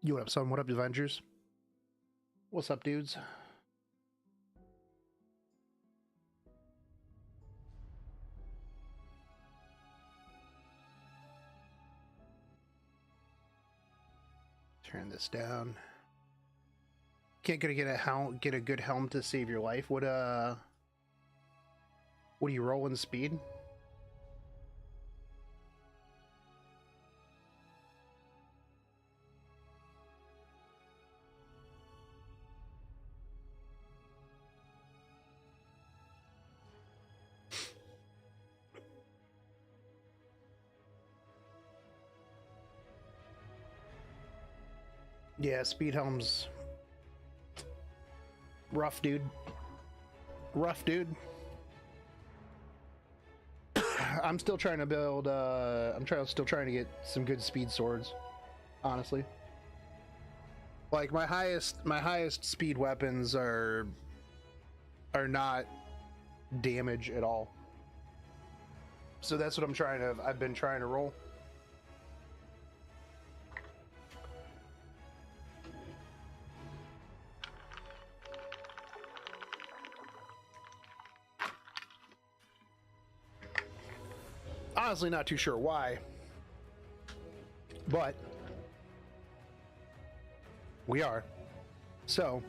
You what up, son? What up, Avengers? What's up, dudes? Turn this down. Can't get a good helm to save your life. What are you rolling speed? Yeah, speed helms. Rough, dude. Rough, dude. I'm still trying to build. Still trying to get some good speed swords. Honestly, like my highest speed weapons are not damage at all. So that's what I've been trying to roll. Honestly, not too sure why, but we are. So,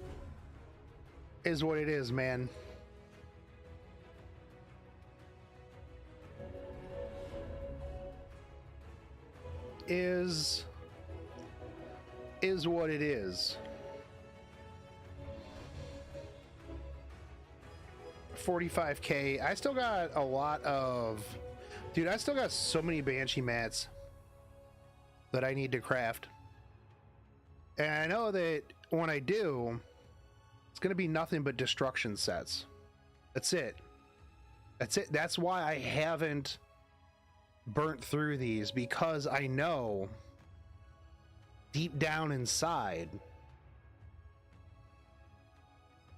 is what it is, man. Is what it is. 45K. I still got a lot of... Dude, I still got so many Banshee mats that I need to craft. And I know that when I do, it's going to be nothing but destruction sets. That's it. That's it. That's why I haven't burnt through these, because I know deep down inside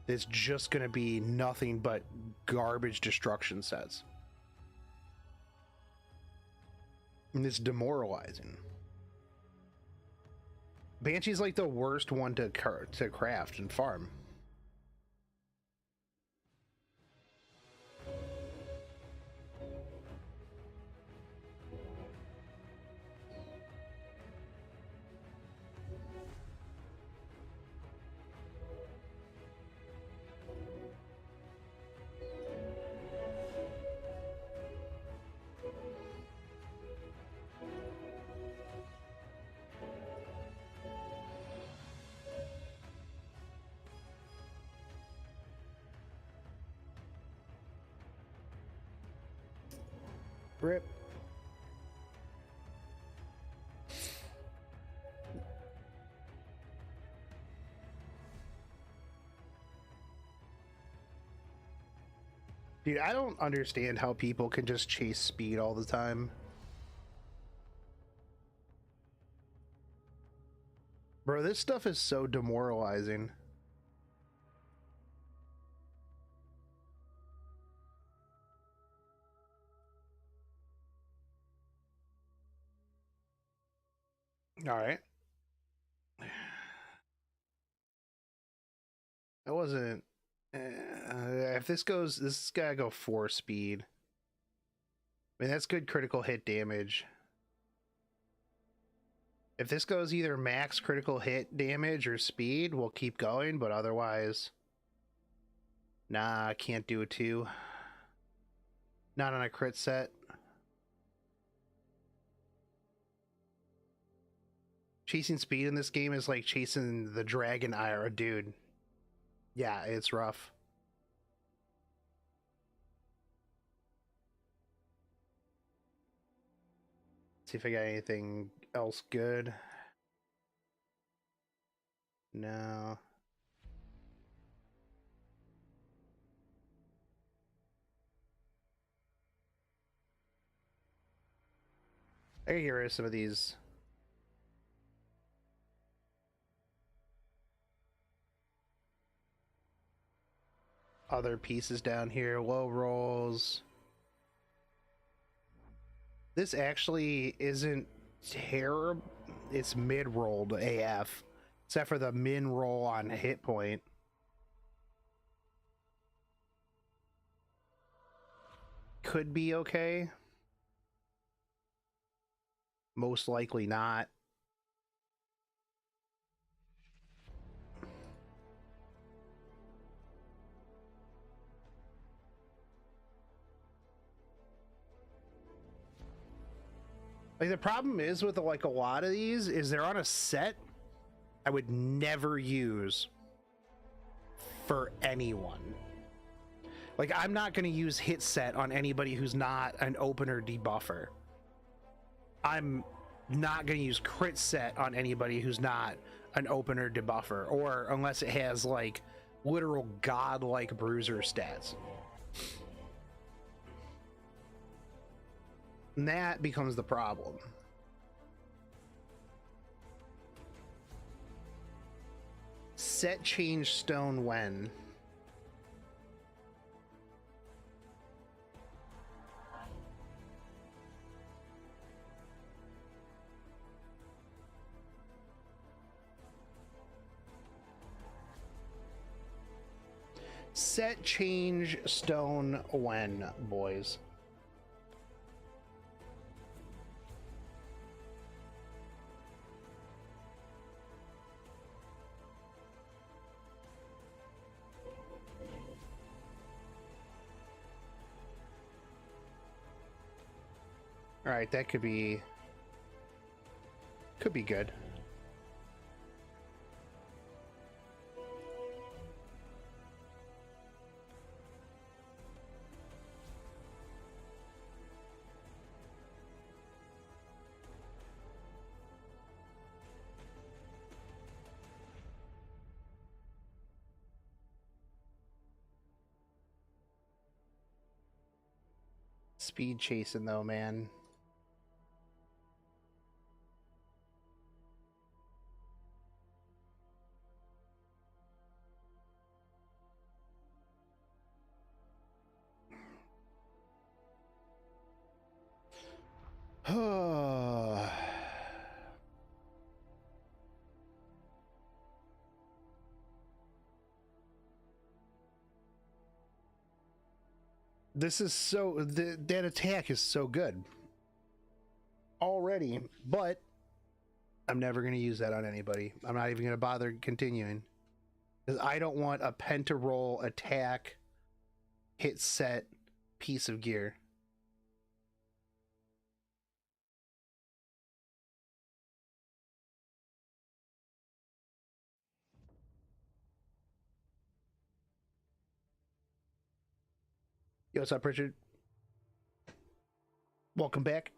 it's just going to be nothing but garbage destruction sets. And it's demoralizing. Banshee's like the worst one to craft and farm. Rip. Dude, I don't understand how people can just chase speed all the time. Bro, this stuff is so demoralizing. All right. That wasn't... if this goes... This has got to go 4 speed. I mean, that's good critical hit damage. If this goes either max critical hit damage or speed, we'll keep going, but otherwise... Nah, I can't do it too. Not on a crit set. Chasing speed in this game is like chasing the dragon ire, dude. Yeah, it's rough. See if I got anything else good. No. I can get rid of some of these. Other pieces down here. Low rolls. This actually isn't terrible. it's mid-rolled AF, except for the min roll on hit point. Could be okay. Most likely not. Like, the problem is with like a lot of these is they're on a set I would never use for anyone. Like, I'm not going to use hit set on anybody who's not an opener debuffer. I'm not going to use crit set on anybody who's not an opener debuffer, or unless it has like literal godlike bruiser stats. And that becomes the problem. Set change stone when? Set change stone when, boys? All right, that could be good. Speed chasing though, man. This is so, that attack is so good already, but I'm never going to use that on anybody. I'm not even going to bother continuing, because I don't want a penta-roll attack hit set piece of gear. Yo, what's up, Richard? Welcome back.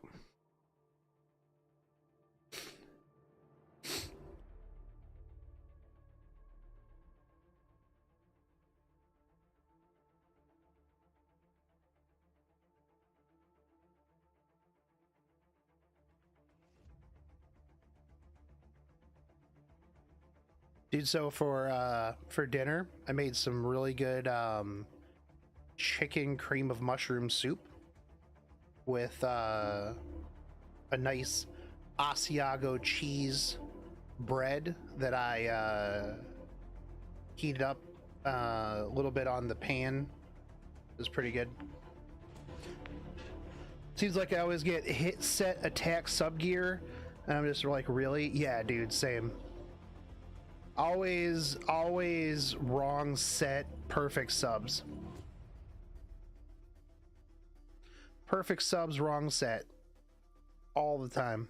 Dude, so for dinner, I made some really good chicken cream of mushroom soup with a nice Asiago cheese bread that I heated up a little bit on the pan. It was pretty good. Seems like I always get hit, set, attack, sub gear, and I'm just like, really? Yeah, dude, same. Always wrong set, perfect subs. Perfect subs, wrong set. All the time.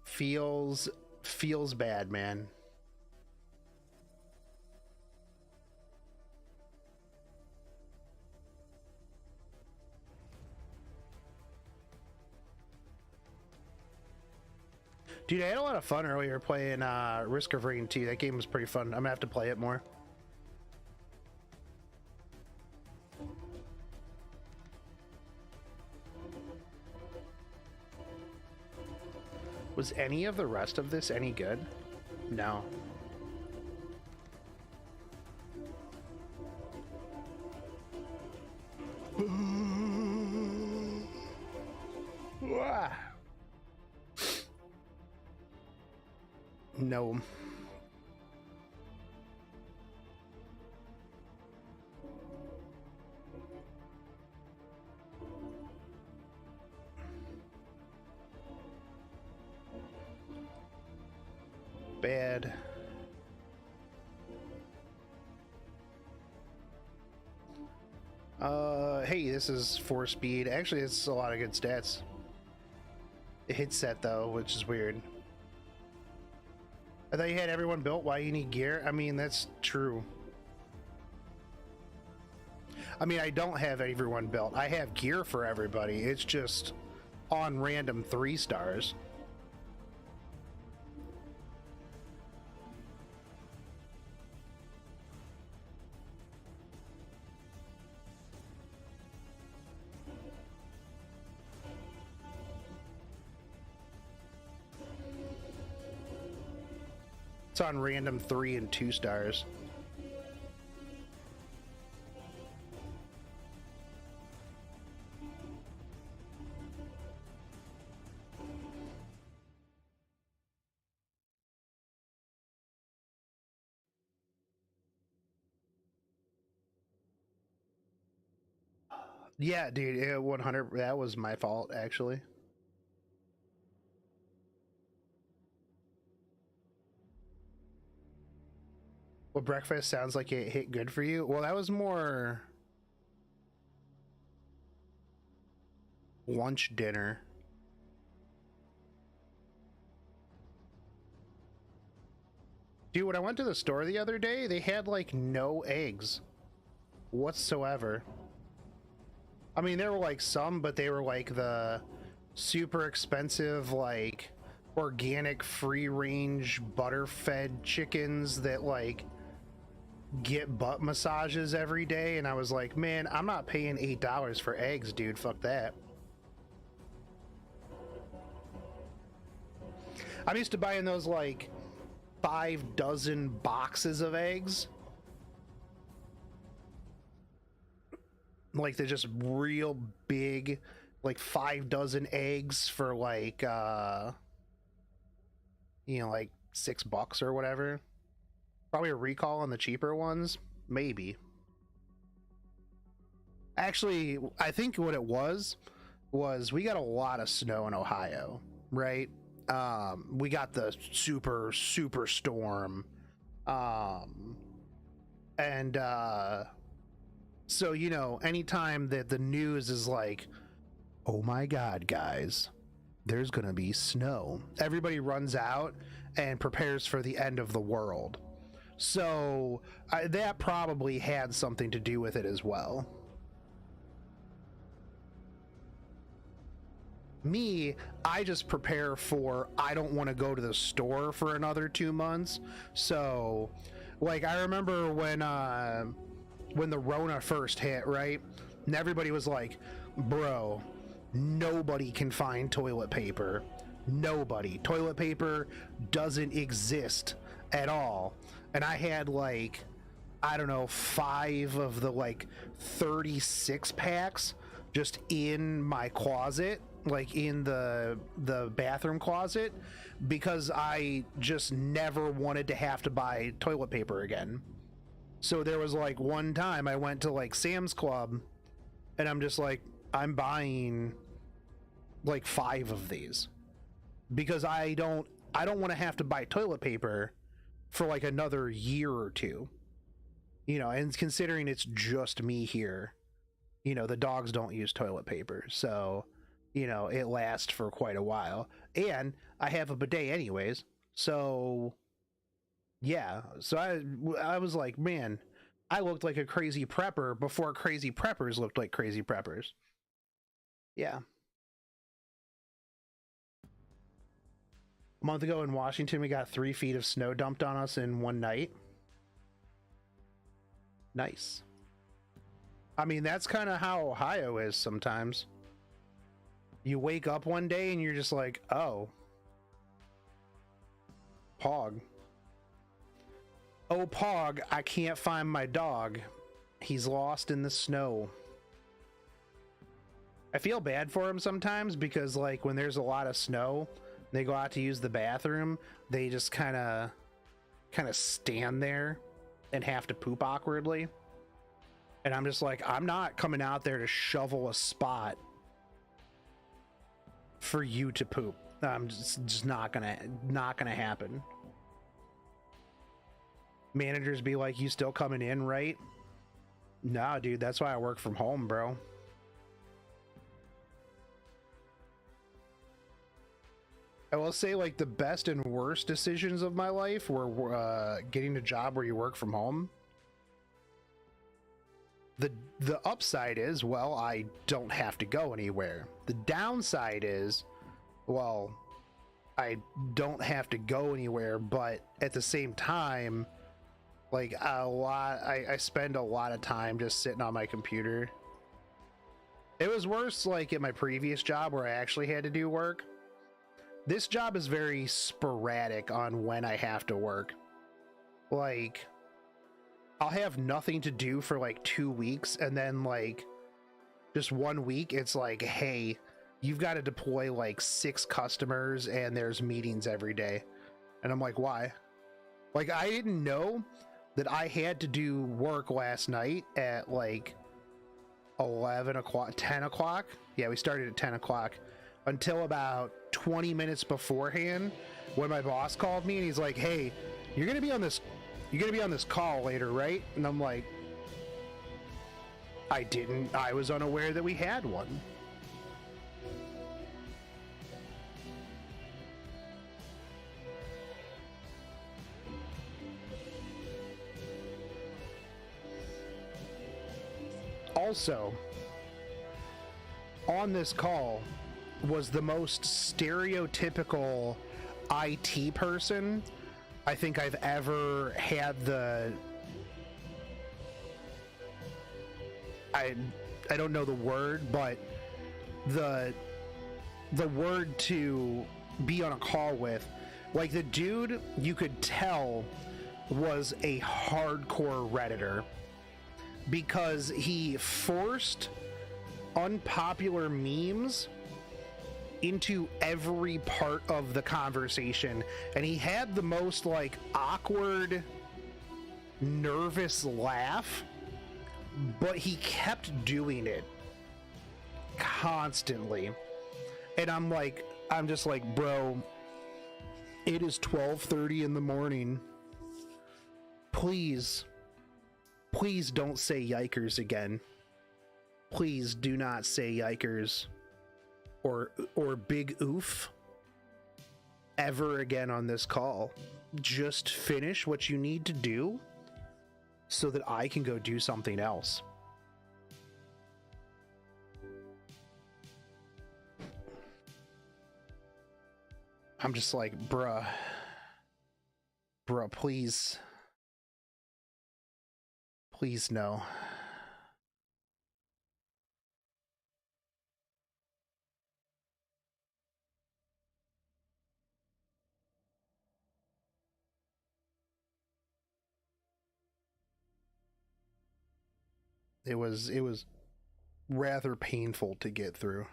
Feels bad, man. Dude, I had a lot of fun earlier playing Risk of Rain 2. That game was pretty fun. I'm gonna have to play it more. Was any of the rest of this any good? No. No. Bad. Hey, this is 4 speed. Actually, it's a lot of good stats. It hits set though, which is weird. I thought you had everyone built. Why you need gear? I mean, that's true. I mean, I don't have everyone built. I have gear for everybody. It's just on random 3 stars. It's on random 3 and 2 stars. Yeah, dude, 100. That was my fault, actually. Well, breakfast sounds like it hit good for you. Well, that was more lunch, dinner. Dude, when I went to the store the other day, they had like no eggs whatsoever. I mean, there were like some, but they were like the super expensive, like organic free range butter fed chickens that like get butt massages every day. And I was like, man, I'm not paying $8 for eggs, dude. Fuck that. I'm used to buying those like 5 dozen boxes of eggs. Like they're just real big, like 5 dozen eggs for like you know, like $6 or whatever. Probably a recall on the cheaper ones, maybe. Actually, I think what it was we got a lot of snow in Ohio, right? We got the super storm, and so, you know, anytime that the news is like, oh my god, guys, there's gonna be snow, everybody runs out and prepares for the end of the world. So that probably had something to do with it as well. Me, I just prepare for, I don't want to go to the store for another 2 months. So like, I remember when the Rona first hit, right? And everybody was like, bro, nobody can find toilet paper. Nobody. Toilet paper doesn't exist at all. And I had like, I don't know, 5 of the like 36 packs just in my closet, like in the bathroom closet, because I just never wanted to have to buy toilet paper again. So there was like one time I went to like Sam's Club and I'm just like, I'm buying like 5 of these because I don't want to have to buy toilet paper for like another year or 2, you know. And considering it's just me here, you know, the dogs don't use toilet paper, so, you know, it lasts for quite a while, and I have a bidet anyways. So yeah, so I was like, man, I looked like a crazy prepper before crazy preppers looked like crazy preppers. Yeah. A month ago in Washington, we got 3 feet of snow dumped on us in one night. Nice. I mean, that's kind of how Ohio is sometimes. You wake up one day and you're just like, oh, Pog. Oh, Pog, I can't find my dog. He's lost in the snow. I feel bad for him sometimes because, like, when there's a lot of snow, They go out to use the bathroom, they just kind of stand there and have to poop awkwardly. And I'm just like, I'm not coming out there to shovel a spot for you to poop. I'm just not gonna happen. Managers be like, you still coming in, right? Nah, dude, that's why I work from home, bro. I will say, like, the best and worst decisions of my life were getting a job where you work from home. The upside is, well, I don't have to go anywhere. The downside is, well, I don't have to go anywhere, but at the same time, like, I spend a lot of time just sitting on my computer. It was worse, like, at my previous job where I actually had to do work. This job is very sporadic on when I have to work. Like, I'll have nothing to do for like 2 weeks, and then like just 1 week it's like, hey, you've got to deploy like 6 customers and there's meetings every day. And I'm like, why? Like, I didn't know that I had to do work last night at like 11 o'clock, 10 o'clock. Yeah, we started at 10 o'clock until about 20 minutes beforehand when my boss called me and he's like, hey, you're gonna be on this call later, right? And I'm like, I was unaware that we had one. Also, on this call was the most stereotypical IT person I think I've ever had. I don't know the word, but the word to be on a call with. Like, the dude, you could tell, was a hardcore Redditor because he forced unpopular memes into every part of the conversation, and he had the most like awkward, nervous laugh, but he kept doing it constantly. And I'm just like, bro, it is 12:30 in the morning. Please don't say yikers again. Please do not say yikers or big oof ever again on this call. Just finish what you need to do so that I can go do something else. I'm just like, bruh, please no. It was rather painful to get through.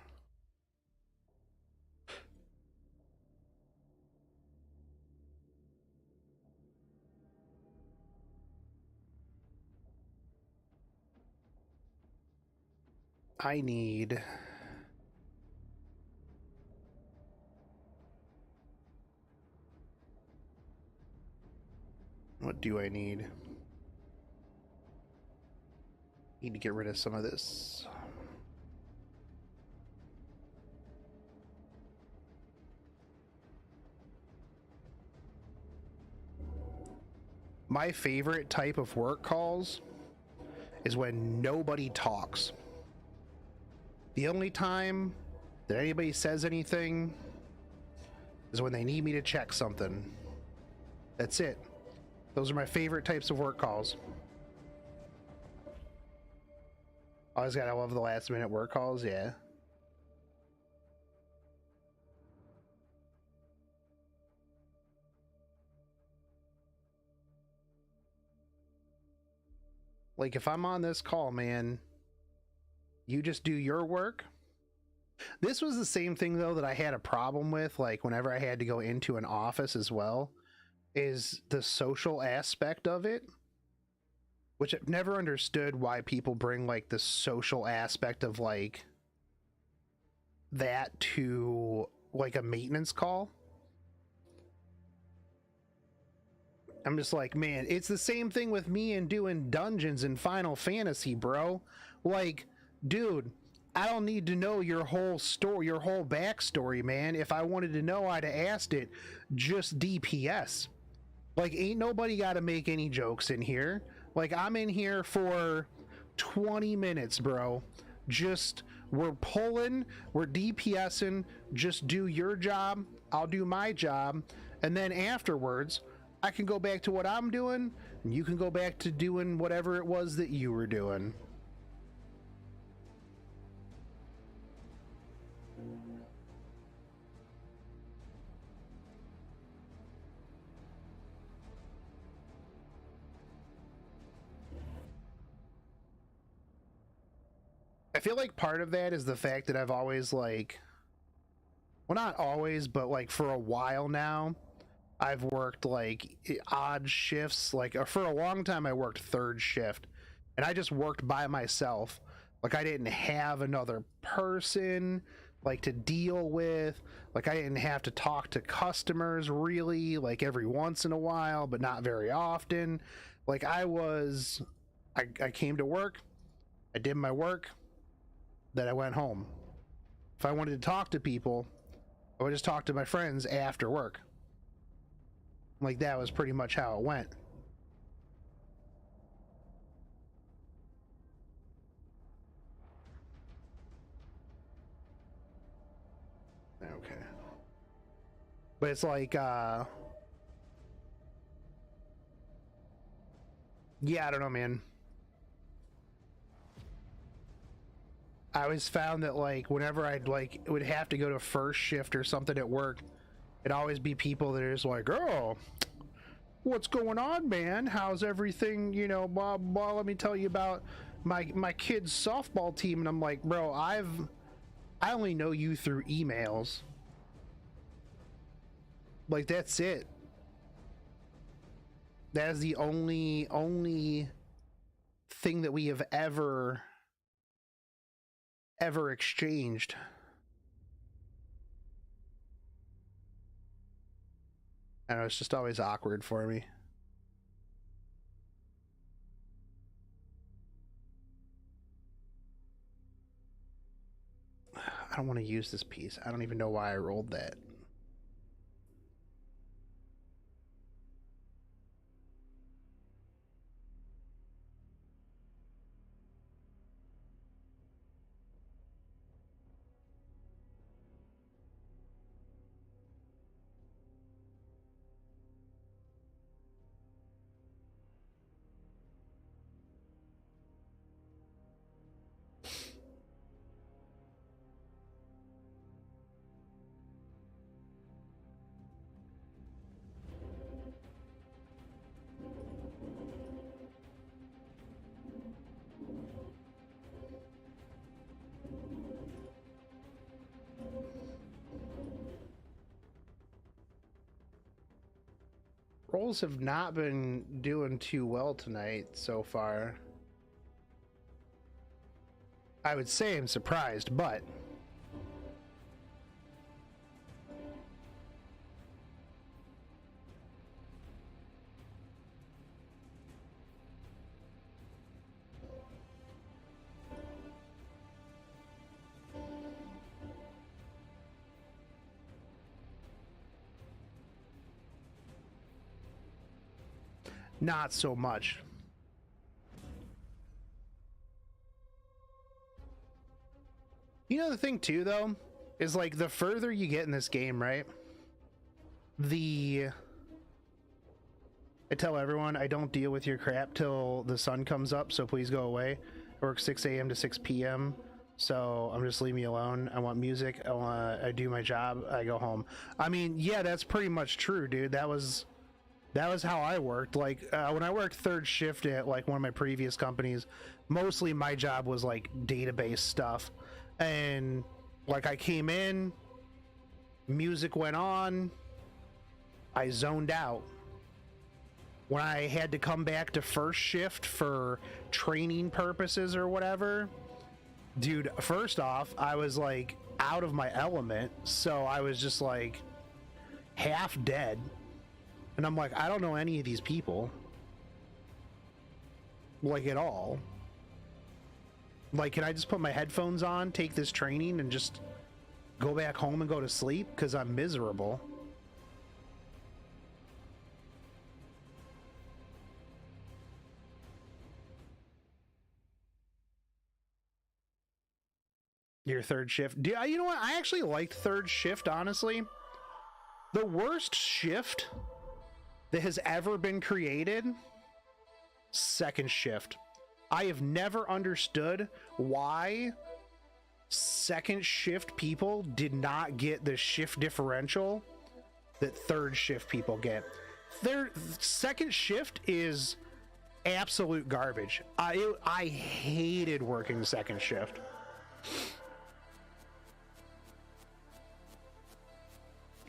I need what do I need? Need to get rid of some of this. My favorite type of work calls is when nobody talks. The only time that anybody says anything is when they need me to check something. That's it. Those are my favorite types of work calls. Always gotta love the last minute work calls, yeah. Like, if I'm on this call, man, you just do your work This was the same thing though that I had a problem with, like whenever I had to go into an office as well, is the social aspect of it, which I've never understood why people bring like the social aspect of like that to like a maintenance call. I'm just like, man, it's the same thing with me and doing dungeons in Final Fantasy, bro. Like, dude, I don't need to know your whole story, your whole backstory, man. If I wanted to know, I'd have asked it. Just DPS. Like, ain't nobody got to make any jokes in here. Like, I'm in here for 20 minutes, bro. Just, we're pulling, we're DPSing. Just do your job, I'll do my job. And then afterwards, I can go back to what I'm doing, and you can go back to doing whatever it was that you were doing. I feel like part of that is the fact that I've always like, well, not always, but like for a while now, I've worked like odd shifts. Like for a long time, I worked third shift, and I just worked by myself. Like I didn't have another person like to deal with. Like I didn't have to talk to customers really, like every once in a while, but not very often. Like I came to work, I did my work, then I went home. If I wanted to talk to people, I would just talk to my friends after work. Like that was pretty much how it went. Okay. But it's like, yeah, I don't know, man. I always found that like whenever I'd like would have to go to first shift or something at work, it'd always be people that are just like, oh, what's going on, man? How's everything? You know, blah blah. Let me tell you about my kid's softball team. And I'm like, bro, I only know you through emails. Like that's it. That is the only thing that we have ever exchanged. I don't know, it's just always awkward for me. I don't want to use this piece. I don't even know why I rolled that. Rolls have not been doing too well tonight so far. I would say I'm surprised, but not so much. You know the thing too though is like the further you get in this game, right? I tell everyone I don't deal with your crap till the sun comes up, so please go away. I work 6 a.m. to 6 p.m. So I'm just leave me alone. I want music. I do my job. I go home. I mean, yeah, that's pretty much true, dude. That was how I worked. Like when I worked third shift at like one of my previous companies, mostly my job was like database stuff, and Like, I came in, music went on, I zoned out. When I had to come back to first shift for training purposes or whatever, dude, first off, I was like out of my element, so I was just like half dead. And I'm like, I don't know any of these people, like, at all. Like, can I just put my headphones on, take this training, and just go back home and go to sleep? Because I'm miserable. Your third shift. You know what? I actually liked third shift, honestly. The worst shift that has ever been created, second shift. I have never understood why second shift people did not get the shift differential that third shift people get. Their second shift is absolute garbage. I hated working second shift.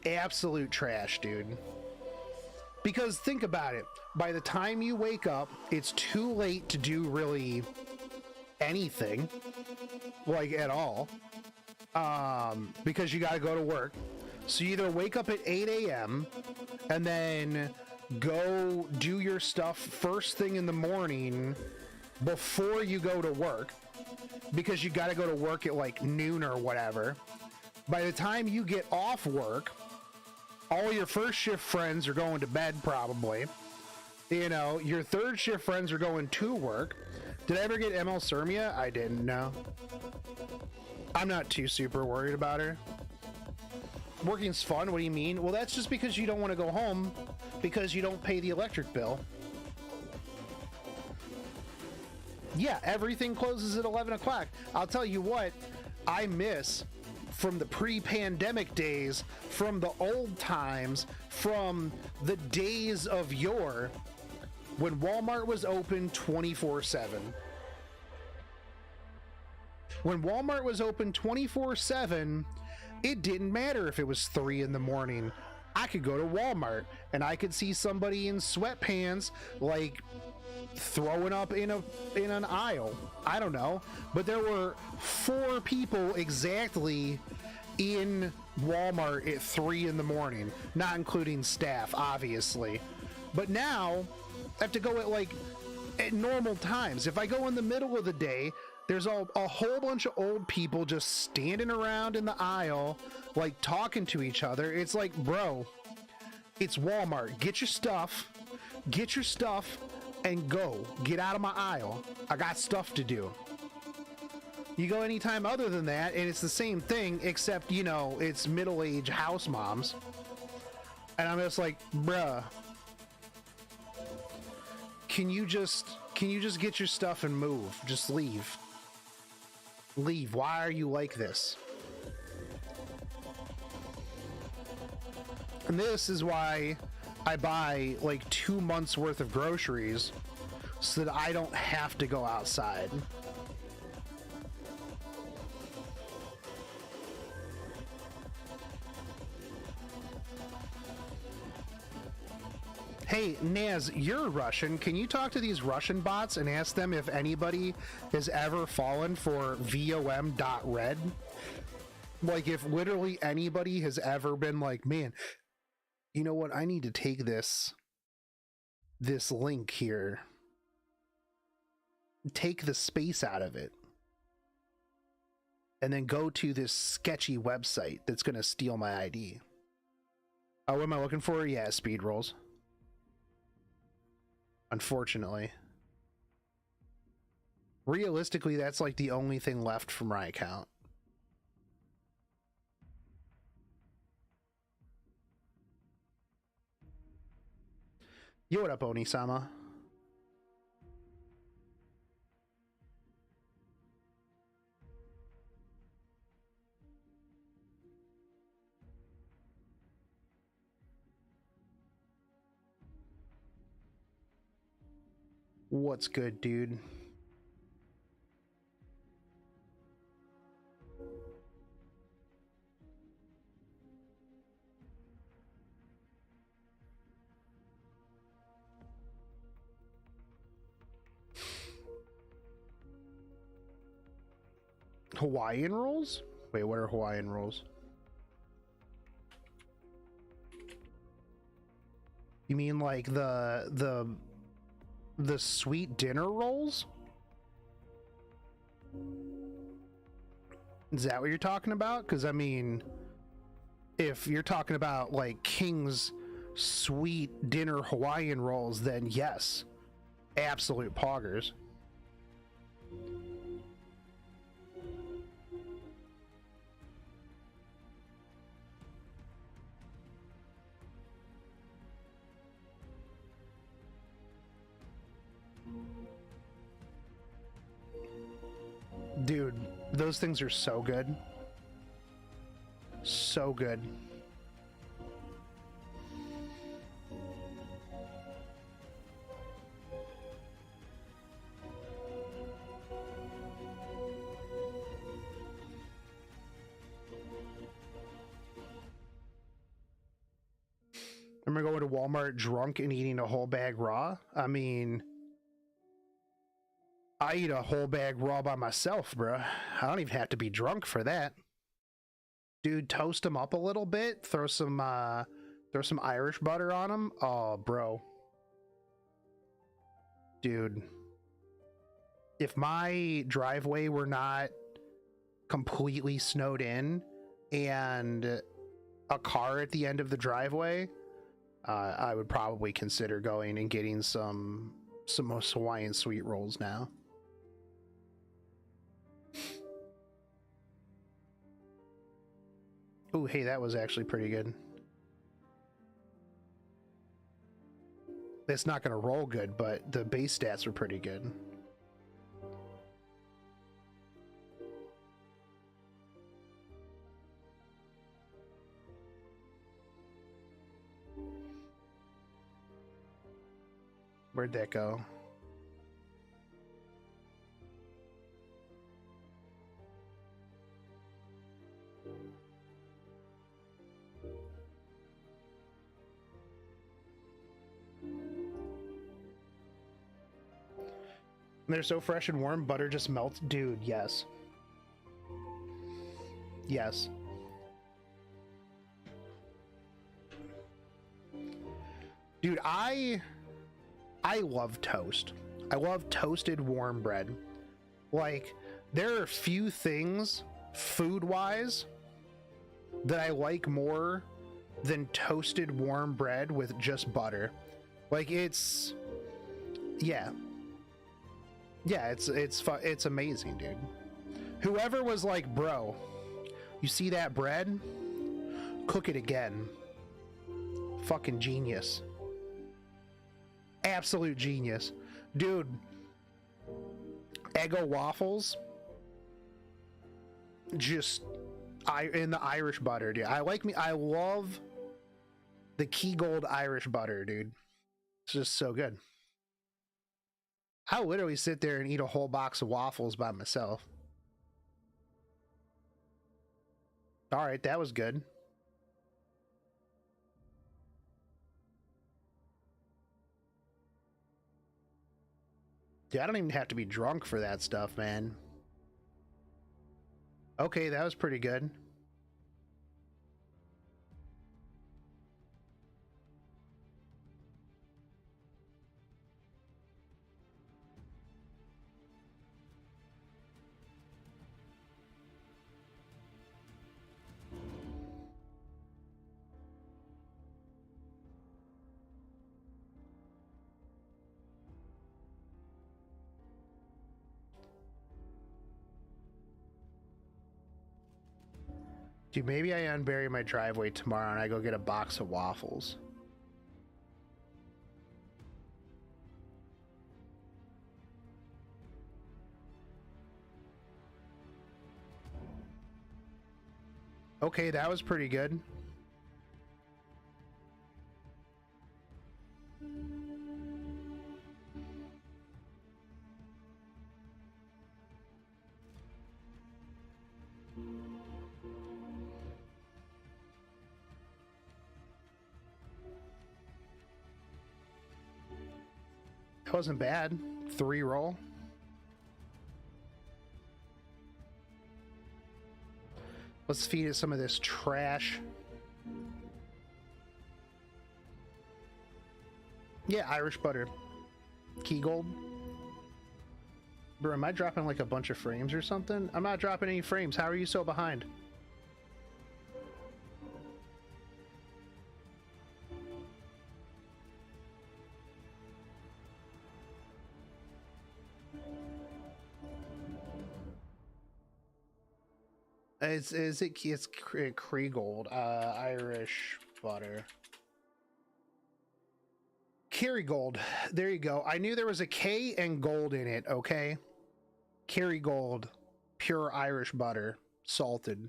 Absolute trash, dude. Because think about it, by the time you wake up, it's too late to do really anything, like, at all, because you got to go to work. So you either wake up at 8 a.m. and then go do your stuff first thing in the morning before you go to work, because you got to go to work at like noon or whatever. By the time you get off work, all your first shift friends are going to bed, probably. You know, your third shift friends are going to work. Did I ever get ML Sermia? I didn't know. I'm not too super worried about her. Working's fun. What do you mean? Well, that's just because you don't want to go home because you don't pay the electric bill. Yeah, everything closes at 11 o'clock. I'll tell you what, I miss from the pre-pandemic days, from the old times, from the days of yore, when Walmart was open 24/7. When Walmart was open 24/7, it didn't matter if it was 3 in the morning. I could go to Walmart and I could see somebody in sweatpants, like, throwing up in an aisle. I don't know, but there were 4 people exactly in Walmart at 3 in the morning, not including staff, obviously. But now I have to go at normal times. If I go in the middle of the day, there's a whole bunch of old people just standing around in the aisle, like, talking to each other. It's like, bro, it's Walmart. Get your stuff, and go. Get out of my aisle. I got stuff to do. You go anytime other than that, and it's the same thing, except, you know, it's middle-aged house moms. And I'm just like, bruh, can you just get your stuff and move? Just leave. Leave. Why are you like this? And this is why I buy like 2 months worth of groceries so that I don't have to go outside. Hey, Naz, you're Russian. Can you talk to these Russian bots and ask them if anybody has ever fallen for vom.red? Like, if literally anybody has ever been like, man, you know what? I need to take this link here. Take the space out of it. And then go to this sketchy website that's going to steal my ID. Oh, what am I looking for? Yeah, speed rolls. Unfortunately. Realistically, that's like the only thing left from my account. Yo, what up, Oni-sama? What's good, dude? Hawaiian rolls? Wait, what are Hawaiian rolls? You mean like the sweet dinner rolls? Is that what you're talking about? Because I mean, if you're talking about like King's sweet dinner Hawaiian rolls, then yes, absolute poggers. Dude, those things are so good. So good. Remember going to Walmart drunk and eating a whole bag raw? I mean, I eat a whole bag raw by myself, bruh. I don't even have to be drunk for that. Dude, toast them up a little bit. Throw some Irish butter on them. Oh, bro. Dude. If my driveway were not completely snowed in and a car at the end of the driveway, I would probably consider going and getting some most Hawaiian sweet rolls now. Oh, hey, that was actually pretty good. It's not going to roll good, but the base stats were pretty good. Where'd that go? They're so fresh and warm, butter just melts. Dude, yes. Yes. Dude, I love toast. I love toasted warm bread. Like, there are few things, food-wise, that I like more than toasted warm bread with just butter. Like, it's... Yeah. Yeah, it's amazing, dude. Whoever was like, bro, you see that bread? Cook it again. Fucking genius. Absolute genius. Dude, Eggo waffles, just in the Irish butter, dude. I love the Key Gold Irish butter, dude. It's just so good. I'll literally sit there and eat a whole box of waffles by myself. All right, that was good. Yeah, I don't even have to be drunk for that stuff, man. Okay, that was pretty good. Dude, maybe I unbury my driveway tomorrow and I go get a box of waffles. Okay, that was pretty good. That wasn't bad. 3 roll. Let's feed it some of this trash. Yeah, Irish butter. Key gold. Bro, am I dropping like a bunch of frames or something? I'm not dropping any frames. How are you so behind? It's Kriegold, Irish butter. Kerrygold. There you go. I knew there was a K and gold in it, okay? Kerrygold, pure Irish butter, salted.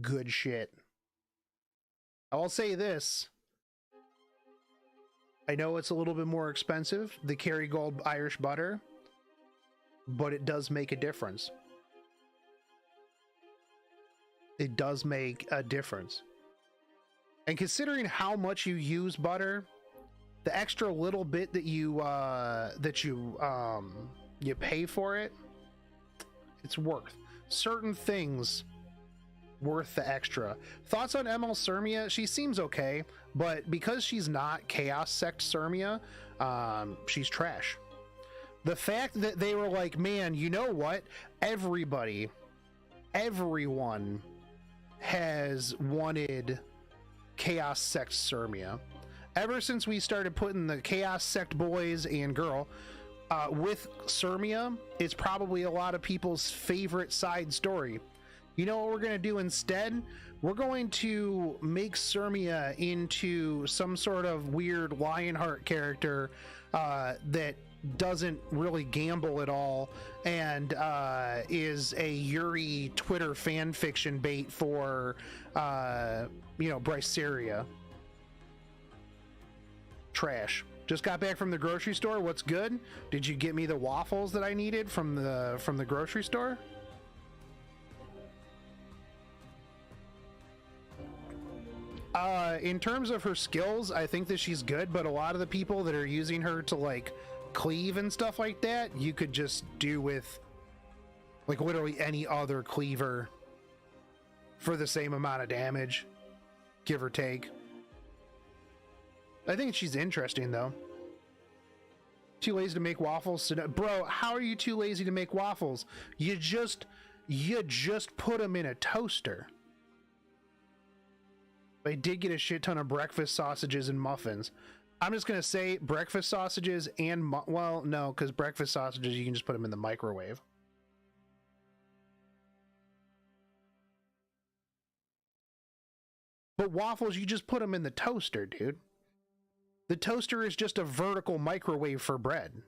Good shit. I'll say this. I know it's a little bit more expensive, the Kerrygold Irish butter, but it does make a difference. It does make a difference. And considering how much you use butter, the extra little bit that you you pay for it, it's worth. Certain things worth the extra. Thoughts on ML Sirmia? She seems okay, but because she's not Chaos Sect Sirmia, she's trash. The fact that they were like, man, you know what? Everyone has wanted Chaos Sect Sirmia. Ever since we started putting the Chaos Sect boys and girl with Sirmia, it's probably a lot of people's favorite side story. You know what we're going to do instead? We're going to make Sirmia into some sort of weird Lionheart character that doesn't really gamble at all and is a Yuri Twitter fan fiction bait for you know, Bryceria. Trash. Just got back from the grocery store. What's good? Did you get me the waffles that I needed from the grocery store? In terms of her skills, I think that she's good, but a lot of the people that are using her to like cleave and stuff like that, you could just do with like literally any other cleaver for the same amount of damage, give or take. I think she's interesting though. Too lazy to make waffles? Bro, how are you too lazy to make waffles? You just put them in a toaster. I did get a shit ton of breakfast sausages and muffins. I'm just gonna say breakfast sausages and well, no, because breakfast sausages you can just put them in the microwave. But waffles, you just put them in the toaster, dude. The toaster is just a vertical microwave for bread.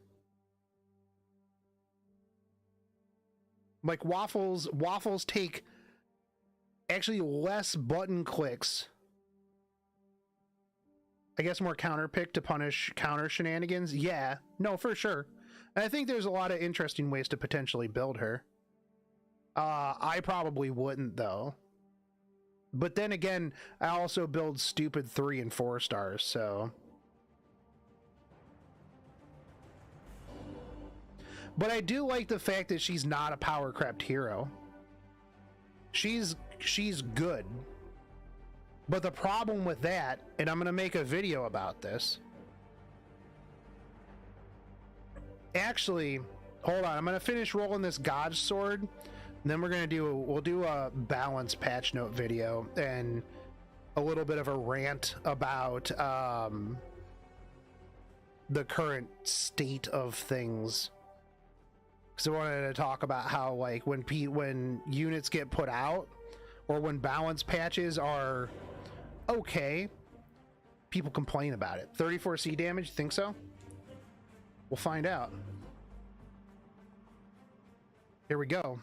Like waffles take actually less button clicks. I guess more counter pick to punish counter shenanigans. Yeah, no, for sure. And I think there's a lot of interesting ways to potentially build her. I probably wouldn't though. But then again, I also build stupid 3 and 4 stars, so. But I do like the fact that she's not a power crept hero. She's good. But the problem with that, and I'm going to make a video about this. Actually, hold on. I'm going to finish rolling this God Sword. And then we'll do a balance patch note video and a little bit of a rant about the current state of things. Because I wanted to talk about how, like, when units get put out or when balance patches are okay, people complain about it. 34C damage, think so? We'll find out. Here we go.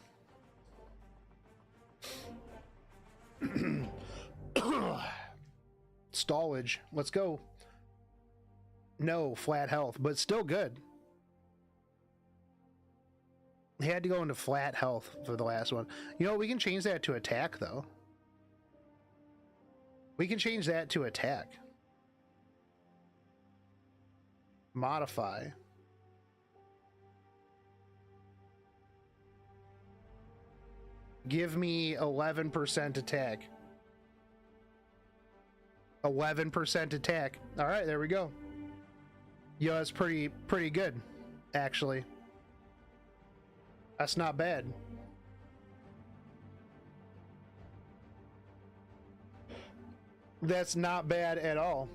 Stallage, let's go. No, flat health, but still good. He had to go into flat health for the last one. You know, we can change that to attack, though. We can change that to attack. Modify. Give me 11% attack. 11% attack. All right, there we go. Yo, that's pretty good, actually. That's not bad. That's not bad at all.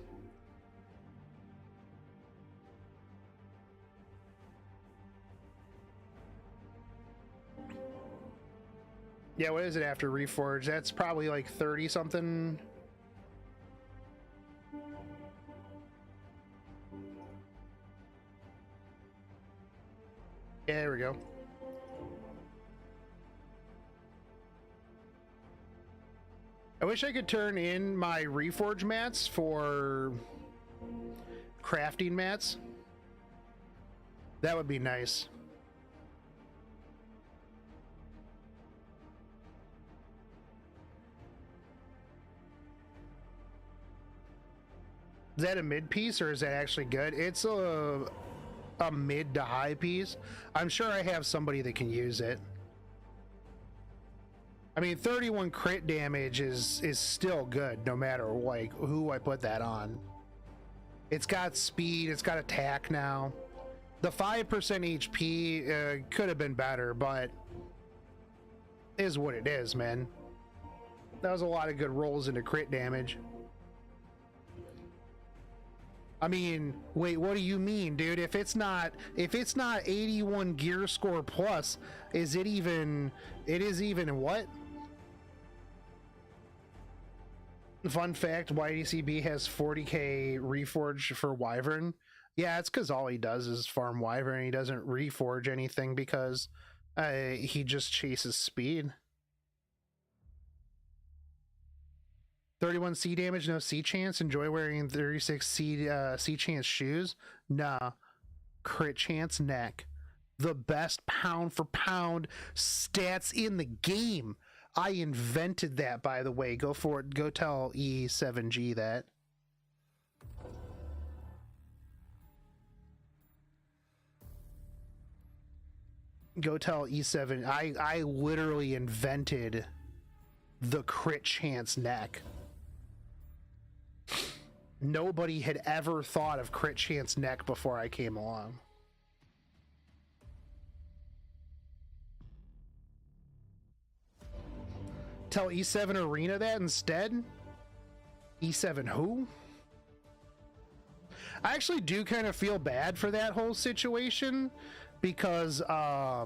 Yeah, what is it after Reforge? That's probably like 30 something. Yeah, there we go. I wish I could turn in my Reforge mats for crafting mats. That would be nice. Is that a mid piece or is that actually good? It's a mid to high piece. I'm sure I have somebody that can use it. I mean, 31 crit damage is still good no matter like who I put that on. It's got speed, it's got attack now. The 5% HP could have been better, but is what it is, man. That was a lot of good rolls into crit damage. I mean, wait, what do you mean, dude? If it's not 81 gear score plus, is it even, it is even what? Fun fact, YDCB has 40k reforge for Wyvern. Yeah, it's because all he does is farm Wyvern. He doesn't reforge anything because he just chases speed. 31 C damage, no C chance. Enjoy wearing 36 C chance shoes. Nah. Crit chance neck. The best pound for pound stats in the game. I invented that, by the way. Go for it. Go tell E7G that. Go tell E7. I literally invented the crit chance neck. Nobody had ever thought of crit chance neck before I came along. Tell E7 Arena that instead? E7 who? I actually do kind of feel bad for that whole situation because a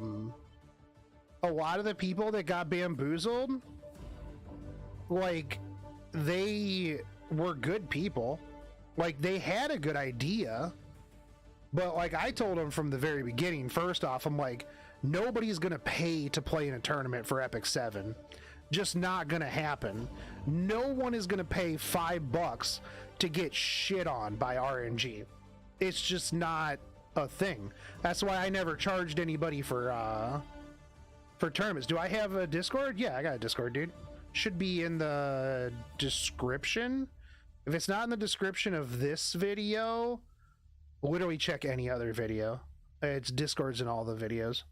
lot of the people that got bamboozled, like, they were good people. Like, they had a good idea, but like I told them from the very beginning, first off, I'm like, nobody's gonna pay to play in a tournament for Epic 7. Just not gonna happen. No one is gonna pay $5 to get shit on by RNG. It's just not a thing. That's why I never charged anybody for tournaments. Do I have a Discord? Yeah, I got a Discord, dude. Should be in the description. If it's not in the description of this video, literally check any other video. It's Discords in all the videos.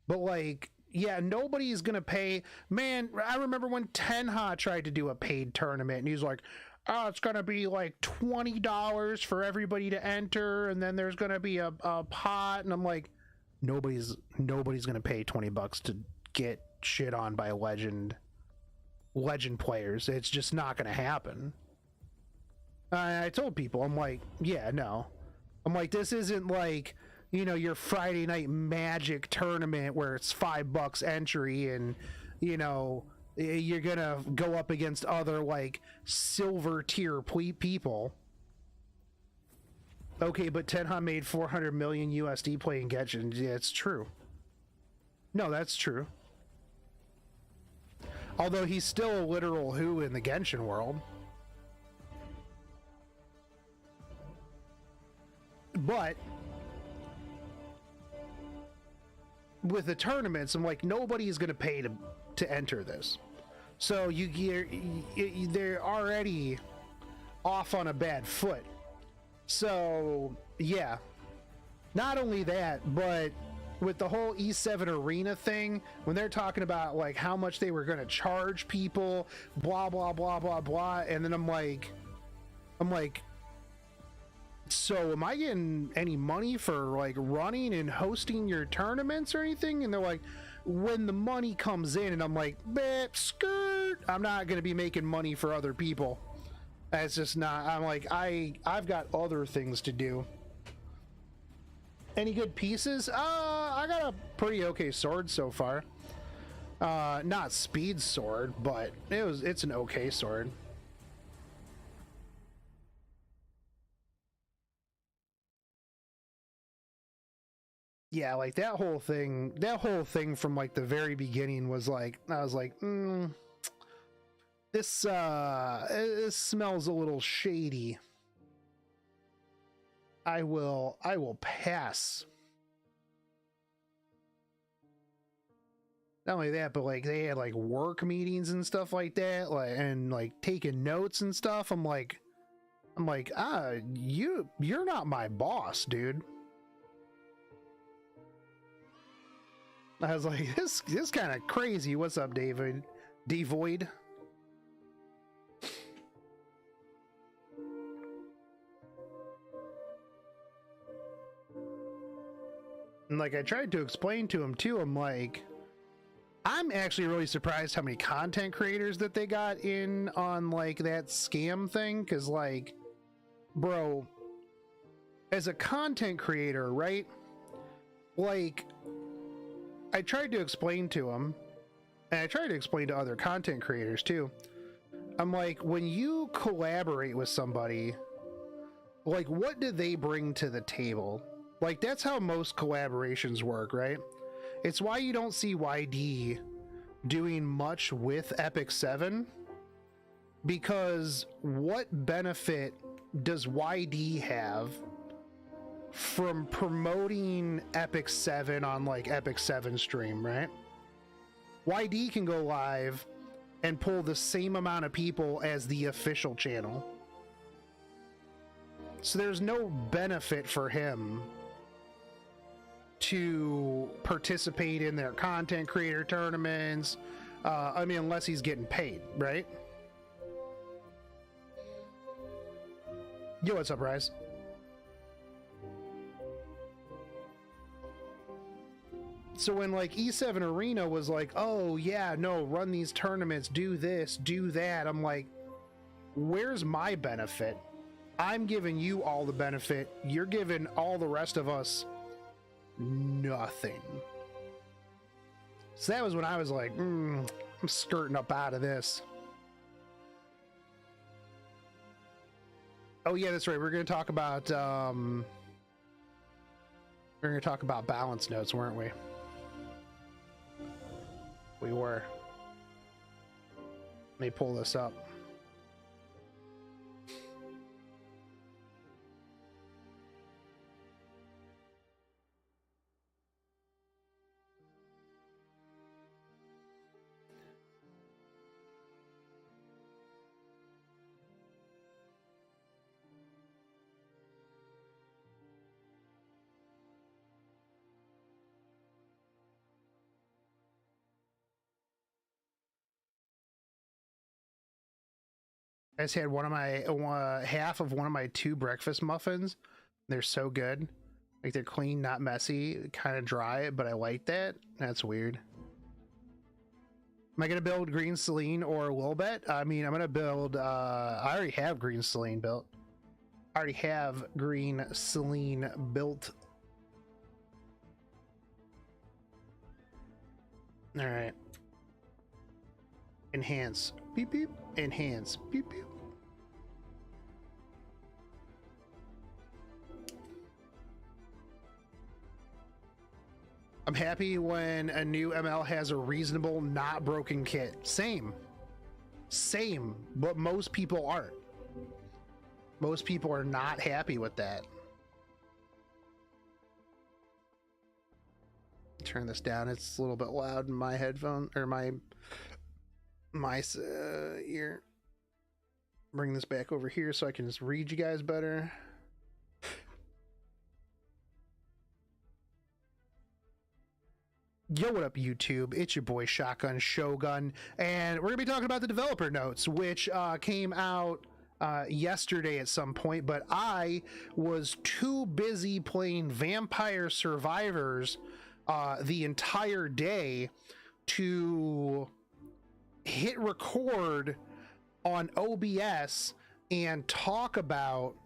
But like, yeah, nobody's gonna pay. Man, I remember when Tenha tried to do a paid tournament and he's like, oh, it's gonna be like $20 for everybody to enter, and then there's gonna be a pot, and I'm like, nobody's gonna pay $20 to get shit on by legend players. It's just not gonna happen. I told people, I'm like, yeah, no. I'm like, this isn't like, you know, your Friday Night Magic tournament where it's $5 entry and, you know, you're gonna go up against other like silver tier people. Okay, but Tenha made 400 million USD playing Genshin. Yeah, it's true. No, that's true. Although he's still a literal who in the Genshin world. But with the tournaments, I'm like, nobody's going to pay to enter this. So they're already off on a bad foot. So, yeah. Not only that, but with the whole E7 Arena thing, when they're talking about like how much they were going to charge people, blah blah blah blah blah, and then I'm like, so am I getting any money for like running and hosting your tournaments or anything? And they're like, when the money comes in, and I'm like, skirt, I'm not going to be making money for other people. That's just not. I'm like, I've got other things to do. Any good pieces? I got a pretty okay sword so far. Not speed sword, but it's an okay sword. Yeah, like that whole thing from like the very beginning was like, I was like, this smells a little shady. I will pass. Not only that, but like they had like work meetings and stuff like that, like, and like taking notes and stuff. I'm like, you're not my boss, dude. I was like, this kind of crazy. What's up, David? Devoid. And like I tried to explain to him too, I'm like, I'm actually really surprised how many content creators that they got in on like that scam thing, because like, bro, as a content creator, right? Like, I tried to explain to him, and I tried to explain to other content creators too. I'm like, when you collaborate with somebody, like, what do they bring to the table? Like, that's how most collaborations work, right? It's why you don't see YD doing much with Epic 7, because what benefit does YD have from promoting Epic 7 on like Epic 7 stream, right? YD can go live and pull the same amount of people as the official channel. So there's no benefit for him to participate in their content creator tournaments. I mean, unless he's getting paid, right? Yo, what's up, Rise? So when like E7 Arena was like, oh yeah, no, run these tournaments, do this, do that, I'm like, where's my benefit? I'm giving you all the benefit. You're giving all the rest of us nothing. So that was when I was like, I'm skirting up out of this. Oh yeah, that's right. We're going to talk about balance notes, weren't we? We were. Let me pull this up. I just had half of one of my 2 breakfast muffins. They're so good. Like, they're clean, not messy, kind of dry, but I like that. That's weird. Am I going to build Green Celine or Wilbet? I mean, I'm going to build, I already have Green Celine built. I already have Green Celine built. All right. Enhance. Beep, beep. Enhance. Beep, beep. I'm happy when a new ML has a reasonable, not broken kit. Same, but most people aren't. Most people are not happy with that. Turn this down. It's a little bit loud in my headphone, or my ear. Bring this back over here so I can just read you guys better. Yo, what up, YouTube? It's your boy Shotgun Shogun, and we're gonna be talking about the developer notes, which came out yesterday at some point, but I was too busy playing Vampire Survivors the entire day to hit record on OBS and talk about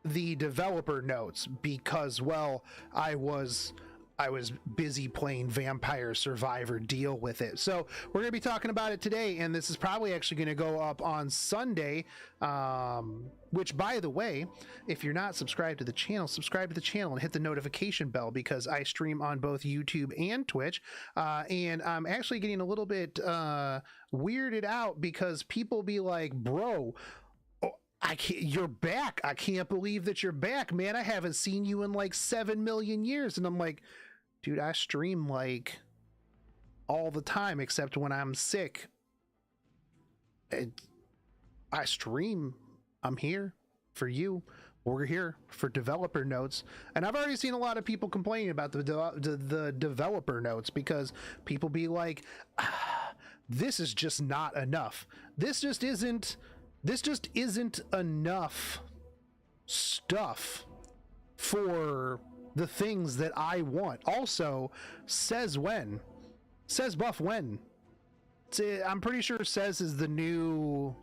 the developer notes because, well, I was busy playing Vampire Survivor. Deal with it. So we're gonna be talking about it today, and this is probably actually gonna go up on Sunday, which, by the way, if you're not subscribed to the channel, subscribe to the channel and hit the notification bell, because I stream on both YouTube and Twitch, and I'm actually getting a little bit weirded out because people be like, bro, I can't, you're back. I can't believe that you're back, man. I haven't seen you in like 7 million years. And I'm like, dude, I stream like all the time except when I'm sick. I stream. I'm here for you. We're here for developer notes. And I've already seen a lot of people complaining about the developer notes, because people be like, this is just not enough. This just isn't enough stuff for the things that I want. Also, says buff when. I'm pretty sure Says is the new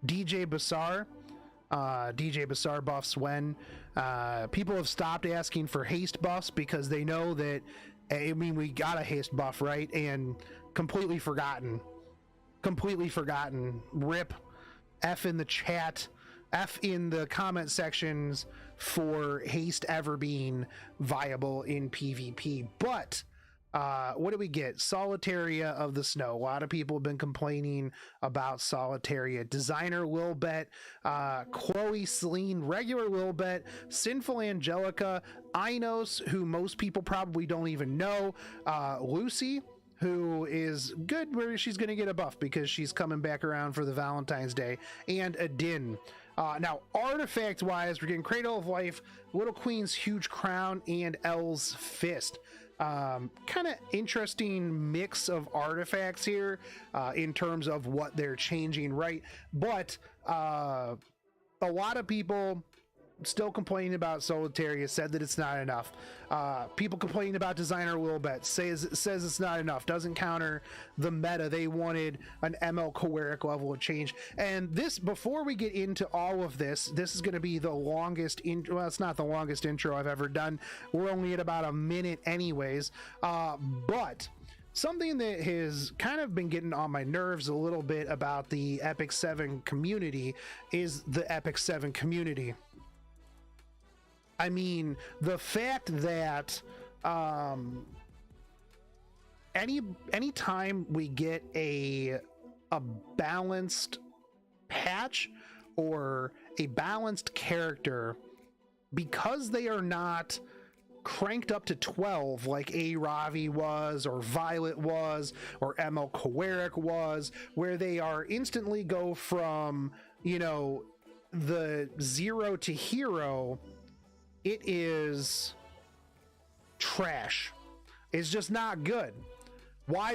DJ Bassar. DJ Bassar buffs when. People have stopped asking for haste buffs because they know that, I mean, we got a haste buff, right? And completely forgotten. Rip. F in the chat, F in the comment sections for haste ever being viable in PvP. But what do we get? Solitaria of the Snow. A lot of people have been complaining about Solitaria. Designer Lilbet, Chloe Celine, regular Lilbet, Sinful Angelica, Inos, who most people probably don't even know, Lucy, who is good, where she's going to get a buff because she's coming back around for the Valentine's Day, and Adin. Now, artifact-wise, we're getting Cradle of Life, Little Queen's Huge Crown, and El's Fist. Kind of interesting mix of artifacts here in terms of what they're changing, right? But a lot of people still complaining about Solitaria, said that it's not enough. People complaining about Designer Wilbet, says it's not enough, doesn't counter the meta. They wanted an ML Coeric level of change. And this, before we get into all of this is going to be the longest intro. Well, it's not the longest intro I've ever done. We're only at about a minute anyways. But something that has kind of been getting on my nerves a little bit about the Epic 7 community is the Epic 7 community. I mean, the fact that any time we get a balanced patch or a balanced character, because they are not cranked up to 12 like A Ravi was, or Violet was, or ML Coeric was, where they are instantly go from, you know, the 0 to hero, it is trash. It's just not good. Why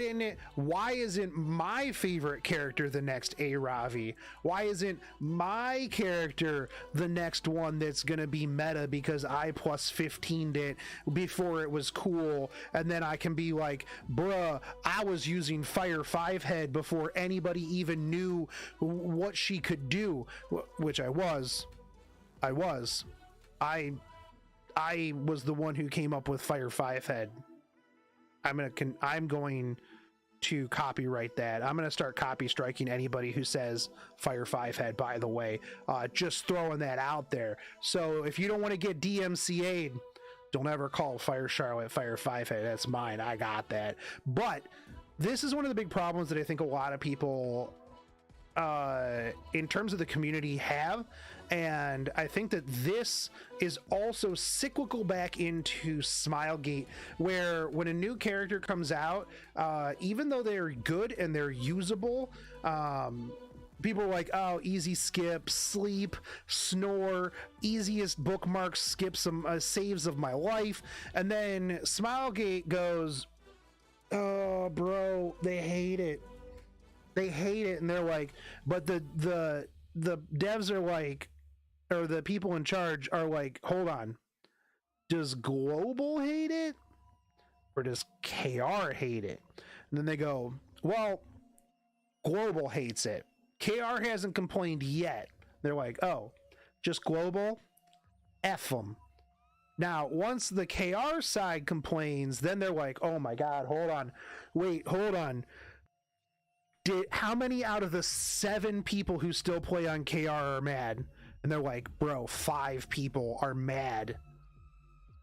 isn't my favorite character the next A Ravi? Why isn't my character the next one that's gonna be meta because I plus 15'd it before it was cool, and then I can be like, bruh, I was using Fire 5 head before anybody even knew what she could do, which I was the one who came up with Fire 5 head. I'm going to copyright that. I'm going to start copy striking anybody who says Fire 5 head, by the way. Just throwing that out there. So if you don't want to get DMCA'd, don't ever call Fire Charlotte Fire 5 head. That's mine. I got that. But this is one of the big problems that I think a lot of people in terms of the community have, and I think that this is also cyclical back into Smilegate, where when a new character comes out, even though they're good and they're usable, people are like, oh, easy skip, sleep, snore, easiest bookmarks, skip some saves of my life, and then Smilegate goes, Oh, bro, they hate it. They hate it, and they're like, but the devs are like, or the people in charge are like, hold on, does global hate it, or does KR hate it? And then they go, well, global hates it. KR hasn't complained yet. They're like, oh, just global? F them. Now, once the KR side complains, then they're like, oh my God, hold on. Wait, hold on. How many out of the 7 people who still play on KR are mad? And they're like, bro, 5 people are mad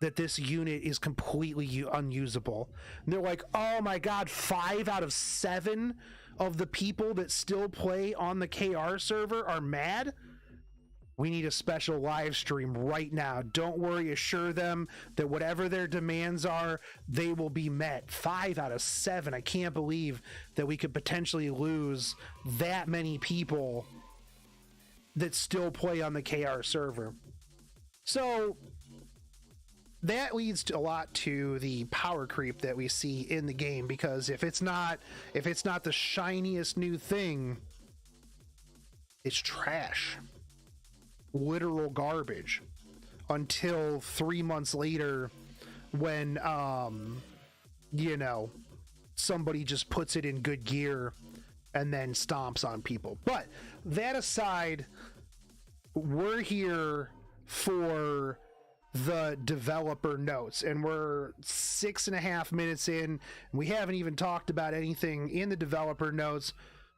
that this unit is completely unusable. And they're like, oh my God, 5 out of 7 of the people that still play on the KR server are mad? We need a special live stream right now. Don't worry, assure them that whatever their demands are, they will be met. 5 out of 7. I can't believe that we could potentially lose that many people that still play on the KR server. So that leads to a lot to the power creep that we see in the game, because if it's not the shiniest new thing, it's trash. Literal garbage until 3 months later when somebody just puts it in good gear and then stomps on people. But that aside, we're here for the developer notes, and we're 6.5 minutes in, and we haven't even talked about anything in the developer notes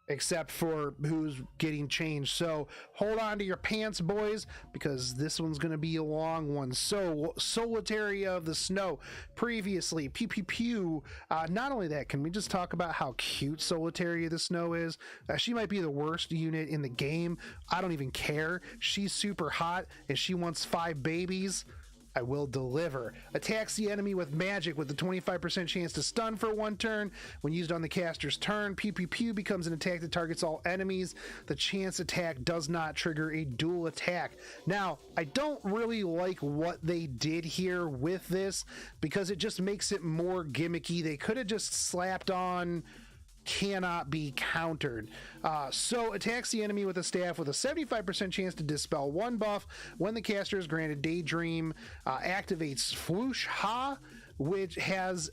except for who's getting changed. So hold on to your pants, boys, because this one's going to be a long one. So Solitary of the Snow, previously, pew pew pew. Not only that, can we just talk about how cute Solitary of the Snow is? She might be the worst unit in the game. I don't even care. She's super hot, and she wants 5 babies. I will deliver. Attacks the enemy with magic with a 25% chance to stun for 1 turn. When used on the caster's turn, pew pew pew becomes an attack that targets all enemies. The chance attack does not trigger a dual attack. Now, I don't really like what they did here with this, because it just makes it more gimmicky. They could have just slapped on cannot be countered. So attacks the enemy with a staff with a 75% chance to dispel 1 buff. When the caster is granted Daydream, activates Floosh Ha, which has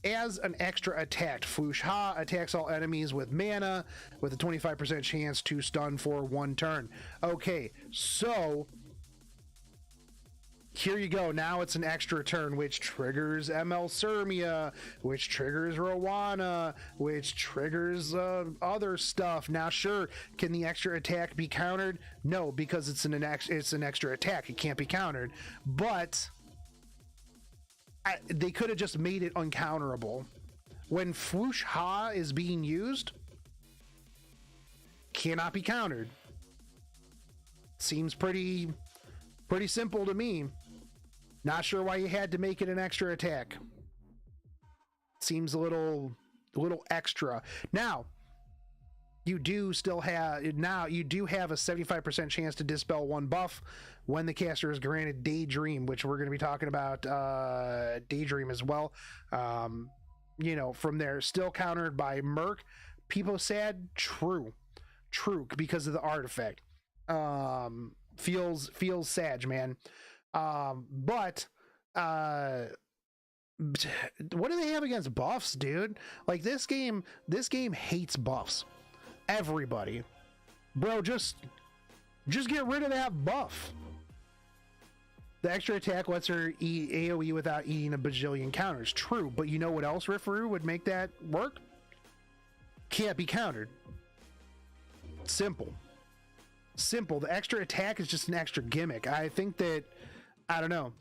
as an extra attack. Floosh Ha attacks all enemies with mana with a 25% chance to stun for 1 turn. Okay, so here you go. Now it's an extra turn, which triggers ML Surmia, which triggers Rowana, which triggers other stuff. Now, sure, can the extra attack be countered? No, because it's an extra attack. It can't be countered. But they could have just made it uncounterable. When Floosh Ha is being used, cannot be countered. Seems pretty simple to me. Not sure why you had to make it an extra attack. Seems a little extra. Now, you do have a 75% chance to dispel 1 buff when the caster is granted Daydream, which we're going to be talking about Daydream as well. From there, still countered by Merc. People sad? True, because of the artifact. Feels sad, man. But what do they have against buffs, dude? Like, this game hates buffs. Everybody, bro, just get rid of that buff. The extra attack lets her eat AoE without eating a bajillion counters. True, but you know what else, Rifaru, would make that work? Can't be countered. Simple. The extra attack is just an extra gimmick. I think that, I don't know.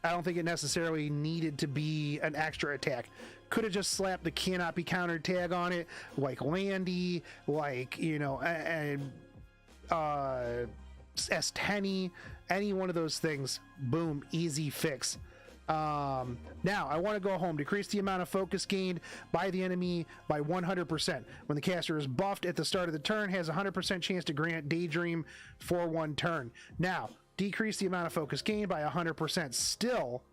I don't think it necessarily needed to be an extra attack. Could have just slapped the cannot be countered tag on it, like Landy, like, S10, any one of those things. Boom, easy fix. Now I want to go home. Decrease the amount of focus gained by the enemy by 100%. When the caster is buffed at the start of the turn, has a 100% chance to grant Daydream for 1 turn. Now, decrease the amount of focus gained by 100%. Still,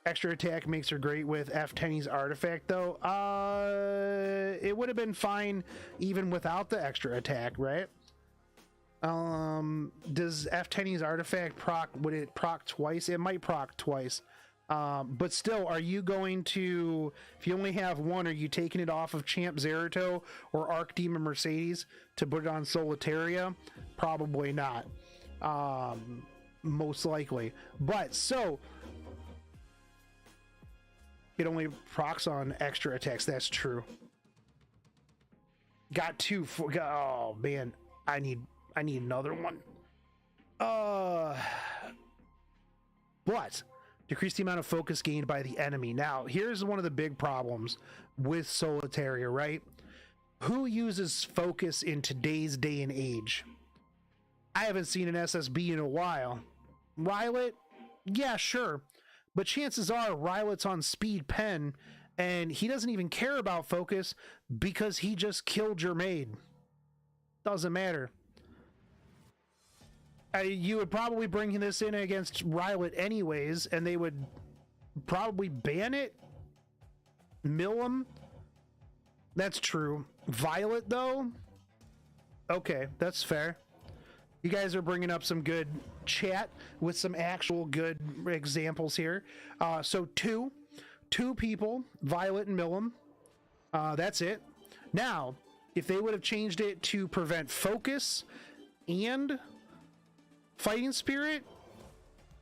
Extra attack makes her great with F10's artifact, though. It would have been fine even without the extra attack, right? Does F10's artifact proc? Would it proc twice? It might proc twice. But still, are you going to, if you only have one, are you taking it off of Champ Zerato or Archdemon Mercedes to put it on Solitaria? Probably not. Most likely. But so it only procs on extra attacks. That's true. Got two. Oh man, I need another one. But decrease the amount of focus gained by the enemy. Now, here's one of the big problems with Solitaria, right? Who uses focus in today's day and age? I haven't seen an SSB in a while. Rylet? Yeah, sure. But chances are Rylet's on speed pen, and he doesn't even care about focus because he just killed your maid. Doesn't matter. You would probably bring this in against Rylet anyways, and they would probably ban it, mill him. That's true. Violet, though? Okay, that's fair. You guys are bringing up some good chat with some actual good examples here. So two people, Violet and Millum. That's it. Now, if they would have changed it to prevent focus and Fighting Spirit,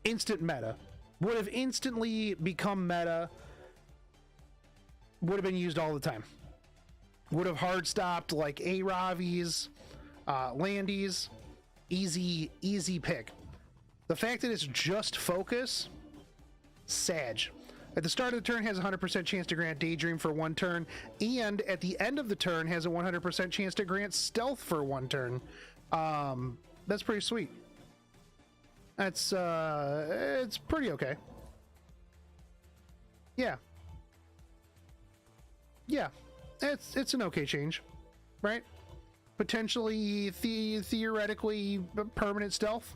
instant meta. Would have instantly become meta. Would have been used all the time. Would have hard stopped like A-Ravi's, Landies. Easy pick. The fact that it's just focus, Sag. At the start of the turn has a 100% chance to grant Daydream for one turn, and at the end of the turn has a 100% chance to grant Stealth for one turn. That's pretty sweet. That's it's pretty okay. Yeah, it's an okay change, right? Potentially theoretically permanent stealth.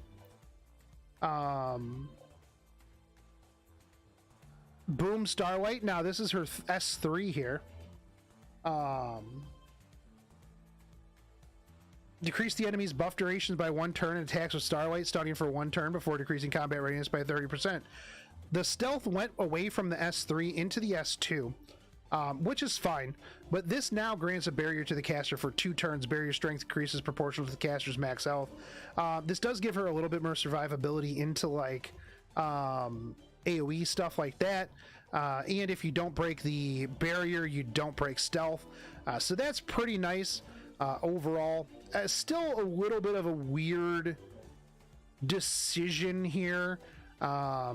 Boom Starlight. Now this is her S3 here. Decrease the enemy's buff durations by one turn and attacks with Starlight starting for one turn before decreasing combat readiness by 30%. The stealth went away from the S3 into the S2, which is fine, but this now grants a barrier to the caster for 2 turns. Barrier strength increases proportional to the caster's max health. This does give her a little bit more survivability into like AoE stuff like that. And if you don't break the barrier, you don't break stealth. So that's pretty nice. Overall, still a little bit of a weird decision here. I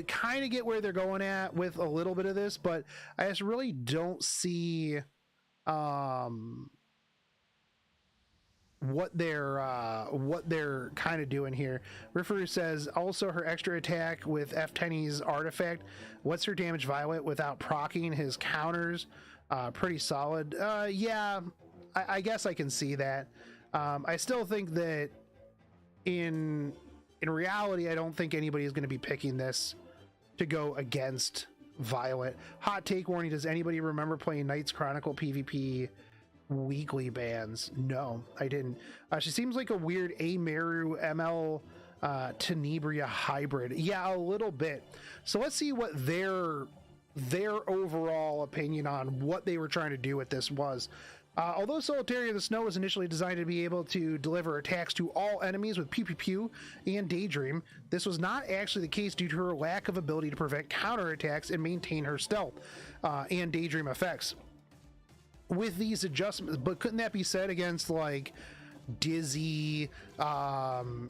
kind of get where they're going at with a little bit of this, but I just really don't see what they're kind of doing here. Riffer says also her extra attack with F10's artifact. What's her damage, Violet, without proccing his counters? Pretty solid. Yeah, I guess I can see that. I still think that in reality, I don't think anybody is going to be picking this to go against Violet. Hot take warning: does anybody remember playing Knights Chronicle PvP weekly bans? No, I didn't. She seems like a weird Ameru ML Tenebria hybrid. Yeah, a little bit. So let's see what their overall opinion on what they were trying to do with this was. Although Solitaria of the Snow was initially designed to be able to deliver attacks to all enemies with Pew Pew Pew and Daydream, this was not actually the case due to her lack of ability to prevent counterattacks and maintain her stealth and Daydream effects. With these adjustments, but couldn't that be said against like Dizzy,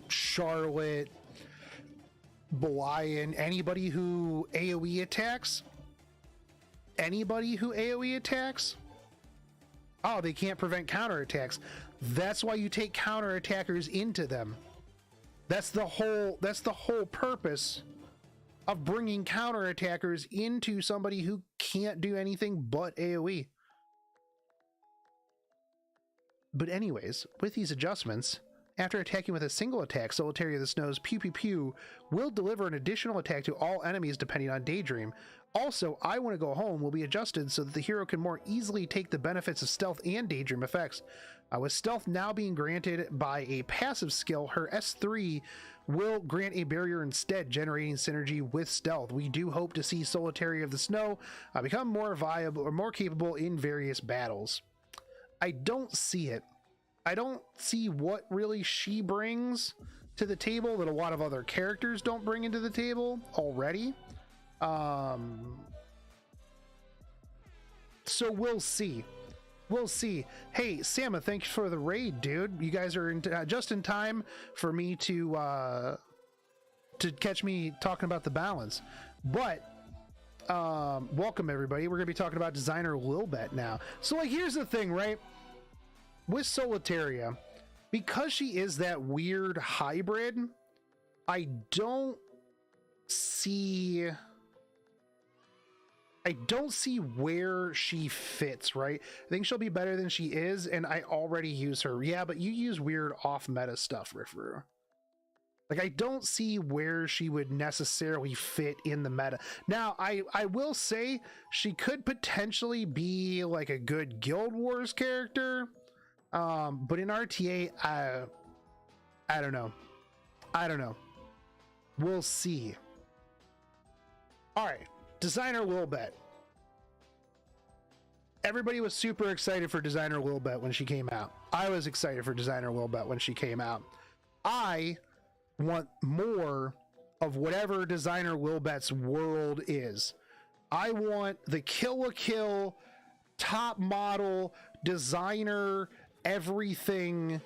Charlotte, Belian, anybody who AoE attacks? Anybody who AoE attacks? Oh, they can't prevent counterattacks. That's why you take counterattackers into them. That's the whole purpose of bringing counterattackers into somebody who can't do anything but AoE. But anyways, with these adjustments, After attacking with a single attack, Solitaria of the Snow's Pew Pew Pew will deliver an additional attack to all enemies depending on Daydream. Also, I Want to Go Home will be adjusted so that the hero can more easily take the benefits of Stealth and Daydream effects. With Stealth now being granted by a passive skill, her S3 will grant a barrier instead, generating synergy with Stealth. We do hope to see Solitaria of the Snow become more viable or more capable in various battles. I don't see it. I don't see what really she brings to the table that a lot of other characters don't bring into the table already. So we'll see. We'll see. Hey, Sama, thanks for the raid, dude. You guys are just in time for me to catch me talking about the balance. But welcome everybody. We're gonna be talking about designer Lilbet now. So like, here's the thing, right? With Solitaria, because she is that weird hybrid, I don't see where she fits, right? I think she'll be better than she is, and I already use her. Yeah, but you use weird off-meta stuff, Riffru. Like, I don't see where she would necessarily fit in the meta. Now, I will say she could potentially be like a good Guild Wars character, but in RTA, I don't know. I don't know. We'll see. All right. Designer Lilbet. Everybody was super excited for Designer Lilbet when she came out. I was excited for Designer Lilbet when she came out. I want more of whatever Designer Lilbet's world is. I want the Kill la Kill, top model, designer, everything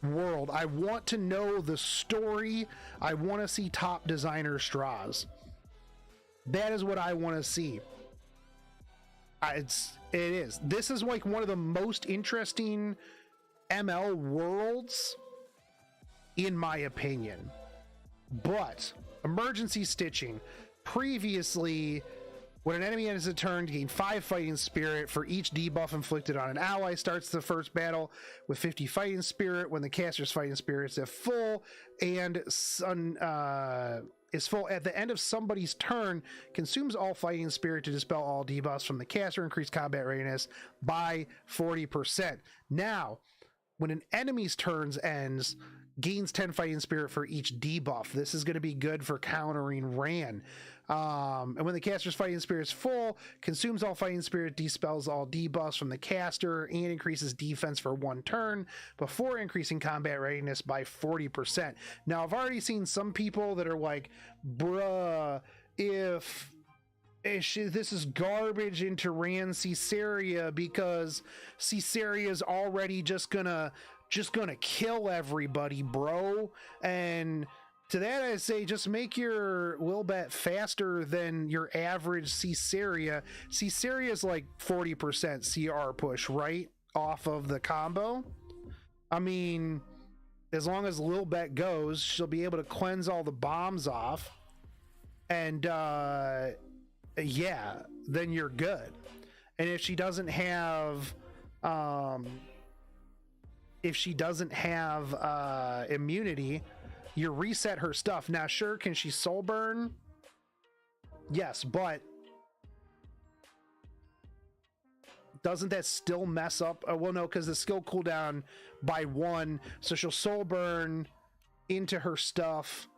world. I want to know the story. I want to see top designer straws. That is what I want to see. It is. This is like one of the most interesting ML worlds, in my opinion. But emergency stitching. Previously, when an enemy ends a turn, gain 5 fighting spirit for each debuff inflicted on an ally. Starts the first battle with 50 fighting spirit when the caster's fighting spirits are full, and is full at the end of somebody's turn. Consumes all fighting spirit to dispel all debuffs from the caster. Increase combat readiness by 40%. Now, when an enemy's turns ends, gains 10 fighting spirit for each debuff. This is going to be good for countering Ran. And when the caster's fighting spirit is full, consumes all fighting spirit, dispels all debuffs from the caster, and increases defense for 1 turn before increasing combat readiness by 40%. Now, I've already seen some people that are like, bruh, if this is garbage into Ran Caesarea, because Caesarea is already just gonna kill everybody, bro. And to that I say, just make your Lilbet faster than your average Caesarea. Caesarea is like 40% CR push, right? Off of the combo. I mean, as long as Lilbet goes, she'll be able to cleanse all the bombs off. And yeah, then you're good. And if she doesn't have immunity, you reset her stuff. Now, sure, can she soul burn? Yes, but doesn't that still mess up? Well, no, because the skill cooldown by 1, so she'll soul burn into her stuff,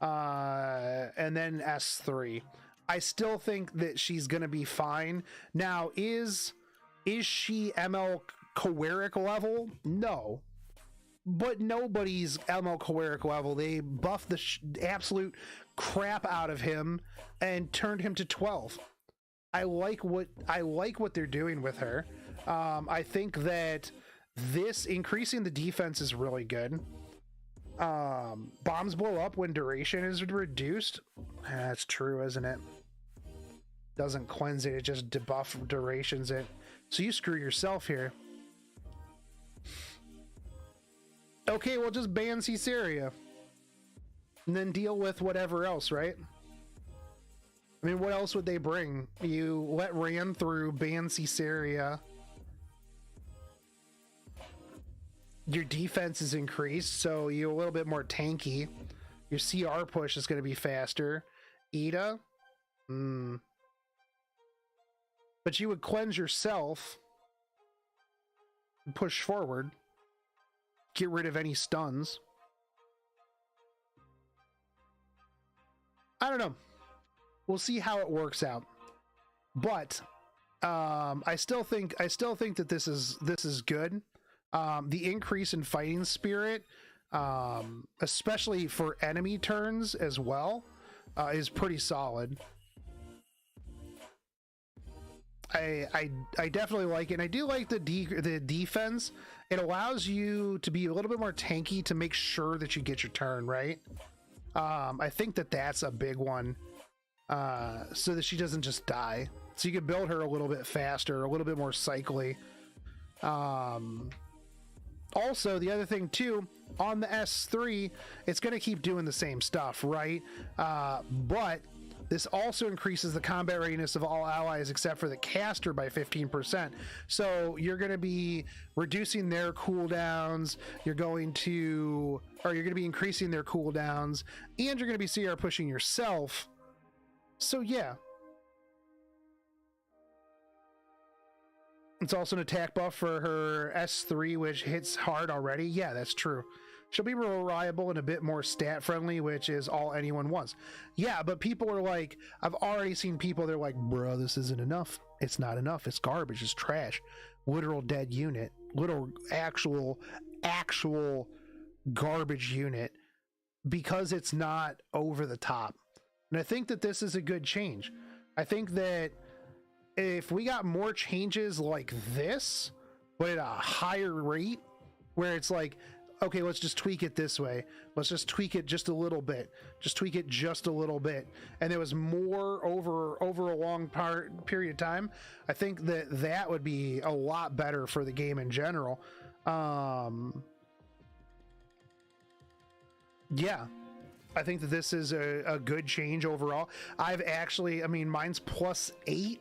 and then S3. I still think that she's gonna be fine. Now, is she ML Coeric level? No. But nobody's ML Coeric level. They buffed the absolute crap out of him and turned him to 12. I like what they're doing with her. I think that this increasing the defense is really good. Bombs blow up when duration is reduced. That's true, isn't it? Doesn't cleanse it, it just debuff durations it. So you screw yourself here. Okay, well, just ban Caesarea and then deal with whatever else, right? I mean, what else would they bring? You let Ran through, ban Caesarea. Your defense is increased, so you're a little bit more tanky. Your CR push is going to be faster. Ida, but you would cleanse yourself, push forward, get rid of any stuns. I don't know. We'll see how it works out. But I still think that this is good. The increase in fighting spirit, especially for enemy turns as well, is pretty solid. I definitely like it. And I do like the defense. It allows you to be a little bit more tanky to make sure that you get your turn right. I think that that's a big one, so that she doesn't just die. So you can build her a little bit faster, a little bit more cycly. Also, the other thing too, on the S3, it's going to keep doing the same stuff, right? But this also increases the combat readiness of all allies except for the caster by 15%. So you're going to be reducing their cooldowns. You're going to be increasing their cooldowns, and you're going to be CR pushing yourself. So yeah. It's also an attack buff for her S3, which hits hard already. Yeah, that's true. She'll be reliable and a bit more stat friendly, which is all anyone wants. Yeah, but people are like, I've already seen people, they're like, bro, this isn't enough. It's not enough. It's garbage. It's trash. Literal dead unit. Literal actual garbage unit, because it's not over the top. And I think that this is a good change. I think that if we got more changes like this, but at a higher rate, where it's like, okay, let's just tweak it this way. Let's just tweak it just a little bit. Just tweak it just a little bit. And there was more over a long period of time. I think that would be a lot better for the game in general. Yeah, I think that this is a good change overall. Mine's +8.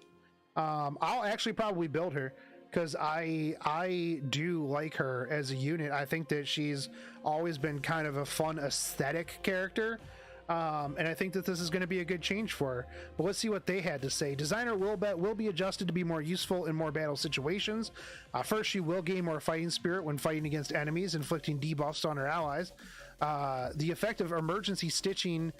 I'll actually probably build her, because I do like her as a unit. I think that she's always been kind of a fun aesthetic character, and I think that this is going to be a good change for her. But let's see what they had to say. Designer Wilbet will be adjusted to be more useful in more battle situations. First, she will gain more fighting spirit when fighting against enemies, inflicting debuffs on her allies. The effect of emergency stitching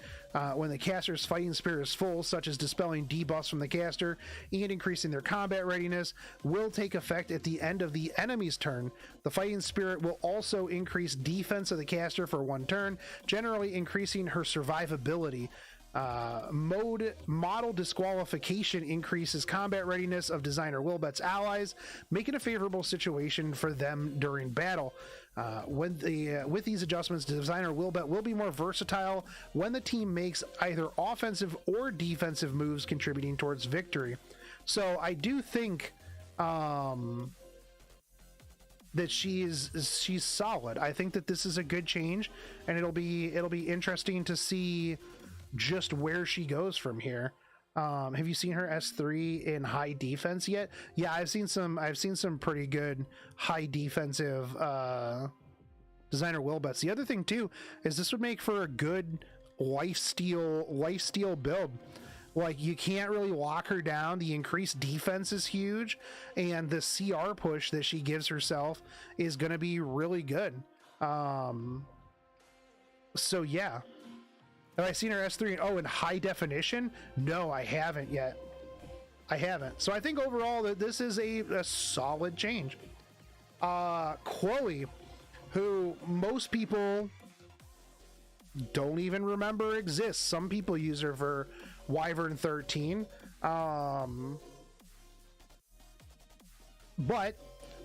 when the caster's fighting spirit is full, such as dispelling debuffs from the caster and increasing their combat readiness, will take effect at the end of the enemy's turn. The fighting spirit will also increase defense of the caster for 1 turn, generally increasing her survivability. Model disqualification increases combat readiness of Designer Wilbet's allies, making a favorable situation for them during battle. With these adjustments, Designer Wilbet will be more versatile when the team makes either offensive or defensive moves contributing towards victory. So I do think that she's solid. I think that this is a good change, and it'll be interesting to see just where she goes from here. Have you seen her S3 in high defense yet? Yeah, I've seen some pretty good high defensive Designer Wilbets. The other thing too is this would make for a good lifesteal build. Like, you can't really lock her down. The increased defense is huge, and the CR push that she gives herself is going to be really good. So yeah. Have I seen her S3 in high definition? No, I haven't yet. I haven't. So I think overall that this is a solid change. Chloe, who most people don't even remember exists. Some people use her for Wyvern 13. But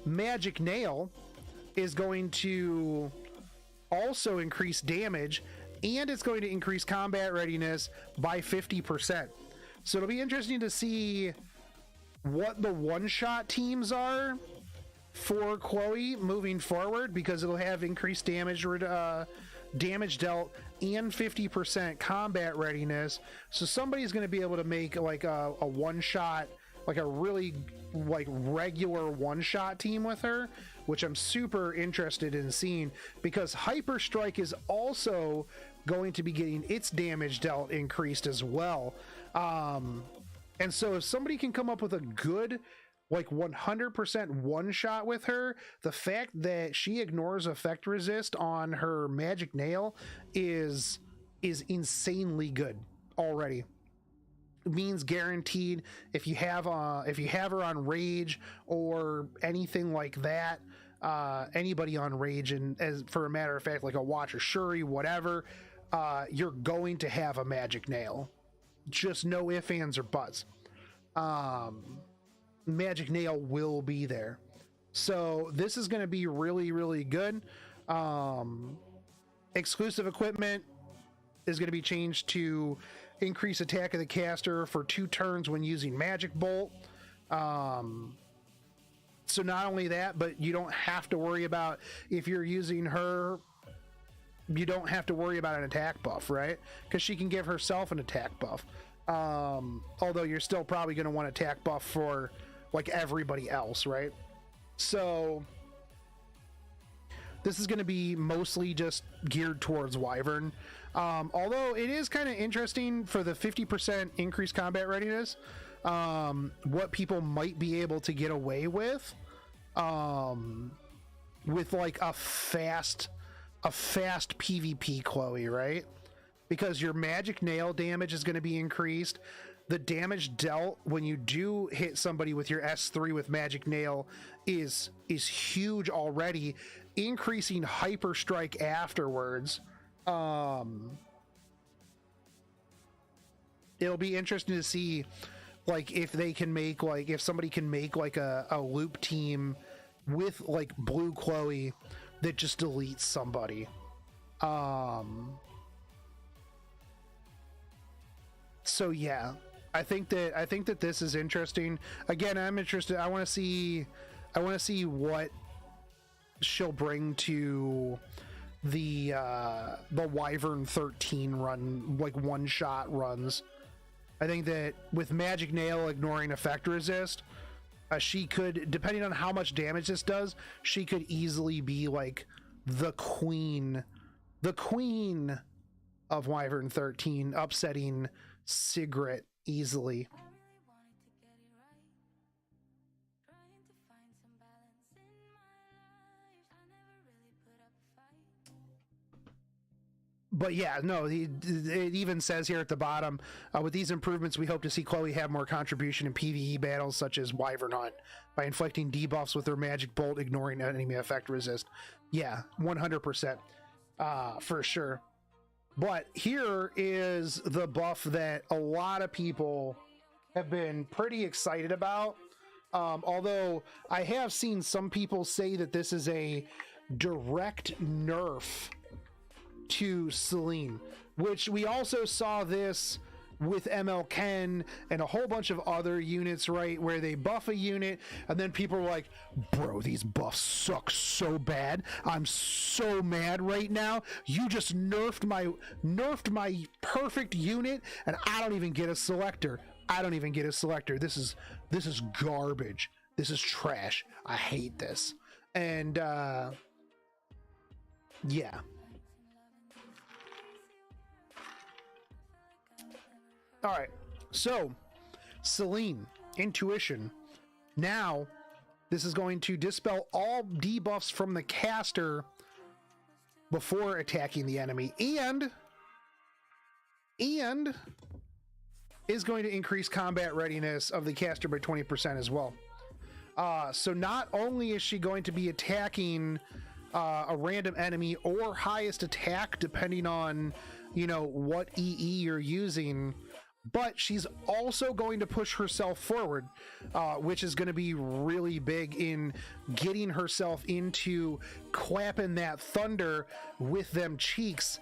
Magic Nail is going to also increase damage, and it's going to increase combat readiness by 50%. So it'll be interesting to see what the one-shot teams are for Chloe moving forward, because it'll have increased damage dealt and 50% combat readiness. So somebody's going to be able to make like a one-shot, like a really like regular one-shot team with her, which I'm super interested in seeing, because Hyper Strike is also going to be getting its damage dealt increased as well. And so if somebody can come up with a good, like 100% one shot with her, the fact that she ignores effect resist on her magic nail is insanely good already. It means guaranteed if you have her on rage or anything like that, anybody on rage, and as for a matter of fact, like a Watcher Shuri, whatever, you're going to have a magic nail. Just no ifs, ands, or buts. Magic nail will be there. So this is going to be really, really good. Exclusive equipment is going to be changed to increase attack of the caster for 2 turns when using Magic Bolt. So not only that, but you don't have to worry about, if you're using her, you don't have to worry about an attack buff, right? Because she can give herself an attack buff. Although you're still probably going to want attack buff for like everybody else, right? So this is going to be mostly just geared towards Wyvern. Although it is kind of interesting for the 50% increased combat readiness, what people might be able to get away with like a fast PvP Chloe, right? Because your magic nail damage is going to be increased. The damage dealt when you do hit somebody with your S3 with magic nail is huge already, increasing hyper strike afterwards. It'll be interesting to see, like, if they can make, like, if somebody can make like a loop team with like blue Chloe that just deletes somebody. So yeah, I think that this is interesting. Again, I'm interested. I want to see what she'll bring to the Wyvern 13 run, like one shot runs. I think that with Magic Nail ignoring effect resist, she could, depending on how much damage this does, she could easily be like the queen of Wyvern 13, upsetting Sigrid easily. But yeah, no, it even says here at the bottom, with these improvements, we hope to see Chloe have more contribution in PvE battles such as Wyvern Hunt by inflicting debuffs with her Magic Bolt, ignoring enemy effect resist. Yeah, 100%, for sure. But here is the buff that a lot of people have been pretty excited about. Although I have seen some people say that this is a direct nerf to Celine, which we also saw this with ML Ken and a whole bunch of other units, right, where they buff a unit and then people are like, bro, these buffs suck so bad, I'm so mad right now, you just nerfed my perfect unit and I don't even get a selector. This is garbage, this is trash, I hate this. And yeah. All right, so Celine, Intuition. Now, this is going to dispel all debuffs from the caster before attacking the enemy, and is going to increase combat readiness of the caster by 20% as well. So not only is she going to be attacking a random enemy or highest attack, depending on, you know, what EE you're using, but she's also going to push herself forward, which is going to be really big in getting herself into clapping that thunder with them cheeks.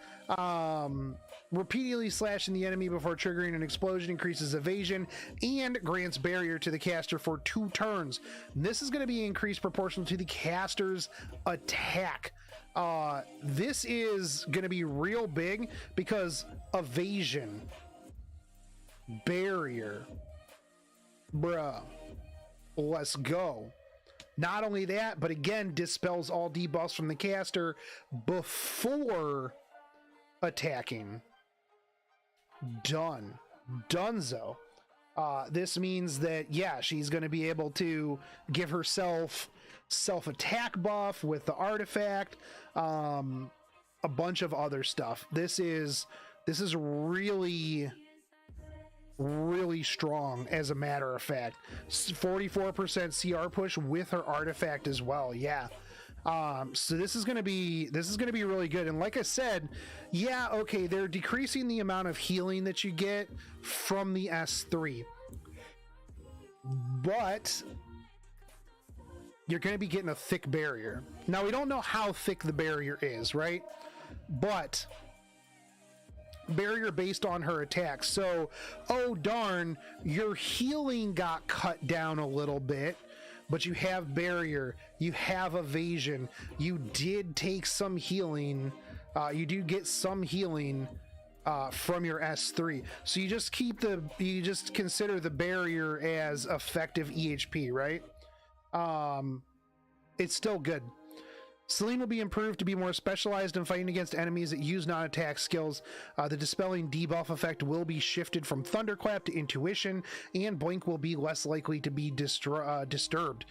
Repeatedly slashing the enemy before triggering an explosion increases evasion and grants barrier to the caster for 2 turns. This is going to be increased proportional to the caster's attack. This is going to be real big because evasion, barrier, bruh, let's go. Not only that, but again, dispels all debuffs from the caster before attacking. Done. Donezo. This means that, yeah, she's going to be able to give herself self-attack buff with the artifact, a bunch of other stuff. This is really, really strong, as a matter of fact. 44% CR push with her artifact as well. Yeah. So this is going to be really good. And like I said, yeah, okay, they're decreasing the amount of healing that you get from the S3, but you're going to be getting a thick barrier. Now, we don't know how thick the barrier is, right? But barrier based on her attack. So, oh darn, your healing got cut down a little bit, but you have barrier, you have evasion, you did take some healing, you do get some healing from your S3. So you just consider the barrier as effective EHP, right? It's still good. Celine will be improved to be more specialized in fighting against enemies that use non-attack skills. The dispelling debuff effect will be shifted from Thunderclap to Intuition, and Blink will be less likely to be disturbed.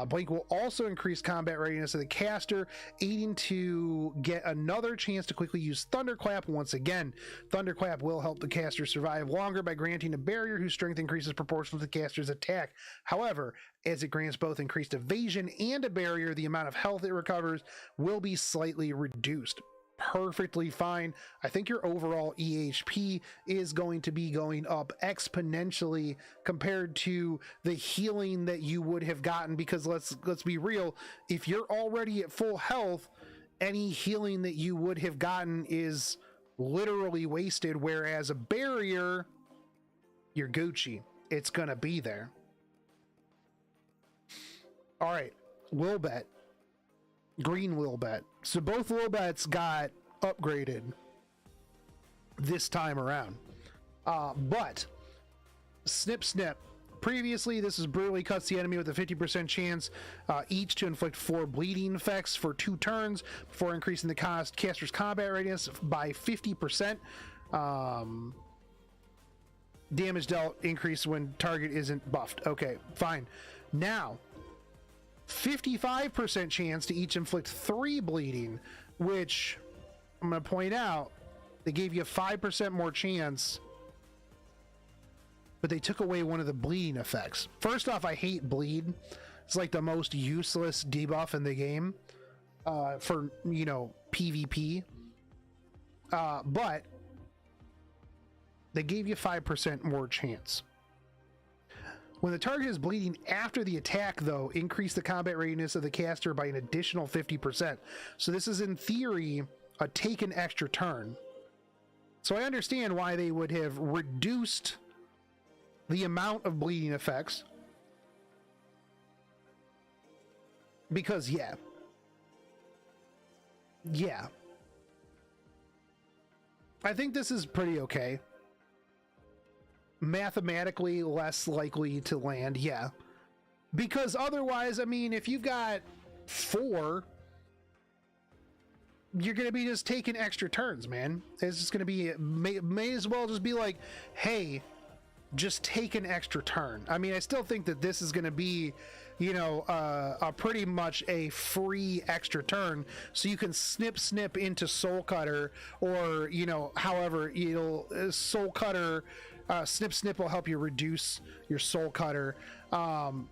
Blink will also increase combat readiness of the caster, aiding to get another chance to quickly use Thunderclap once again. Thunderclap will help the caster survive longer by granting a barrier whose strength increases proportional to the caster's attack. However, as it grants both increased evasion and a barrier, the amount of health it recovers will be slightly reduced. Perfectly fine. I think your overall EHP is going to be going up exponentially compared to the healing that you would have gotten, because let's be real, if you're already at full health, any healing that you would have gotten is literally wasted, whereas a barrier, you're Gucci. It's gonna be there. All right, Wilbet. Green Wilbet. So both Wilbets got upgraded this time around. But Snip Snip. Previously, this is brutally cuts the enemy with a 50% chance each to inflict 4 bleeding effects for 2 turns before increasing the caster's combat radius by 50%. Damage dealt increase when target isn't buffed. Okay, fine. Now, 55% chance to each inflict 3 bleeding, which I'm going to point out, they gave you a 5% more chance, but they took away one of the bleeding effects. First off, I hate bleed. It's like the most useless debuff in the game for, you know, PvP. But they gave you 5% more chance. When the target is bleeding after the attack, though, increase the combat readiness of the caster by an additional 50%. So this is, in theory, a take an extra turn. So I understand why they would have reduced the amount of bleeding effects. Because, yeah. I think this is pretty okay. Mathematically less likely to land, yeah, because otherwise, I mean, if you've got 4, you're gonna be just taking extra turns, man. It's just gonna be, may as well just be like, hey, just take an extra turn. I mean, I still think that this is gonna be, you know, a pretty much a free extra turn, so you can snip into Soul Cutter, or, you know, however you'll Soul Cutter. Snip will help you reduce your Soul Cutter. And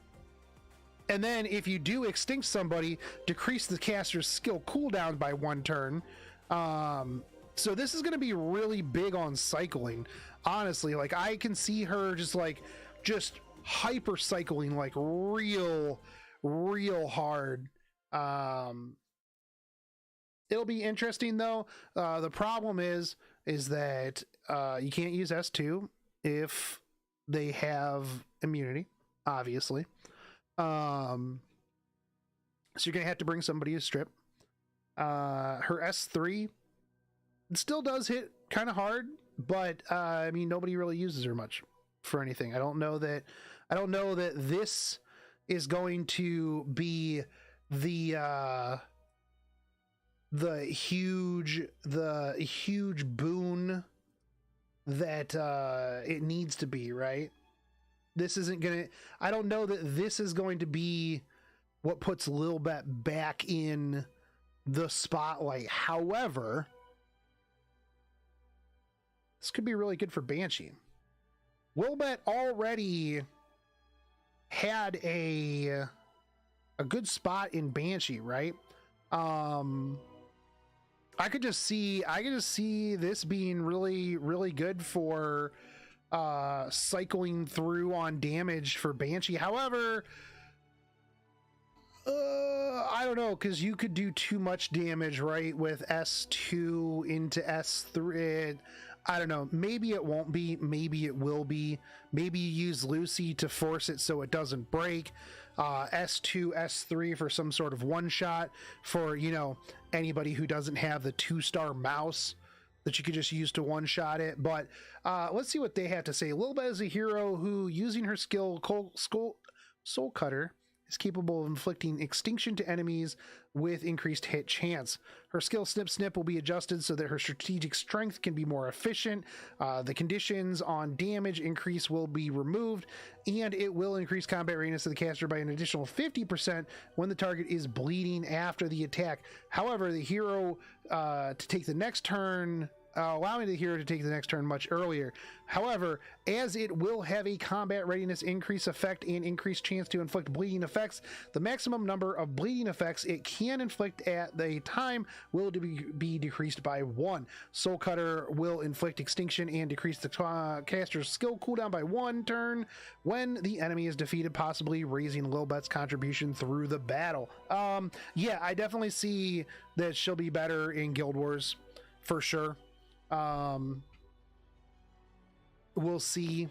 then if you do extinct somebody, decrease the caster's skill cooldown by 1 turn. So this is going to be really big on cycling. Honestly, like, I can see her just hyper cycling, like real hard. It'll be interesting though. The problem is that you can't use S2 if they have immunity, obviously. So you're gonna have to bring somebody to strip. Her S3, it still does hit kind of hard, but I mean, nobody really uses her much for anything. I don't know that this is going to be the huge boon that it needs to be, right? This isn't gonna, I don't know that this is going to be what puts Lilbet back in the spotlight. However, this could be really good for Banshee. Lilbet already had a good spot in Banshee, right? I could just see this being really good for cycling through on damage for Banshee. However, I don't know, because you could do too much damage, right, with S2 into S3. I don't know. Maybe it won't be. Maybe it will be. Maybe you use Lucy to force it so it doesn't break. S2, S3 for some sort of one-shot for, you know, anybody who doesn't have the 2-star mouse that you could just use to one-shot it. But let's see what they have to say. Lilbet is a hero who, using her skill, Soul Cutter, is capable of inflicting extinction to enemies with increased hit chance. Her skill Snip Snip will be adjusted so that her strategic strength can be more efficient. The conditions on damage increase will be removed, and it will increase combat readiness of the caster by an additional 50% when the target is bleeding after the attack. However, the hero to take the next turn, allowing the hero to take the next turn much earlier. However, as it will have a combat readiness increase effect and increased chance to inflict bleeding effects, the maximum number of bleeding effects it can inflict at the time will be decreased by 1. Soul Cutter will inflict extinction and decrease the caster's skill cooldown by 1 turn when the enemy is defeated, possibly raising Lilbet's contribution through the battle. Yeah, I definitely see that she'll be better in Guild Wars for sure. We'll see.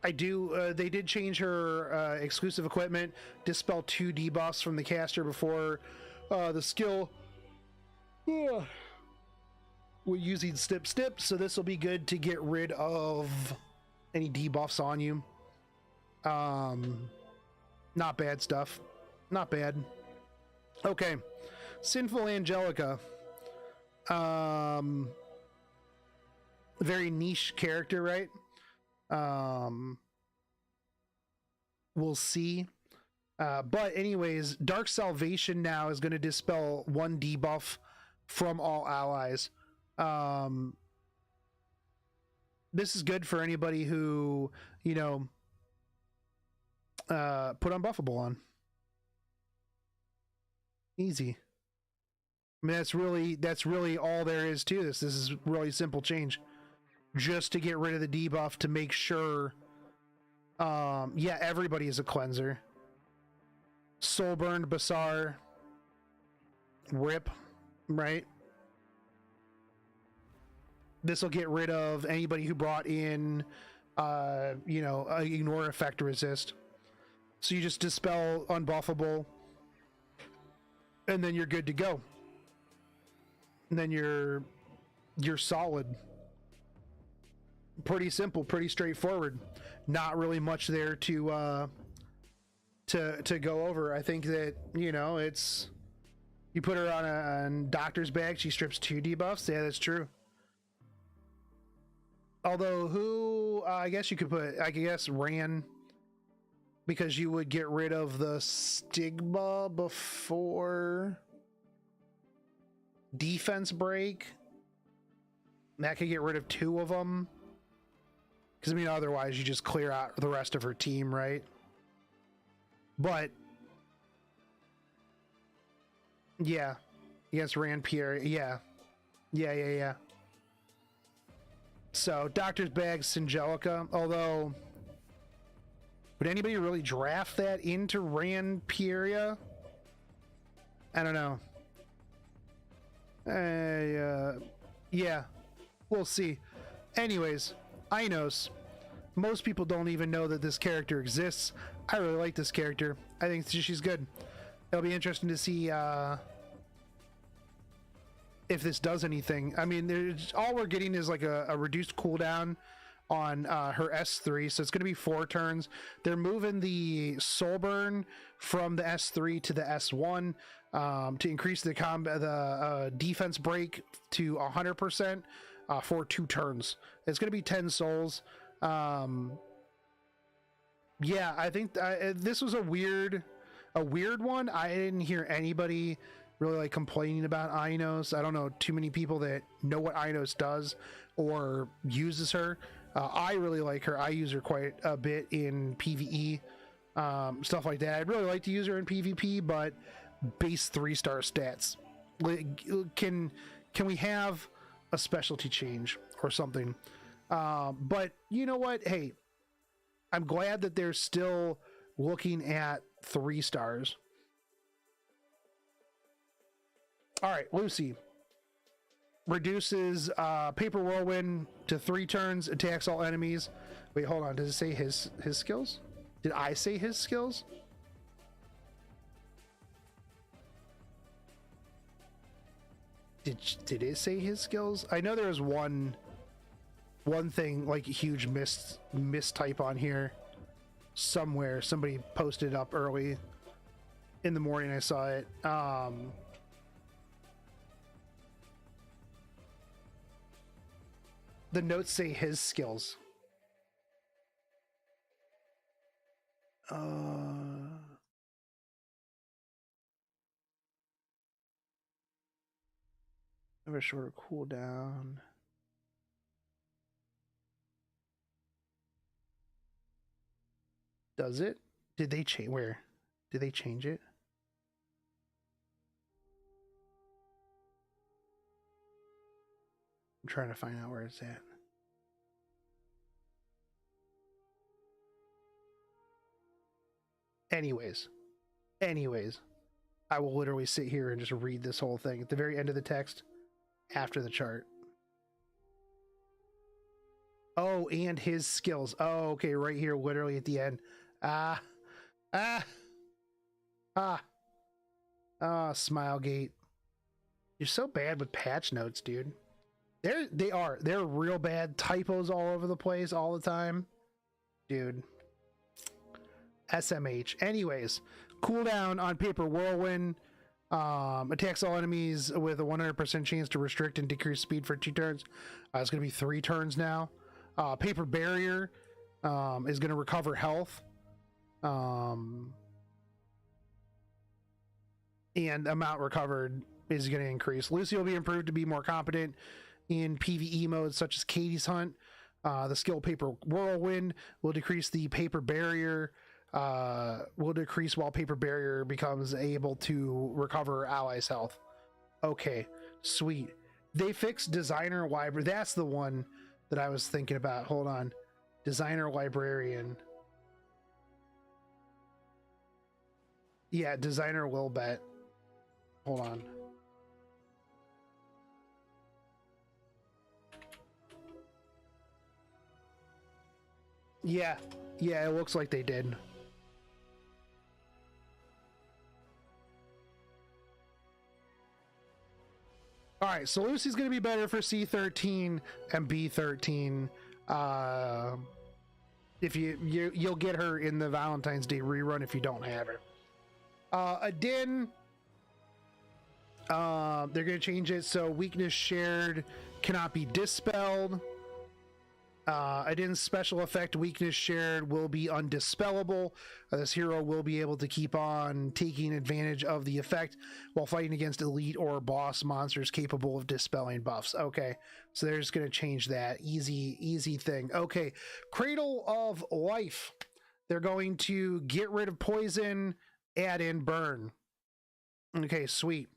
They did change her exclusive equipment, dispel 2 debuffs from the caster before the skill. We're using Snip Snip, so this will be good to get rid of any debuffs on you. Not bad stuff. Not bad. Okay. Sinful Angelica. Very niche character, right? We'll see. But anyways, Dark Salvation now is going to dispel 1 debuff from all allies. This is good for anybody who, you know, put Unbuffable on. Easy. I mean, that's really all there is to this. This is really simple change, just to get rid of the debuff to make sure. Yeah, everybody is a cleanser. Soulburned Basar. Rip, right? This will get rid of anybody who brought in, you know, ignore effect resist. So you just dispel Unbuffable, and then you're good to go. And then you're solid. Pretty simple, pretty straightforward. Not really much there to go over. I think that, you know, it's, you put her on Doctor's Bag, she strips 2 debuffs. Yeah, that's true. Although who I guess you could put, I guess Ran, because you would get rid of the stigma before defense break. That could get rid of 2 of them, because I mean otherwise you just clear out the rest of her team, right? But yeah, against Rand Pierre, yeah. So Doctor's Bag, Singelica. Although, would anybody really draft that into Rand Pierre? I don't know. Yeah, we'll see. Anyways, Inos. Most people don't even know that this character exists. I really like this character. I think she's good. It'll be interesting to see if this does anything. I mean, all we're getting is like a reduced cooldown on her S3, so it's going to be 4 turns. They're moving the soul burn from the S3 to the S1 to increase the defense break to 100% for 2 turns. It's going to be 10 souls. Yeah, I think this was a weird one. I didn't hear anybody really like complaining about Inos. I don't know too many people that know what Inos does or uses her. I really like her. I use her quite a bit in PvE, stuff like that. I'd really like to use her in PvP, but base 3-star stats. Can we have a specialty change or something? But you know what? Hey, I'm glad that they're still looking at 3 stars. All right, Lucy reduces Paper Whirlwind to 3 turns, attacks all enemies. Wait, hold on. Does it say his skills? Did I say his skills? Did it say his skills? I know there was one thing, like a huge mistype on here somewhere. Somebody posted it up early in the morning. I saw it. The notes say his skills. Have a shorter cooldown. Does it? Did they change? Where? Did they change it? I'm trying to find out where it's at. Anyways, I will literally sit here and just read this whole thing at the very end of the text after the chart. Oh, and his skills. Oh, okay, right here, literally at the end. Smilegate. You're so bad with patch notes, dude. They're real bad. Typos all over the place all the time. Dude. SMH. Anyways, cooldown on Paper Whirlwind. Attacks all enemies with a 100% chance to restrict and decrease speed for 2 turns. It's going to be 3 turns now. Paper Barrier is going to recover health. And amount recovered is going to increase. Lucy will be improved to be more competent in PvE modes such as Katie's Hunt. The skill Paper Whirlwind will decrease the Paper Barrier. Will decrease while Paper Barrier becomes able to recover allies' health. Okay, sweet. They fixed Designer Library. That's the one that I was thinking about. Hold on. Designer Librarian. Yeah, Designer Wilbet. Hold on. Yeah, it looks like they did. All right, so Lucy's going to be better for C13 and B13. If you'll get her in the Valentine's Day rerun if you don't have her. Adin, they're going to change it so weakness shared cannot be dispelled. Adin's special effect weakness shared will be undispellable. This hero will be able to keep on taking advantage of the effect while fighting against elite or boss monsters capable of dispelling buffs. Okay, so they're just going to change that. Easy thing. Okay, Cradle of Life. They're going to get rid of poison, add in burn. Okay, sweet.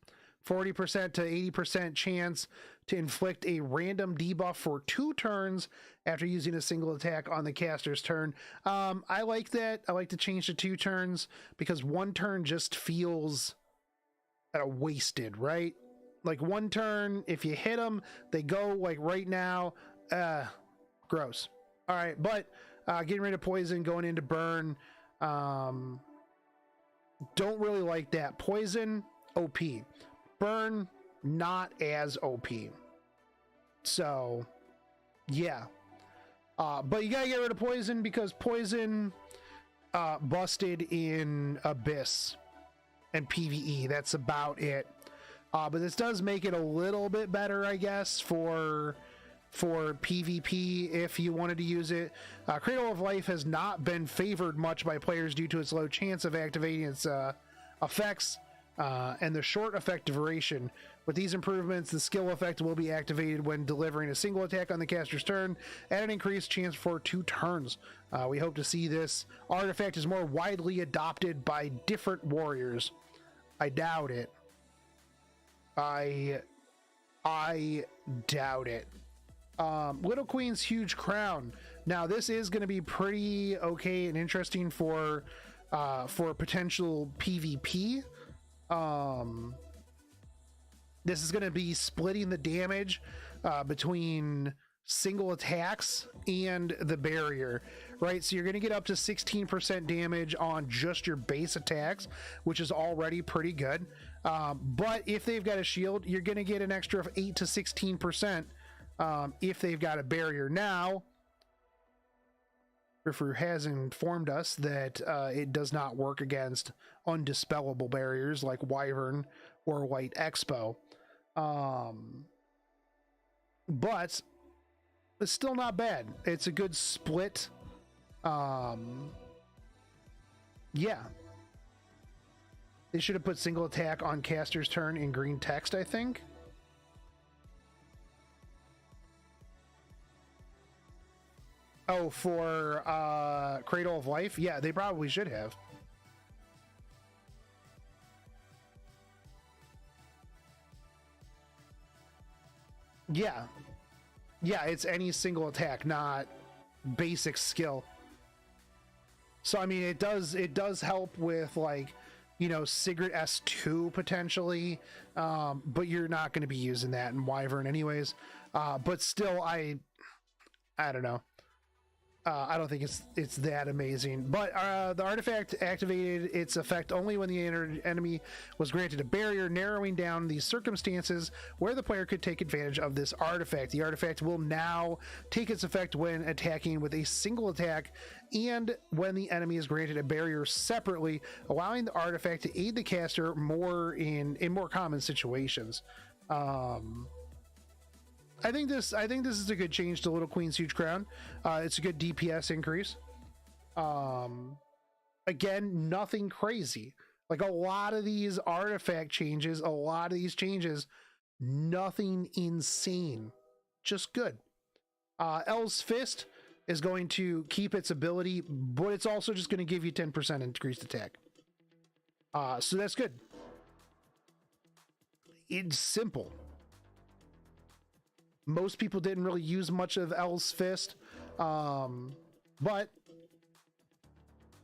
40% to 80% chance to inflict a random debuff for 2 turns after using a single attack on the caster's turn. I like that. I like to change to 2 turns because 1 turn just feels wasted, right? Like 1 turn, if you hit them, they go like right now. Gross. All right, but getting rid of poison, going into burn. Don't really like that. Poison, OP. Burn, not as OP. So, yeah. But you gotta get rid of poison because poison busted in Abyss and PvE. That's about it. But this does make it a little bit better, I guess, for PvP if you wanted to use it. Cradle of Life has not been favored much by players due to its low chance of activating its effects and the short effect duration. With these improvements, the skill effect will be activated when delivering a single attack on the caster's turn at an increased chance for 2 turns. We hope to see this artifact is more widely adopted by different warriors. I doubt it. I doubt it. Little Queen's Huge Crown. Now this is going to be pretty okay and interesting for potential PvP. This is going to be splitting the damage between single attacks and the barrier, right? So you're going to get up to 16% damage on just your base attacks, which is already pretty good. But if they've got a shield, you're going to get an extra of 8 to 16% if they've got a barrier. Now, Riffer has informed us that it does not work against undispellable barriers like Wyvern or White Expo. But it's still not bad. It's a good split. Yeah. They should have put single attack on caster's turn in green text, I think. Oh, for Cradle of Life? Yeah, they probably should have. Yeah. Yeah, it's any single attack, not basic skill. So I mean, it does help with, like, you know, Sigrid S2 potentially, but you're not going to be using that in Wyvern anyways. But still, I don't know. I don't think it's that amazing, but the artifact activated its effect only when the enemy was granted a barrier, narrowing down the circumstances where the player could take advantage of this artifact. The artifact will now take its effect when attacking with a single attack and when the enemy is granted a barrier separately, allowing the artifact to aid the caster more in more common situations. I think this is a good change to Little Queen's Huge Crown. It's a good DPS increase. Again, nothing crazy. Like a lot of these artifact changes, nothing insane, just good. El's Fist is going to keep its ability, but it's also just going to give you 10% increased attack. So that's good. It's simple. Most people didn't really use much of El's Fist, but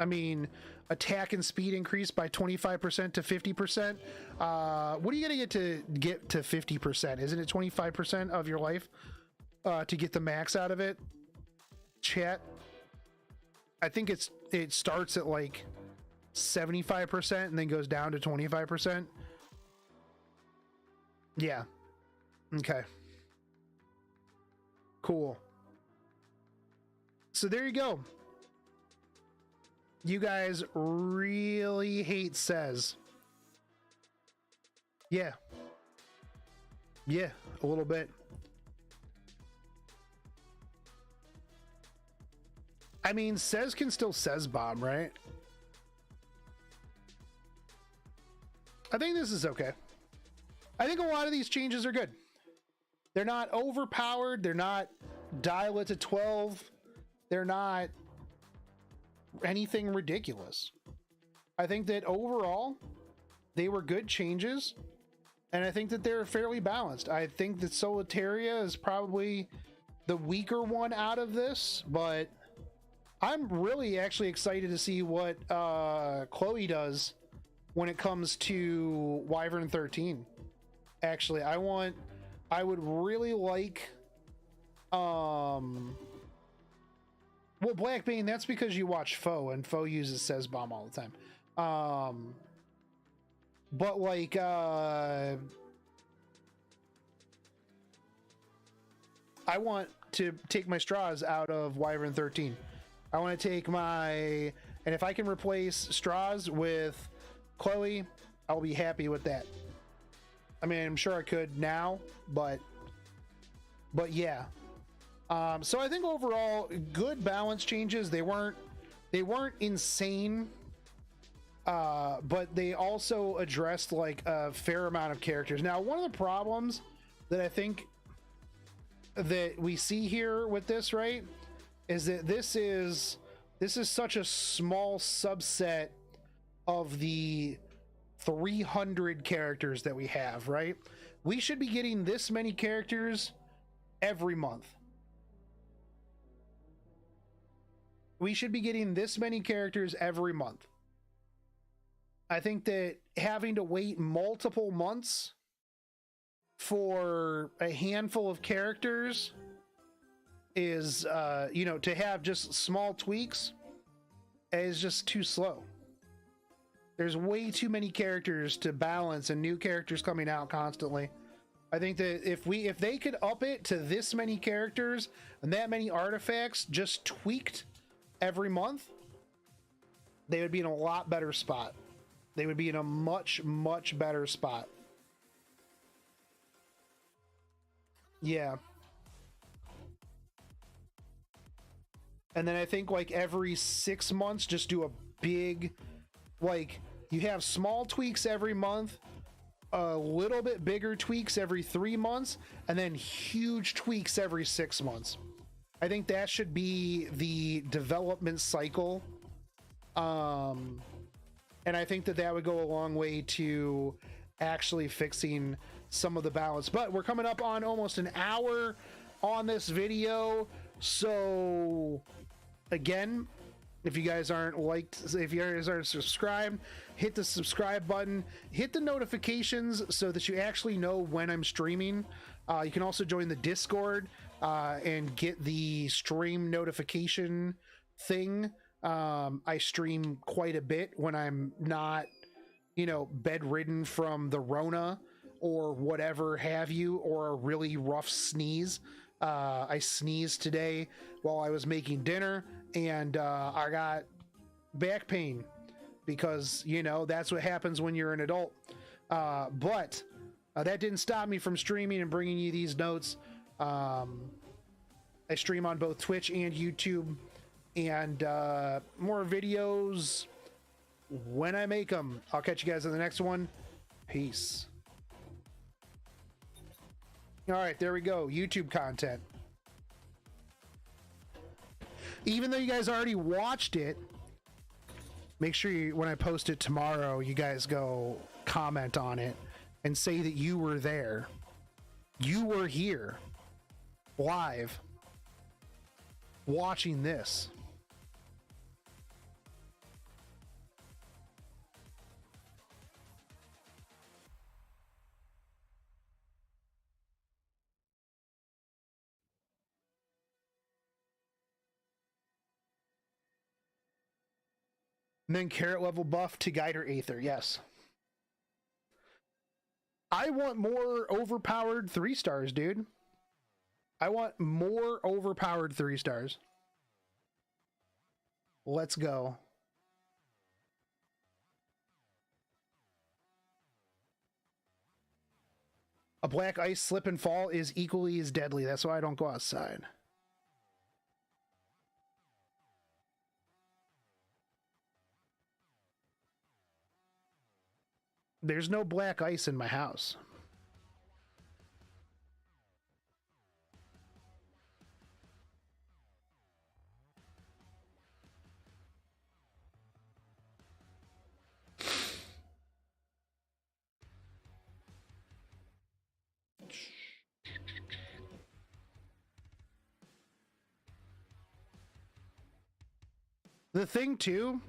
I mean, attack and speed increased by 25% to 50%. What are you gonna get to 50%? Isn't it 25% of your life to get the max out of it? Chat. I think it starts at like 75% and then goes down to 25%. Yeah. Okay. Cool. So there you go. You guys really hate Says. Yeah. Yeah, a little bit. I mean, Says can still Says bomb, right? I think this is okay. I think a lot of these changes are good. They're not overpowered. They're not dial it to 12. They're not anything ridiculous. I think that overall, they were good changes. And I think that they're fairly balanced. I think that Solitaria is probably the weaker one out of this. But I'm really actually excited to see what Chloe does when it comes to Wyvern 13. Actually, I would really like, well, Blackbane, that's because you watch Foe, and Foe uses Says Bomb all the time. But like, I want to take my straws out of Wyvern 13. I want to take my, and if I can replace straws with Chloe, I'll be happy with that. I mean, I'm sure I could now, but yeah. So I think overall, good balance changes. They weren't insane, but they also addressed like a fair amount of characters. Now, one of the problems that I think that we see here with this, right, is that this is such a small subset of the 300 characters that we have, right? We should be getting this many characters every month. We should be getting this many characters every month. I think that having to wait multiple months for a handful of characters is, you know, to have just small tweaks is just too slow. There's way too many characters to balance and new characters coming out constantly. I think that if they could up it to this many characters and that many artifacts just tweaked every month, they would be in a lot better spot. They would be in a much, much better spot. Yeah. And then I think like every 6 months, just do a big, like, you have small tweaks every month, a little bit bigger tweaks every 3 months, and then huge tweaks every 6 months. I think that should be the development cycle. And I think that that would go a long way to actually fixing some of the balance. But we're coming up on almost an hour on this video. So again, if you guys aren't subscribed, hit the subscribe button, hit the notifications so that you actually know when I'm streaming. You can also join the Discord and get the stream notification thing. I stream quite a bit when I'm not, you know, bedridden from the Rona or whatever have you, or a really rough sneeze. I sneezed today while I was making dinner, and I got back pain because, you know, that's what happens when you're an adult. But that didn't stop me from streaming and bringing you these notes. I stream on both Twitch and YouTube, and more videos when I make them. I'll catch you guys in the next one. Peace. All right, there we go. YouTube content. Even though you guys already watched it, make sure you, when I post it tomorrow, you guys go comment on it and say that you were there. You were here live watching this. And then carrot level buff to guide her Aether. Yes. I want more overpowered 3 stars, dude. I want more overpowered 3 stars. Let's go. A black ice slip and fall is equally as deadly. That's why I don't go outside. There's no black ice in my house. The thing too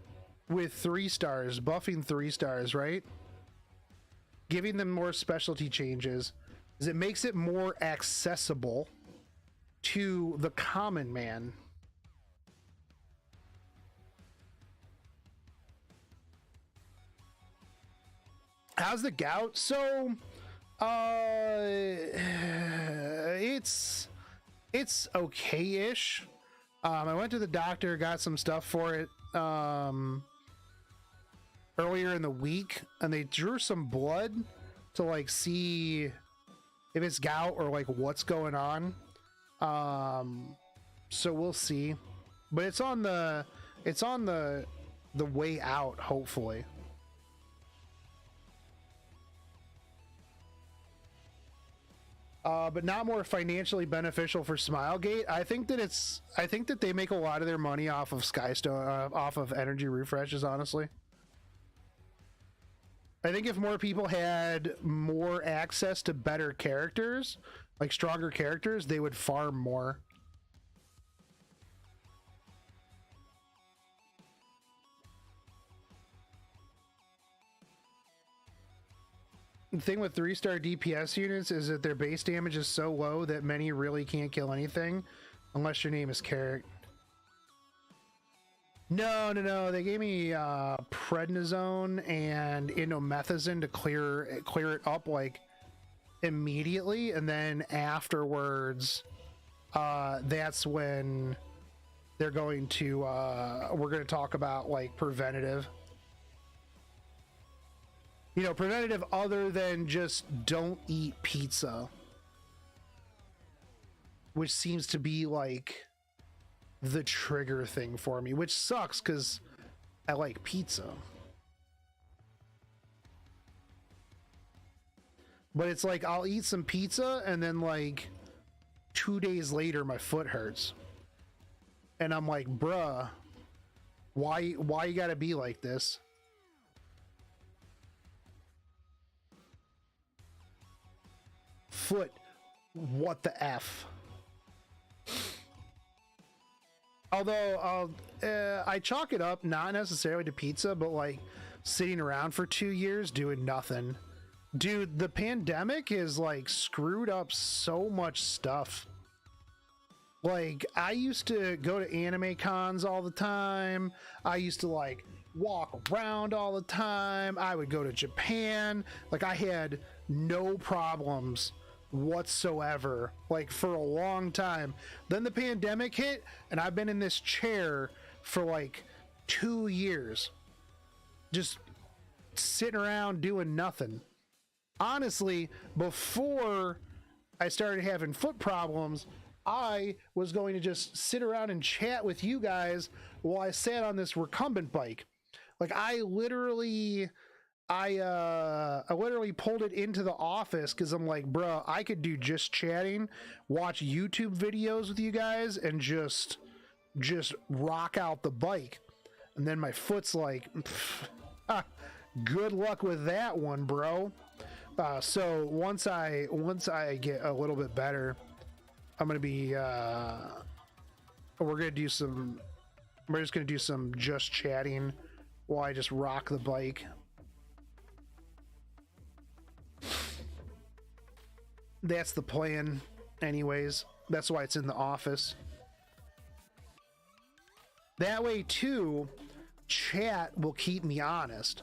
with 3 stars, buffing 3 stars, right? Giving them more specialty changes is it makes it more accessible to the common man. How's the gout? So it's It's okay-ish. I went to the doctor, got some stuff for it earlier in the week, and they drew some blood to like see if it's gout or like what's going on. So we'll see. But it's on the way out, hopefully. But not more financially beneficial for Smilegate. I think that they make a lot of their money off of Skystone, off of energy refreshes, honestly. I think if more people had more access to better characters, like stronger characters, they would farm more. The thing with 3-star DPS units is that their base damage is so low that many really can't kill anything unless your name is Carrot. No. They gave me prednisone and indomethacin to clear it up like immediately, and then afterwards, that's when they're going to we're going to talk about like preventative. You know, preventative other than just don't eat pizza, which seems to be like the trigger thing for me, which sucks because I like pizza. But it's like I'll eat some pizza and then like 2 days later my foot hurts. And I'm like, bruh, why you gotta be like this? Foot, what the F? Although I chalk it up not necessarily to pizza, but like sitting around for 2 years doing nothing. Dude, the pandemic has like screwed up so much stuff. Like, I used to go to anime cons all the time. I used to like walk around all the time. I would go to Japan. Like, I had no problems whatsoever, like, for a long time. Then the pandemic hit, and I've been in this chair for like 2 years, just sitting around doing nothing. Honestly, before I started having foot problems, I was going to just sit around and chat with you guys while I sat on this recumbent bike. Like, I literally pulled it into the office because I'm like, bro, I could do just chatting, watch YouTube videos with you guys, and just rock out the bike. And then my foot's like, good luck with that one, bro. So once I get a little bit better, I'm gonna be we're just gonna do some just chatting while I just rock the bike. That's the plan anyways. That's why it's in the office. That way too, chat will keep me honest.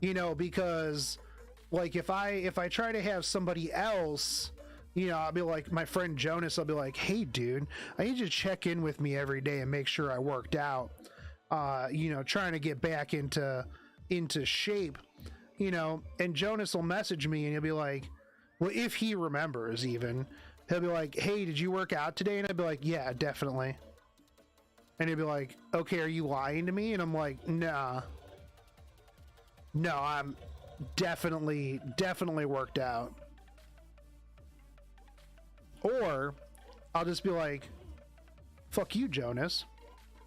You know, because like if I try to have somebody else, you know, I'll be like my friend Jonas, I'll be like, hey dude, I need you to check in with me every day and make sure I worked out. You know, trying to get back into shape, you know, and Jonas will message me and he'll be like, well, if he remembers even, he'll be like, hey, did you work out today? And I'd be like, yeah, definitely. And he'll be like, okay, are you lying to me? And I'm like, nah. No, I'm definitely worked out. Or I'll just be like, fuck you, Jonas.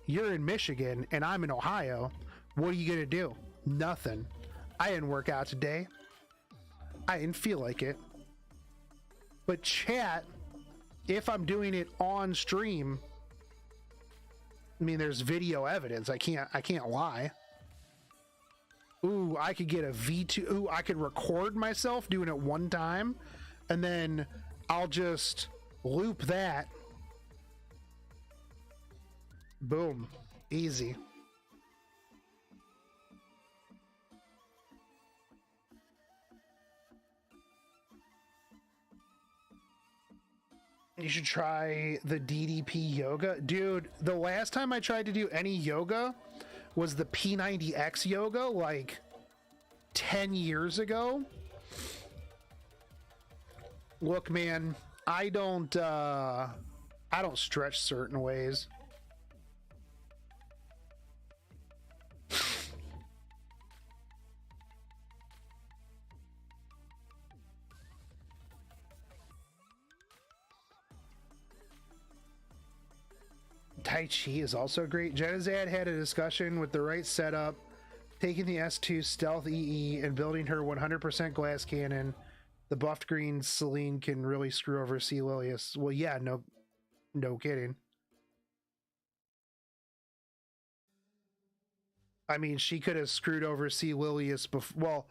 You're in Michigan and I'm in Ohio. What are you gonna do? Nothing. I didn't work out today. I didn't feel like it. But chat, if I'm doing it on stream, I mean, there's video evidence. I can't lie. Ooh, I could get a V2. Ooh, I could record myself doing it one time, and then I'll just loop that. Boom. Easy. You should try the DDP yoga. Dude, the last time I tried to do any yoga was the P90X yoga, like 10 years ago. Look, man, I don't stretch certain ways. Tai Chi is also great. Genizad had a discussion with the right setup, taking the S2 Stealth EE and building her 100% glass cannon. The buffed green Celine can really screw over C. Lilius. Well, yeah, no kidding. I mean, she could have screwed over C. Lilius before.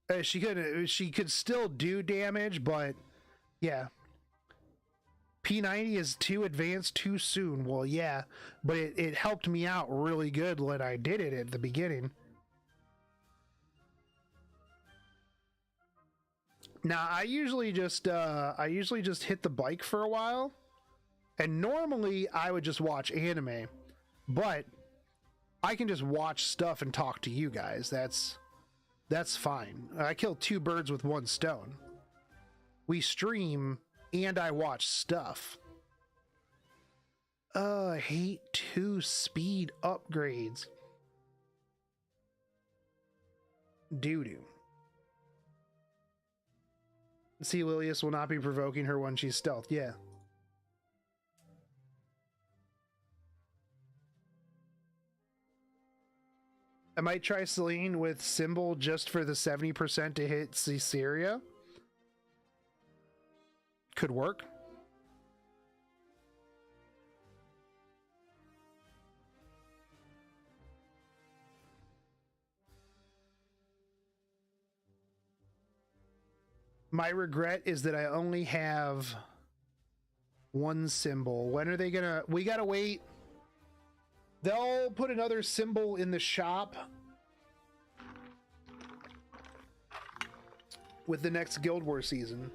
Well, she could still do damage, but yeah. P90 is too advanced too soon. Well, yeah, but it helped me out really good when I did it at the beginning. Now, I usually just hit the bike for a while, and normally I would just watch anime, but I can just watch stuff and talk to you guys. That's fine. I kill two birds with one stone. We stream and I watch stuff. I hate 2 speed upgrades. Doo-doo. C. Lilius will not be provoking her when she's stealth. Yeah. I might try Celine with Symbol just for the 70% to hit Caesarea. Could work. My regret is that I only have one symbol. When are they gonna... We gotta wait. They'll put another symbol in the shop with the next Guild War season.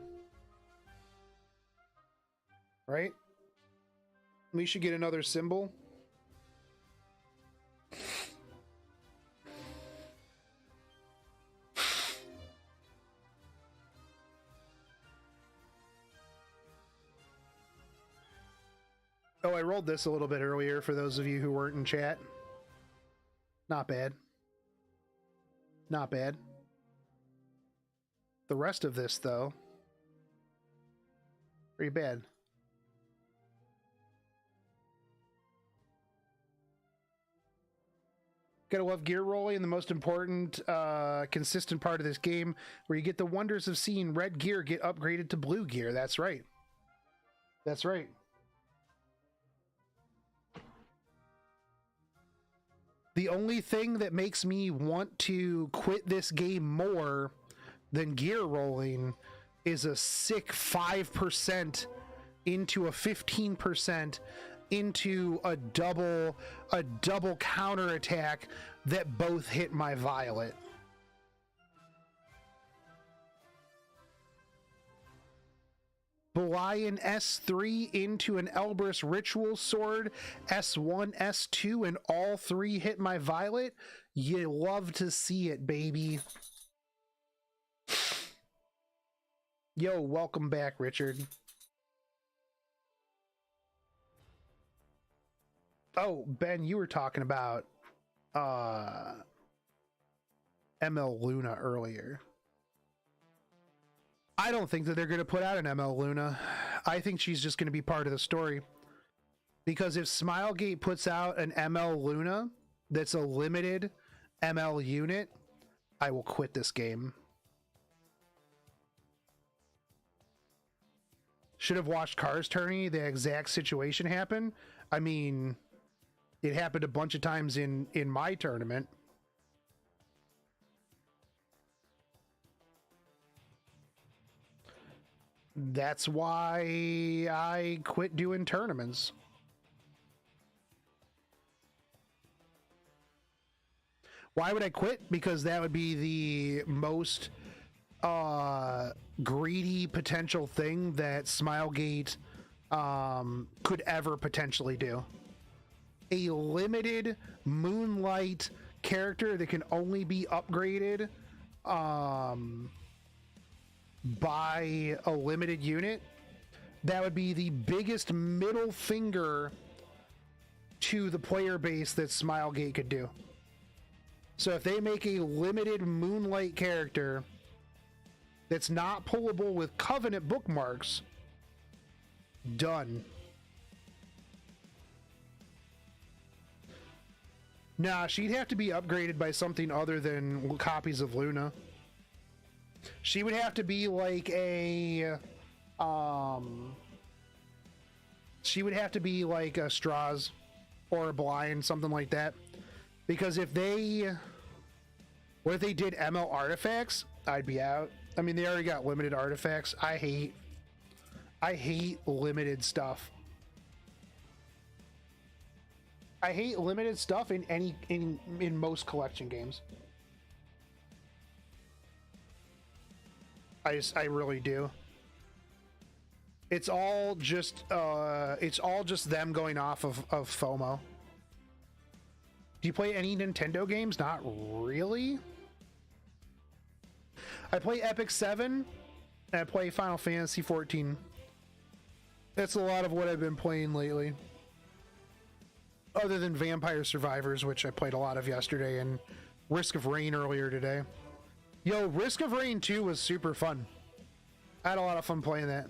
Right? We should get another symbol. Oh, I rolled this a little bit earlier for those of you who weren't in chat. Not bad. Not bad. The rest of this, though, pretty bad. Gotta love gear rolling, the most important, consistent part of this game, where you get the wonders of seeing red gear get upgraded to blue gear. That's right. That's right. The only thing that makes me want to quit this game more than gear rolling is a sick 5% into a 15% into a double counter attack that both hit my violet. Belian S3 into an Elbrus Ritual Sword, S1, S2, and all 3 hit my violet. You love to see it, baby. Yo, welcome back, Richard. Oh, Ben, you were talking about ML Luna earlier. I don't think that they're going to put out an ML Luna. I think she's just going to be part of the story. Because if Smilegate puts out an ML Luna that's a limited ML unit, I will quit this game. Should have watched Cars Tourney. The exact situation happened. I mean, it happened a bunch of times in my tournament. That's why I quit doing tournaments. Why would I quit? Because that would be the most greedy potential thing that Smilegate could ever potentially do. A limited Moonlight character that can only be upgraded by a limited unit. That would be the biggest middle finger to the player base that Smilegate could do. So if they make a limited Moonlight character that's not pullable with Covenant bookmarks, done. Nah, she'd have to be upgraded by something other than copies of Luna. She would have to be like a she would have to be like a Straws or a Blind, something like that. Because if they did ML artifacts, I'd be out. I mean, they already got limited artifacts. I hate limited stuff. I hate limited stuff in most collection games. I really do. It's all just them going off of FOMO. Do you play any Nintendo games? Not really. I play Epic 7 and I play Final Fantasy 14. That's a lot of what I've been playing lately. Other than Vampire Survivors, which I played a lot of yesterday, and Risk of Rain earlier today. Yo, Risk of Rain 2 was super fun. I had a lot of fun playing that.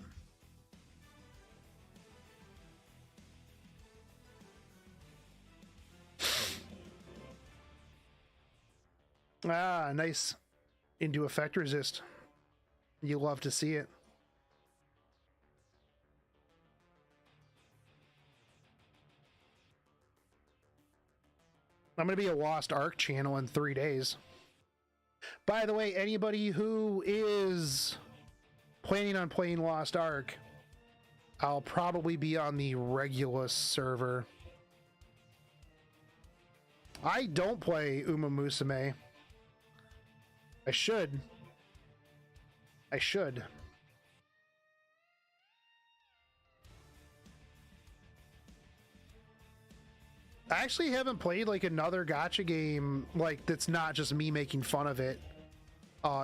Ah, nice. Into effect resist. You love to see it. I'm going to be a Lost Ark channel in 3 days. By the way, anybody who is planning on playing Lost Ark, I'll probably be on the Regulus server. I don't play Uma Musume. I should. I should. I actually haven't played like another gacha game like that's not just me making fun of it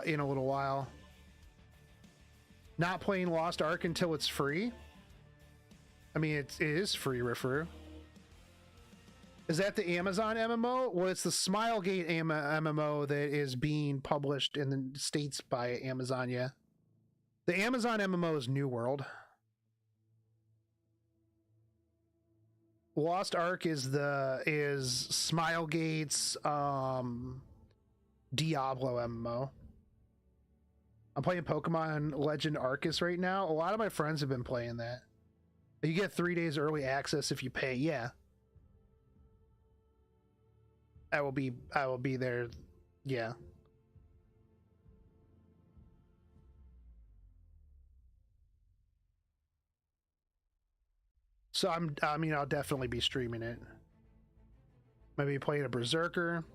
in a little while. Not playing Lost Ark until it's free. I mean, it is free, Rifu. Is that the Amazon MMO? Well, it's the Smilegate MMO that is being published in the States by Amazon, yeah. The Amazon MMO is New World. Lost Ark is Smilegate's Diablo MMO. I'm playing Pokemon Legend Arceus right now. A lot of my friends have been playing that. You get 3 days early access if you pay. Yeah. I will be there. Yeah. So I mean, I'll definitely be streaming it. Maybe playing a Berserker.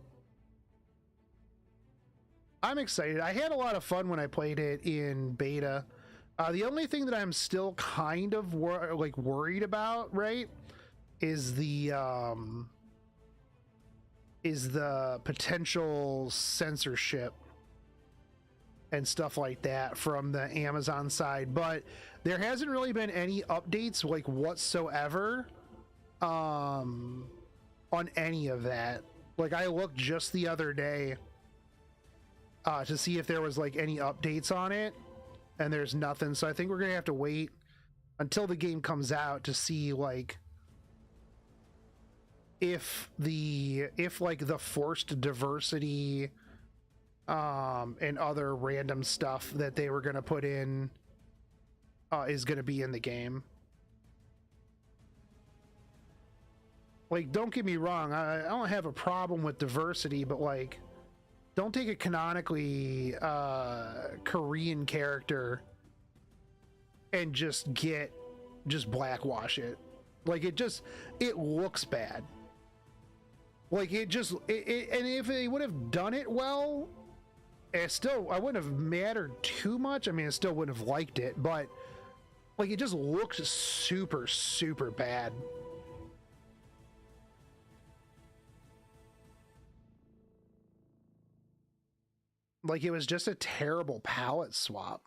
I'm excited. I had a lot of fun when I played it in beta. The only thing that I'm still kind of worried about, right, is the potential censorship and stuff like that from the Amazon side. But there hasn't really been any updates like whatsoever on any of that. Like I looked just the other day to see if there was like any updates on it, and there's nothing. So I think we're gonna have to wait until the game comes out to see like if like the forced diversity and other random stuff that they were gonna put in is gonna be in the game. Like, don't get me wrong, I don't have a problem with diversity, but like, don't take a canonically Korean character and just blackwash it. Like it looks bad. Like and if they would have done it well, I wouldn't have mattered too much. I mean, I still wouldn't have liked it, but Like, it just looks super, super bad. Like, it was just a terrible palette swap.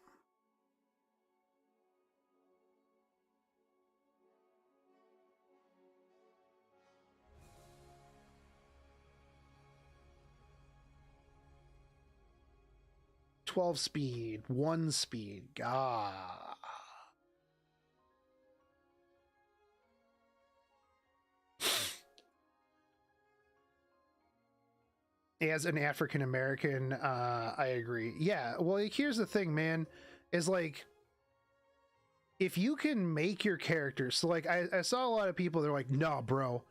Speed, 1 speed. God. As an African American, I agree. Yeah, well, like, here's the thing, man, is like, if you can make your character, so like I saw a lot of people, they're like, nah, bro,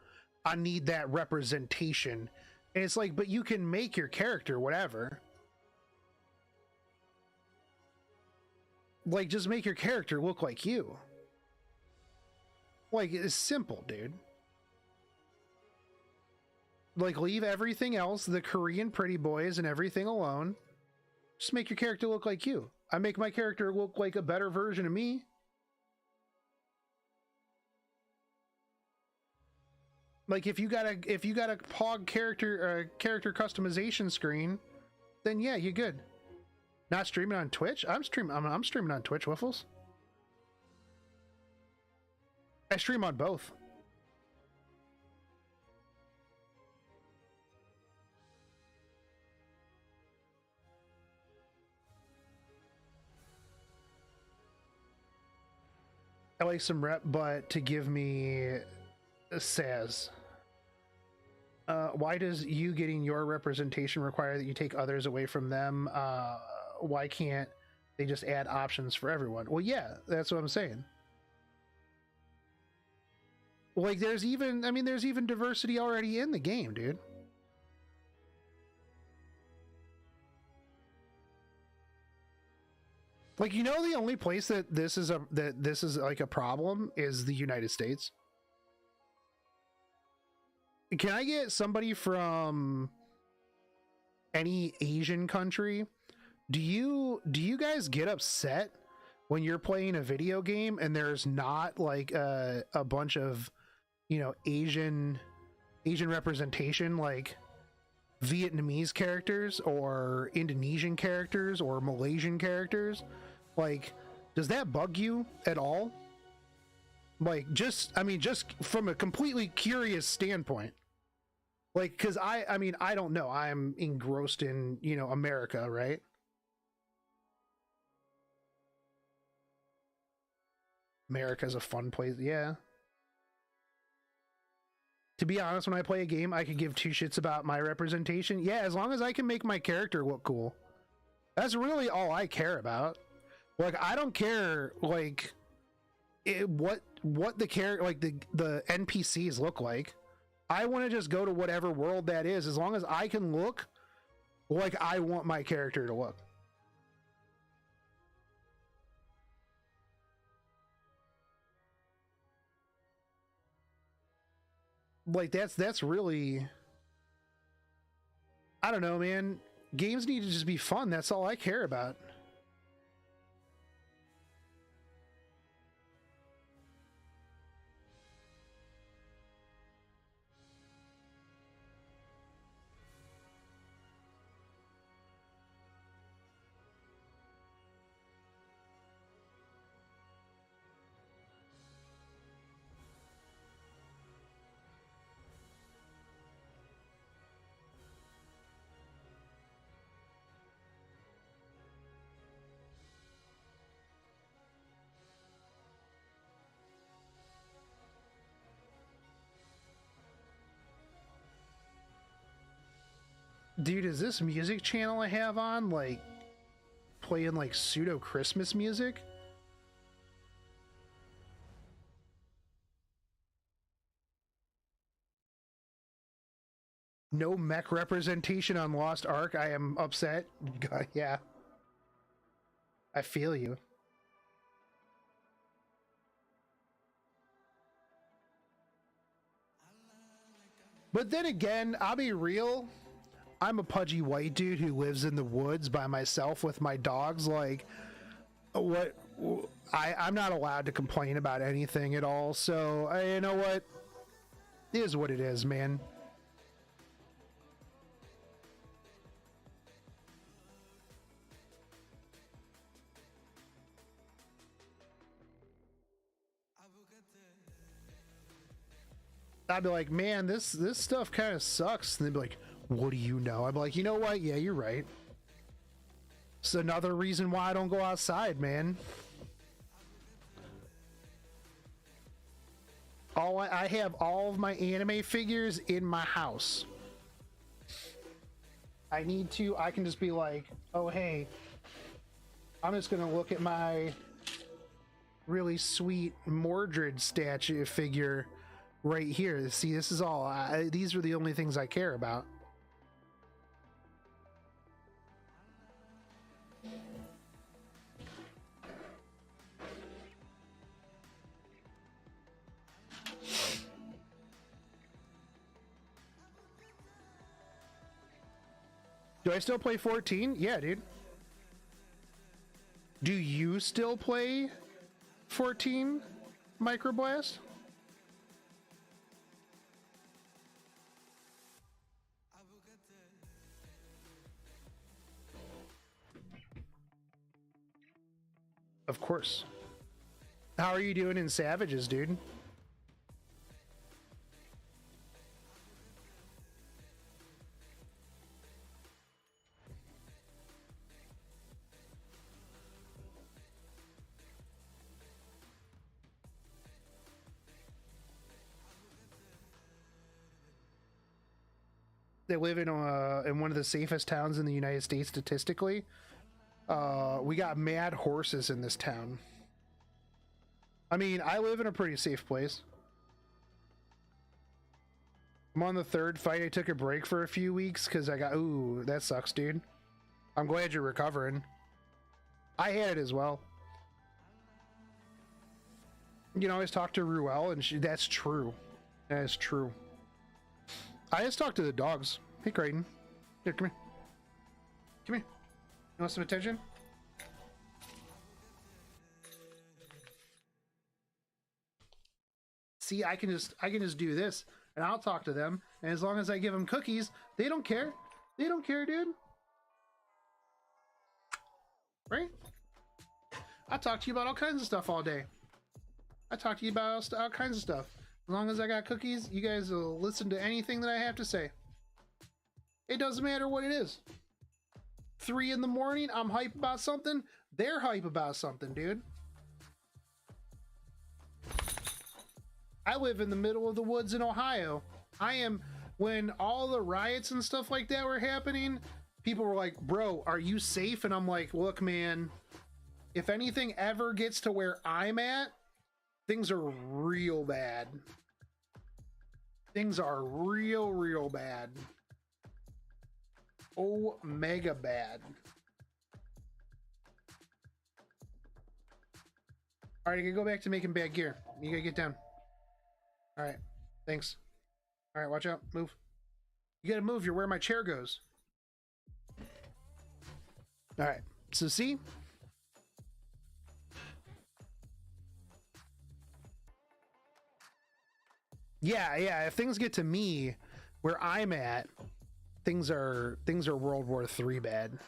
I need that representation. And it's like, but you can make your character whatever. Like, just make your character look like you. Like, it's simple, dude. Like, leave everything else, the Korean pretty boys and everything alone. Just make your character look like you. I make my character look like a better version of me. Like, if you got a POG character customization screen, then yeah, you're good. Not streaming on Twitch? I'm streaming on Twitch, Wiffles. I stream on both. I like some rep, but to give me Saz. Why does you getting your representation require that you take others away from them? Why can't they just add options for everyone? Well, yeah, that's what I'm saying. Like, there's even diversity already in the game, dude. Like, you know, the only place that this is like a problem is the United States. Can I get somebody from any Asian country? Do you guys get upset when you're playing a video game and there's not like a bunch of, you know, Asian representation, like Vietnamese characters or Indonesian characters or Malaysian characters? Like, does that bug you at all? Like, just from a completely curious standpoint. Like, because I don't know. I'm engrossed in, you know, America, right? America's a fun place. Yeah. To be honest, when I play a game, I could give two shits about my representation. Yeah, as long as I can make my character look cool. That's really all I care about. Like, I don't care, like, what the character, like, the NPCs look like. I want to just go to whatever world that is, as long as I can look like I want my character to look. Like, that's really, I don't know, man. Games need to just be fun. That's all I care about. Dude, is this music channel I have on, like, playing, like, pseudo Christmas music? No mech representation on Lost Ark. I am upset. Yeah. I feel you. But then again, I'll be real. I'm a pudgy white dude who lives in the woods by myself with my dogs. Like, what I'm not allowed to complain about anything at all. So you know what? It is what it is, man. I'd be like, man, this stuff kind of sucks. And they'd be like, what do you know? I'm like, you know what? Yeah, you're right. It's another reason why I don't go outside, man. I have all of my anime figures in my house. I can just be like, oh, hey, I'm just going to look at my really sweet Mordred statue figure right here. See, this is all, these are the only things I care about. Do I still play 14? Yeah, dude. Do you still play 14 Microblast? Of course. How are you doing in Savages, dude? They live in one of the safest towns in the United States statistically. We got mad horses in this town. I mean, I live in a pretty safe place. I'm on the third fight. I took a break for a few weeks because I got... Ooh, that sucks, dude. I'm glad you're recovering. I had it as well. You know, I always talk to Ruel, and that's true. That is true. I just talked to the dogs. Hey, Crichton. Here, come here. Come here. You want some attention? See, I can just do this, and I'll talk to them, and as long as I give them cookies, they don't care. They don't care, dude. Right? I talk to you about all kinds of stuff all day. I talk to you about all kinds of stuff. As long as I got cookies, you guys will listen to anything that I have to say. It doesn't matter what it is. 3 in the morning, I'm hype about something. They're hype about something, dude. I live in the middle of the woods in Ohio. When all the riots and stuff like that were happening, people were like, bro, are you safe? And I'm like, look, man, if anything ever gets to where I'm at, things are real bad. Things are real bad. Oh, mega bad. All right, I can go back to making bad gear. You gotta get down. All right, thanks. All right, watch out, move. You gotta move, you're where my chair goes. All right, so see? Yeah, if things get to me, where I'm at, things are World War III bad.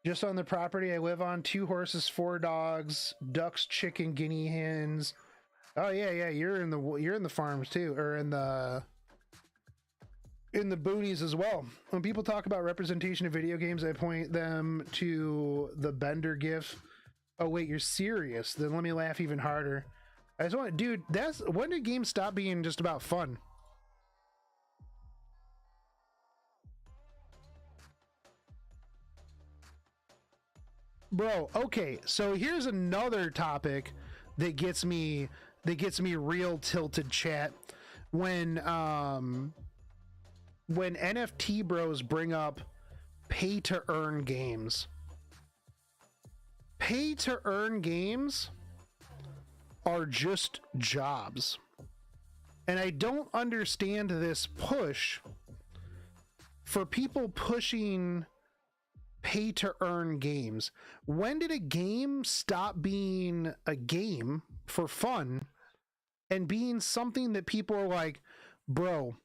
Just on the property I live on, 2 horses, 4 dogs, ducks, chicken, guinea hens. Oh yeah, you're in the farms too, or in the boonies as well. When people talk about representation of video games, I point them to the Bender GIF. Oh wait, you're serious? Then let me laugh even harder. I just want, dude, when did games stop being just about fun? Bro, okay, so here's another topic that gets me real tilted, chat. When NFT bros bring up pay to earn games. Pay to earn games are just jobs. And I don't understand this push for people pushing pay to earn games. When did a game stop being a game for fun and being something that people are like, bro,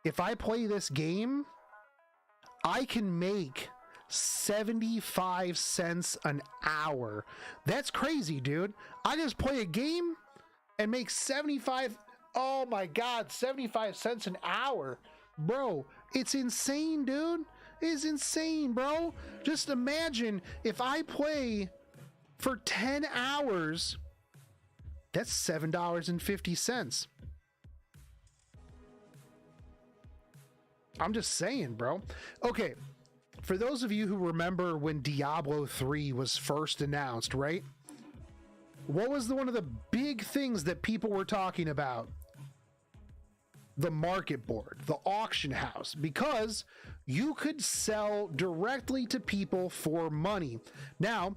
if I play this game, I can make 75 cents an hour. That's crazy, dude. I just play a game and make 75, oh my God, 75 cents an hour. Bro, it's insane, dude. It's insane, bro. Just imagine if I play for 10 hours, that's $7.50. I'm just saying, bro. Okay, for those of you who remember when Diablo 3 was first announced, right? What was one of the big things that people were talking about? The market board, the auction house, because you could sell directly to people for money. Now,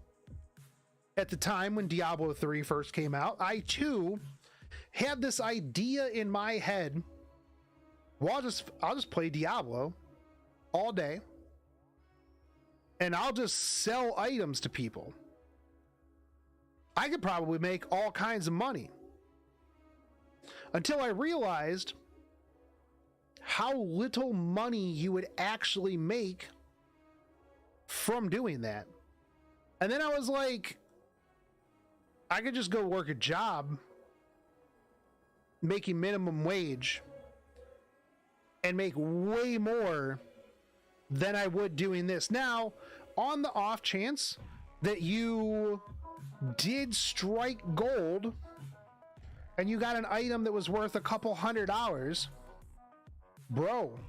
at the time when Diablo 3 first came out, I too had this idea in my head. Well, I'll just play Diablo all day, and I'll just sell items to people. I could probably make all kinds of money. Until I realized how little money you would actually make from doing that. And then I was like, I could just go work a job making minimum wage and make way more than I would doing this. Now, on the off chance that you did strike gold and you got an item that was worth a couple $100, bro,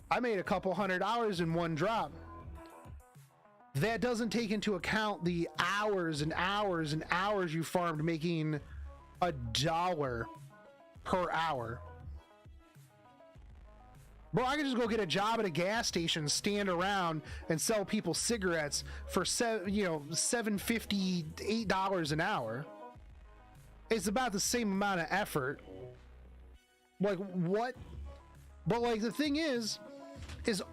I made a couple $100 in one drop. That doesn't take into account the hours and hours and hours you farmed making $1 per hour. Bro, I could just go get a job at a gas station, stand around and sell people cigarettes for $7.50, $8 an hour. It's about the same amount of effort. Like, what? But like, the thing is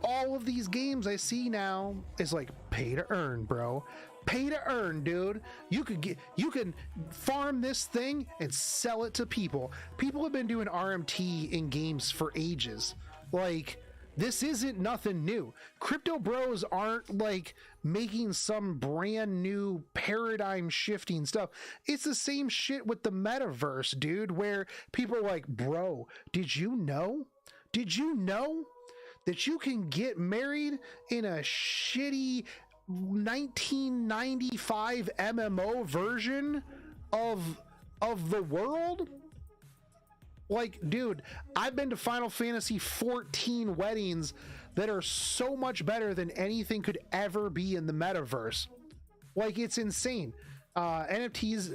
all of these games I see now is like pay to earn, bro. Pay to earn, dude. You can farm this thing and sell it to people. People have been doing RMT in games for ages. Like, this isn't nothing new. Crypto bros aren't like making some brand new paradigm shifting stuff. It's the same shit with the metaverse, dude, where people are like, bro, did you know that you can get married in a shitty 1995 MMO version of the world? Like, dude, I've been to Final Fantasy 14 weddings that are so much better than anything could ever be in the metaverse. Like, it's insane. NFTs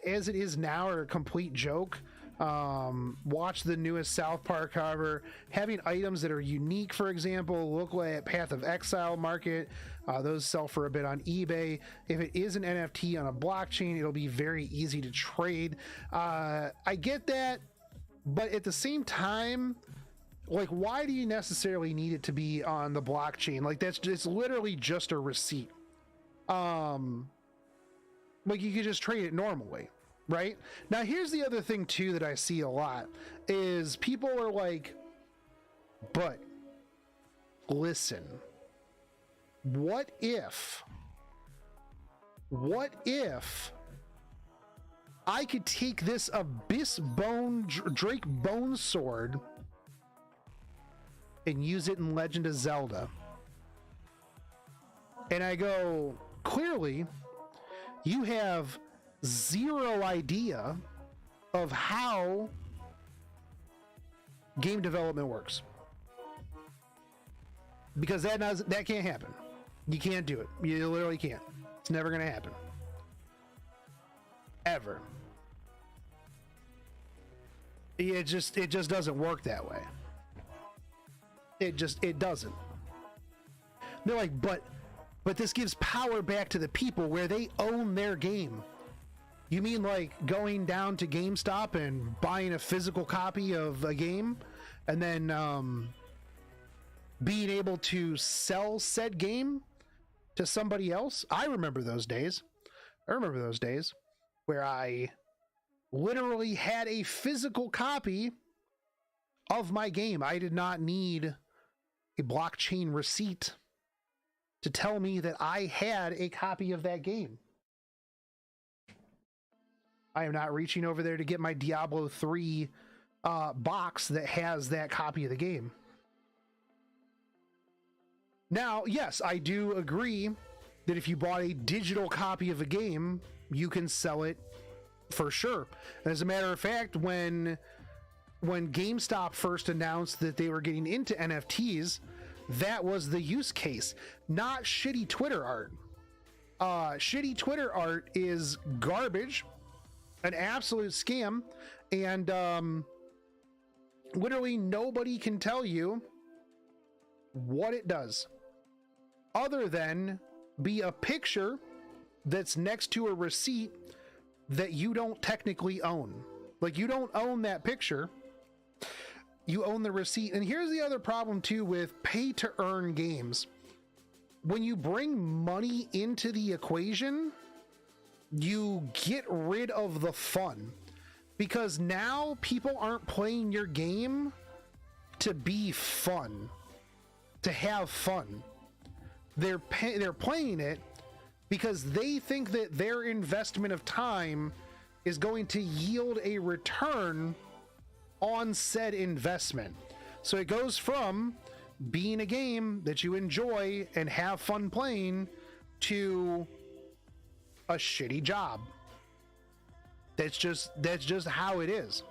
as it is now are a complete joke. Watch the newest South Park cover. Having items that are unique, for example, look at Path of Exile market. Those sell for a bit on eBay. If it is an NFT on a blockchain, it'll be very easy to trade. I get that. But at the same time, like, why do you necessarily need it to be on the blockchain? Like, it's literally just a receipt. Like, you could just trade it normally, right? Now, here's the other thing too that I see a lot is people are like, but listen, what if I could take this Abyss Bone Drake Bone Sword and use it in Legend of Zelda? And I go, clearly, you have zero idea of how game development works. Because that can't happen. You can't do it. You literally can't. It's never going to happen. Ever. It just doesn't work that way. It doesn't. They're like, but this gives power back to the people where they own their game. You mean like going down to GameStop and buying a physical copy of a game and then being able to sell said game to somebody else. I remember those days. I remember those days where I literally had a physical copy of my game. I did not need a blockchain receipt to tell me that I had a copy of that game. I am not reaching over there to get my Diablo 3 box that has that copy of the game. Now, yes, I do agree that if you bought a digital copy of a game, you can sell it for sure. As a matter of fact, when GameStop first announced that they were getting into NFTs, that was the use case, not shitty Twitter art. Shitty Twitter art is garbage, an absolute scam, and literally nobody can tell you what it does other than be a picture that's next to a receipt that you don't technically own. Like, you don't own that picture, you own the receipt. And here's the other problem too with pay to earn games. When you bring money into the equation, you get rid of the fun, because now people aren't playing your game to be fun, to have fun. They're playing it because they think that their investment of time is going to yield a return on said investment. So it goes from being a game that you enjoy and have fun playing to a shitty job. That's just how it is.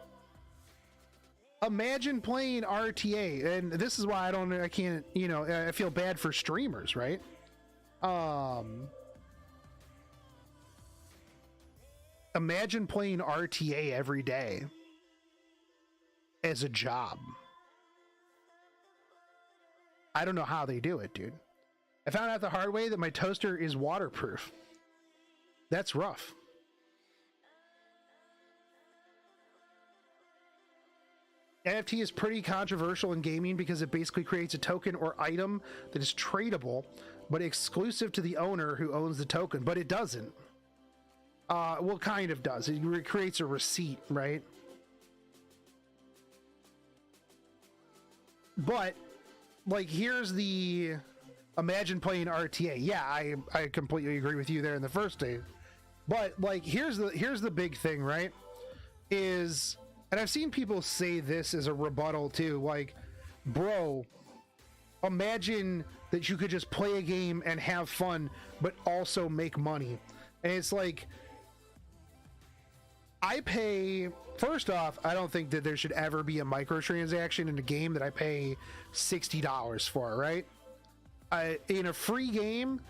Imagine playing RTA, and this is why I can't, I feel bad for streamers, right? Imagine playing RTA every day as a job. I don't know how they do it, dude. I found out the hard way that my toaster is waterproof. That's rough. NFT is pretty controversial in gaming because it basically creates a token or item that is tradable, but exclusive to the owner who owns the token. But it doesn't. Well, kind of does. It creates a receipt, right? But, like, here's the... Imagine playing RTA. Yeah, I completely agree with you there in the first day. But, like, here's the big thing, right? Is... And I've seen people say this as a rebuttal too, like, bro, imagine that you could just play a game and have fun, but also make money. And it's like, first off, I don't think that there should ever be a microtransaction in a game that I pay $60 for, right? In a free game,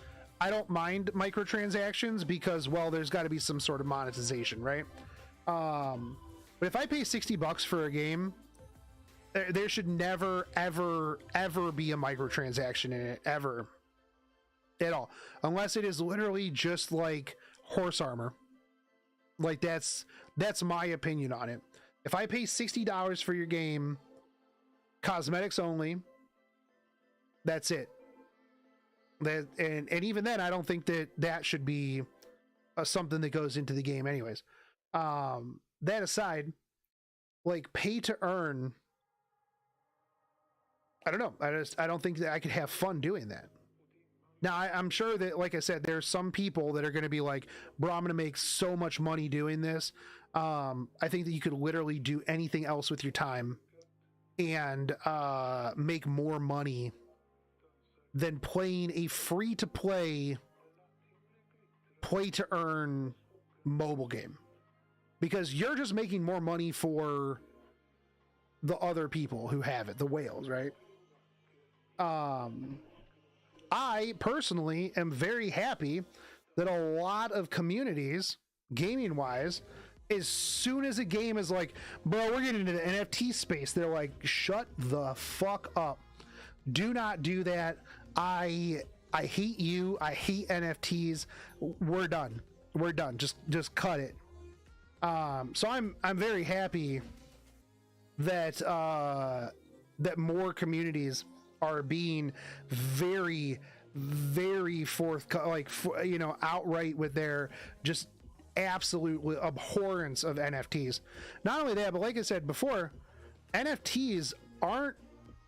I don't mind microtransactions because, well, there's got to be some sort of monetization, right? But if I pay $60 for a game, there should never, ever, ever be a microtransaction in it, ever. At all. Unless it is literally just like horse armor. Like, that's my opinion on it. If I pay $60 for your game, cosmetics only, that's it. And even then, I don't think that should be something that goes into the game anyways. That aside, like, pay to earn, I don't know. I don't think that I could have fun doing that. Now, I'm sure that, like I said, there's some people that are going to be like, bro, I'm going to make so much money doing this. I think that you could literally do anything else with your time and make more money than playing a free-to-play, play-to-earn mobile game. Because you're just making more money for the other people who have it, the whales, right? I personally am very happy that a lot of communities, gaming-wise, as soon as a game is like, bro, we're getting into the NFT space, they're like, shut the fuck up. Do not do that. I hate you. I hate NFTs. We're done. We're done. Just cut it. So I'm very happy that that more communities are being very, very outright with their just absolute abhorrence of NFTs. Not only that, but like I said before, NFTs aren't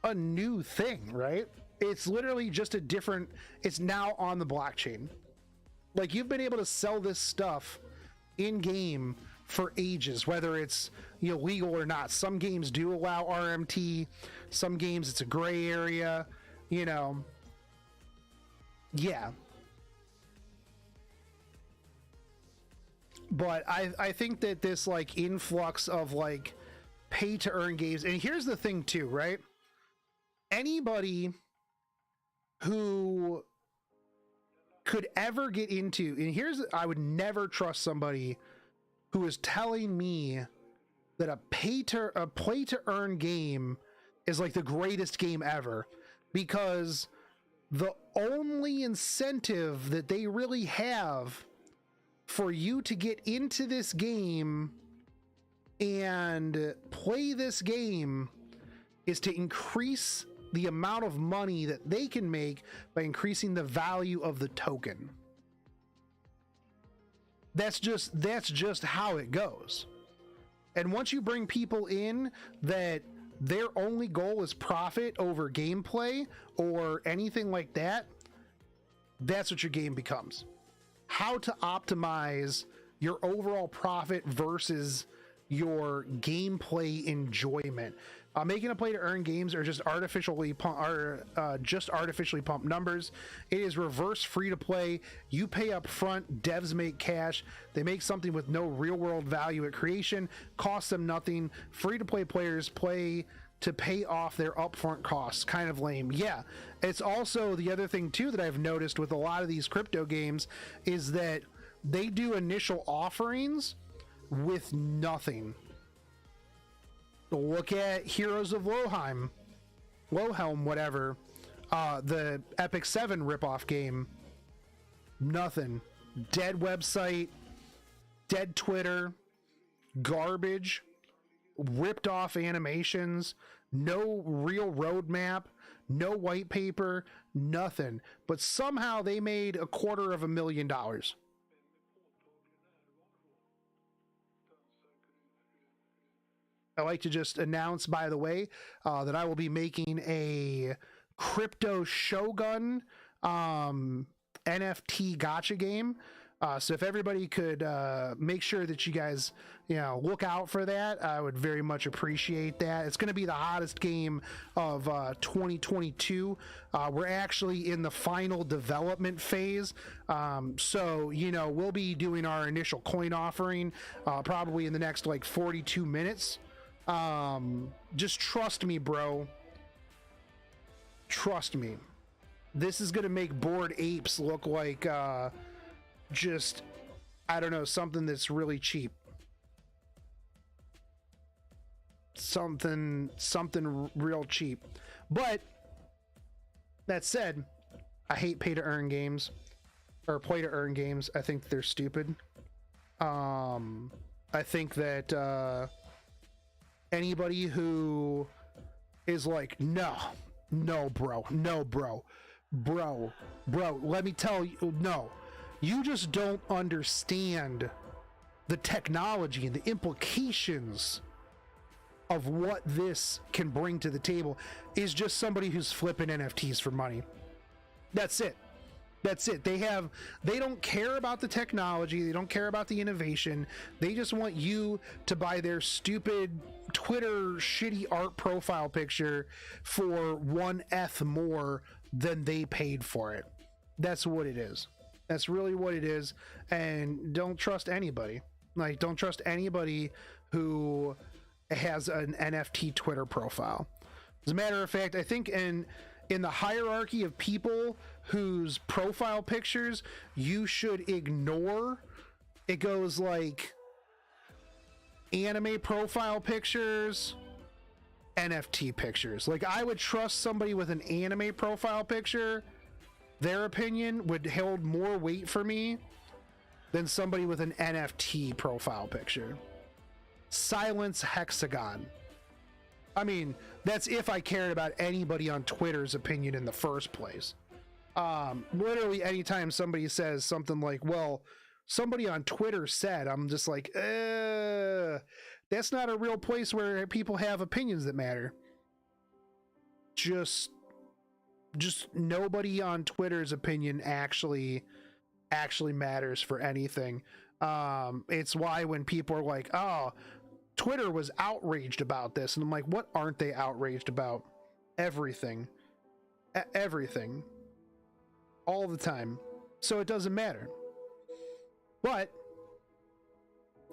a new thing, right? It's literally just it's now on the blockchain. Like, you've been able to sell this stuff in game for ages, whether it's legal or not. Some games do allow RMT, some games it's a gray area, yeah. But I think that this like influx of like pay to earn games, and here's the thing too, right? Anybody who could ever get into, and I would never trust somebody who is telling me that a play to earn game is like the greatest game ever, because the only incentive that they really have for you to get into this game and play this game is to increase the amount of money that they can make by increasing the value of the token. That's just how it goes. And once you bring people in that their only goal is profit over gameplay or anything like that, that's what your game becomes. How to optimize your overall profit versus your gameplay enjoyment. Making a play to earn games are just artificially pumped numbers. It is reverse free to play. You pay up front, devs make cash. They make something with no real world value at creation, costs them nothing. Free to play players play to pay off their upfront costs. Kind of lame. Yeah, it's also the other thing too that I've noticed with a lot of these crypto games is that they do initial offerings with nothing. Look at Heroes of Lohelm, whatever, the Epic 7 ripoff game. Nothing. Dead website, dead Twitter, garbage, ripped off animations, no real roadmap, no white paper, nothing. But somehow they made $250,000. I like to just announce, by the way, that I will be making a Crypto Shogun NFT gacha game. So if everybody could make sure that you guys, look out for that, I would very much appreciate that. It's going to be the hottest game of 2022. We're actually in the final development phase. So, we'll be doing our initial coin offering probably in the next 42 minutes. Just trust me, bro. Trust me. This is gonna make Bored Apes look like just, I don't know, something that's really cheap. Something real cheap. But that said, I hate pay to earn games or play to earn games. I think they're stupid. I think that anybody who is like, no, bro, let me tell you, no, you just don't understand the technology and the implications of what this can bring to the table, is just somebody who's flipping NFTs for money. That's it. They don't care about the technology. They don't care about the innovation. They just want you to buy their stupid Twitter shitty art profile picture for 1 ETH more than they paid for it. That's what it is. That's really what it is. And don't trust anybody. Don't trust anybody who has an NFT Twitter profile. As a matter of fact, I think in the hierarchy of people whose profile pictures you should ignore, it goes like anime profile pictures, NFT pictures. I would trust somebody with an anime profile picture. Their opinion would hold more weight for me than somebody with an NFT profile picture. Silence Hexagon. I mean, that's if I cared about anybody on Twitter's opinion in the first place. Literally anytime somebody says something like, well, somebody on Twitter said, I'm just like, that's not a real place where people have opinions that matter. Just nobody on Twitter's opinion actually matters for anything. It's why when people are like, oh, Twitter was outraged about this, and I'm like, what aren't they outraged about? Everything. Everything. All the time. So it doesn't matter. But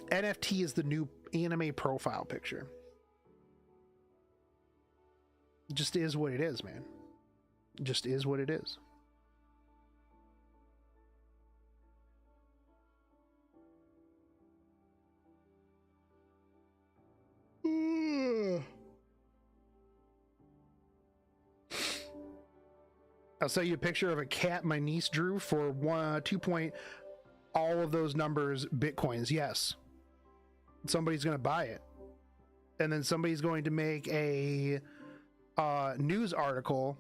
NFT is the new anime profile picture. It just is what it is, man. It just is what it is. I'll show you a picture of a cat my niece drew for 2 point, all of those numbers Bitcoins. Yes. Somebody's going to buy it. And then somebody's going to make a news article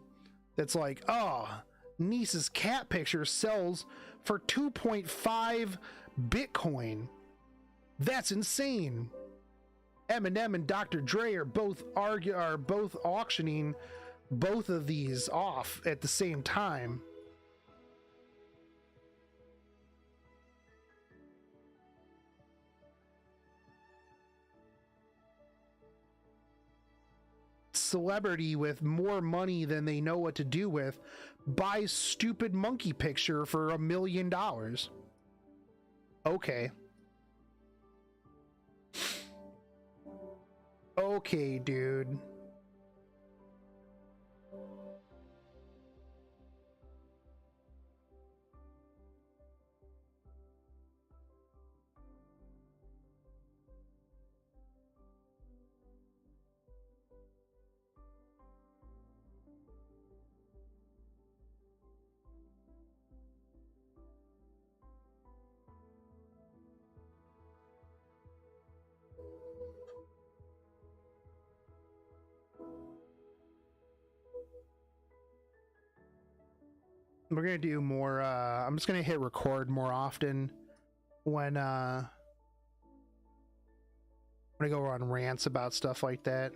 that's like, oh, niece's cat picture sells for 2.5 Bitcoin. That's insane. Eminem and Dr. Dre are both auctioning both of these off at the same time. Celebrity with more money than they know what to do with buys stupid monkey picture for $1 million. Okay. Okay, dude. We're gonna do more. I'm just gonna hit record more often when I go on rants about stuff like that.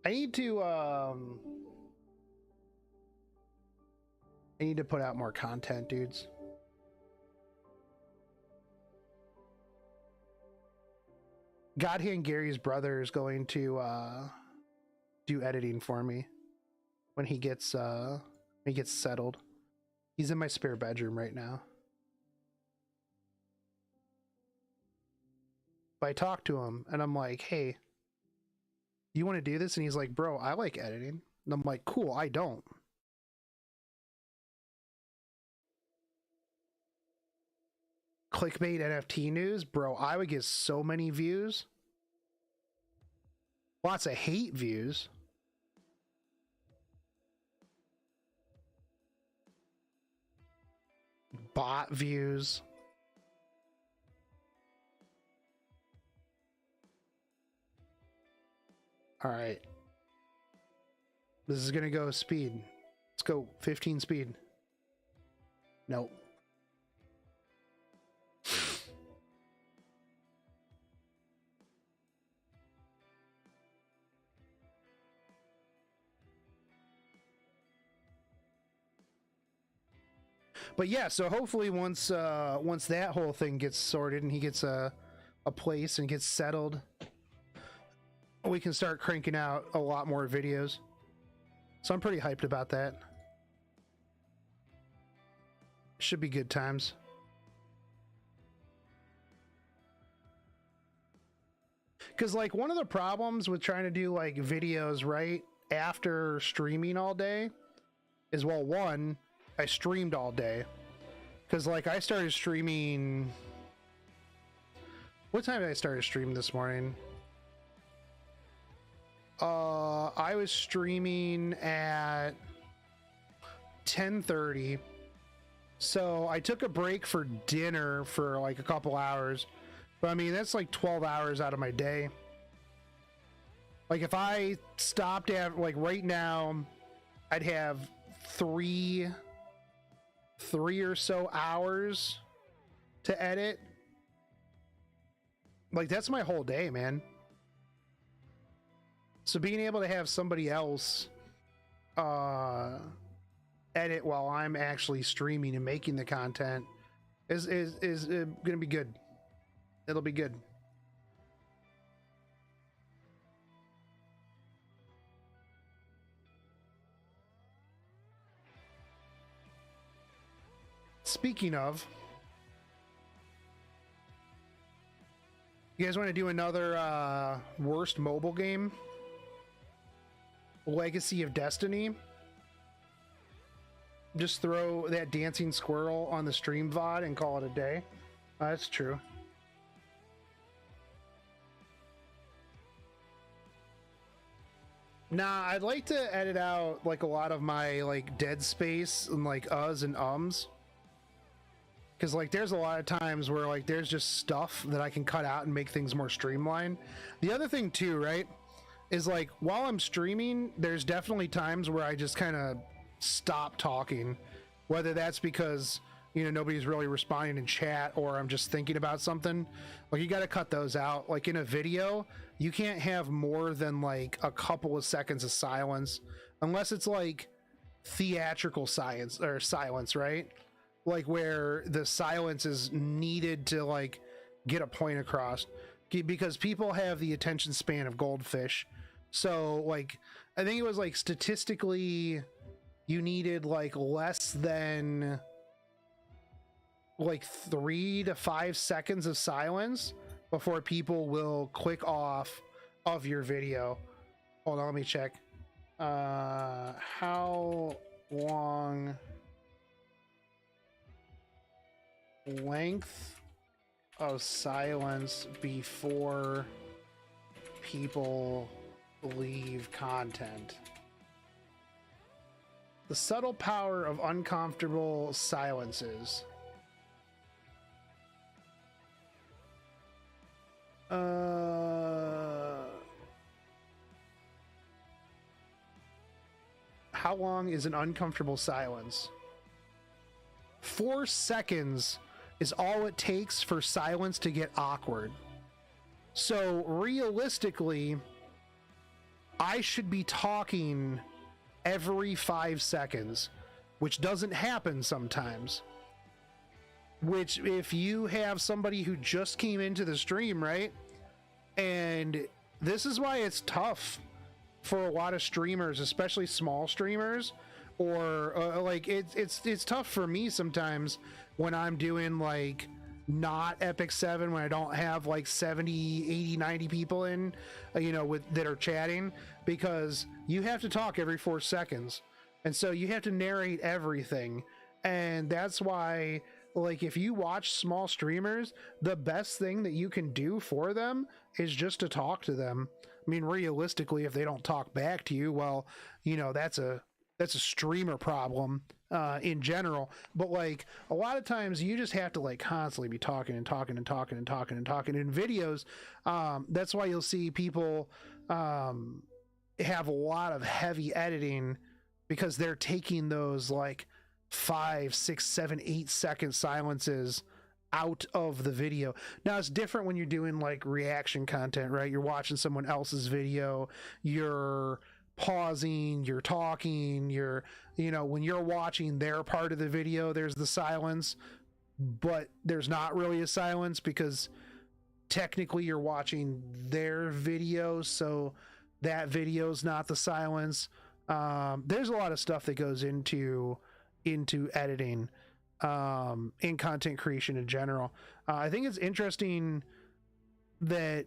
I need to put out more content, dudes. Godhand Gary's brother is going to do editing for me when he gets settled. He's in my spare bedroom right now. But I talked to him and I'm like, hey, you want to do this? And he's like, bro, I like editing. And I'm like, cool, I don't. Clickbait NFT news, bro, I would get so many views. Lots of hate views. Bot views. All right. This is gonna go speed. Let's go 15 speed. Nope. But yeah, so hopefully once that whole thing gets sorted and he gets a place and gets settled, we can start cranking out a lot more videos. So I'm pretty hyped about that. Should be good times. Because like one of the problems with trying to do like videos right after streaming all day is, well, one, I streamed all day. Because like I started streaming... What time did I start streaming this morning? I was streaming at 10:30. So I took a break for dinner for like a couple hours. But I mean, that's like 12 hours out of my day. Like if I stopped at like right now, I'd have three or so hours to edit. Like, that's my whole day, man. So being able to have somebody else edit while I'm actually streaming and making the content is gonna be good. It'll be good. Speaking of, you guys want to do another worst mobile game? Legacy of Destiny? Just throw that dancing squirrel on the stream VOD and call it a day. That's true. Nah, I'd like to edit out like a lot of my like dead space and like uhs and ums. Because like there's a lot of times where like there's just stuff that I can cut out and make things more streamlined. The other thing too, right, is like while I'm streaming, there's definitely times where I just kind of stop talking, whether that's because, you know, nobody's really responding in chat or I'm just thinking about something. Like, you got to cut those out. Like in a video, you can't have more than like a couple of seconds of silence unless it's like theatrical science or silence, right? Like where the silence is needed to like get a point across, because people have the attention span of goldfish. So like, I think it was like statistically you needed like less than like 3 to 5 seconds of silence before people will click off of your video. Hold on, let me check. How long length of silence before people leave content? The subtle power of uncomfortable silences. How long is an uncomfortable silence? 4 seconds is all it takes for silence to get awkward. So realistically, I should be talking every 5 seconds, which doesn't happen sometimes. Which, if you have somebody who just came into the stream, right? And this is why it's tough for a lot of streamers, especially small streamers, or like it's tough for me sometimes when I'm doing like not Epic 7, when I don't have like 70, 80, 90 people in, you know, that are chatting, because you have to talk every 4 seconds. And so you have to narrate everything. And that's why, like, if you watch small streamers, the best thing that you can do for them is just to talk to them. I mean, realistically, if they don't talk back to you, well, you know, that's a streamer problem in general. But like a lot of times you just have to like constantly be talking and talking and talking and talking and talking in videos. That's why you'll see people have a lot of heavy editing, because they're taking those like 5, 6, 7, 8 second silences out of the video. Now it's different when you're doing like reaction content, right? You're watching someone else's video, you're pausing, you're talking, you're, you know, when you're watching their part of the video, there's the silence, but there's not really a silence because technically you're watching their video, so that video's not the silence. There's a lot of stuff that goes into editing, in content creation in general. I think it's interesting that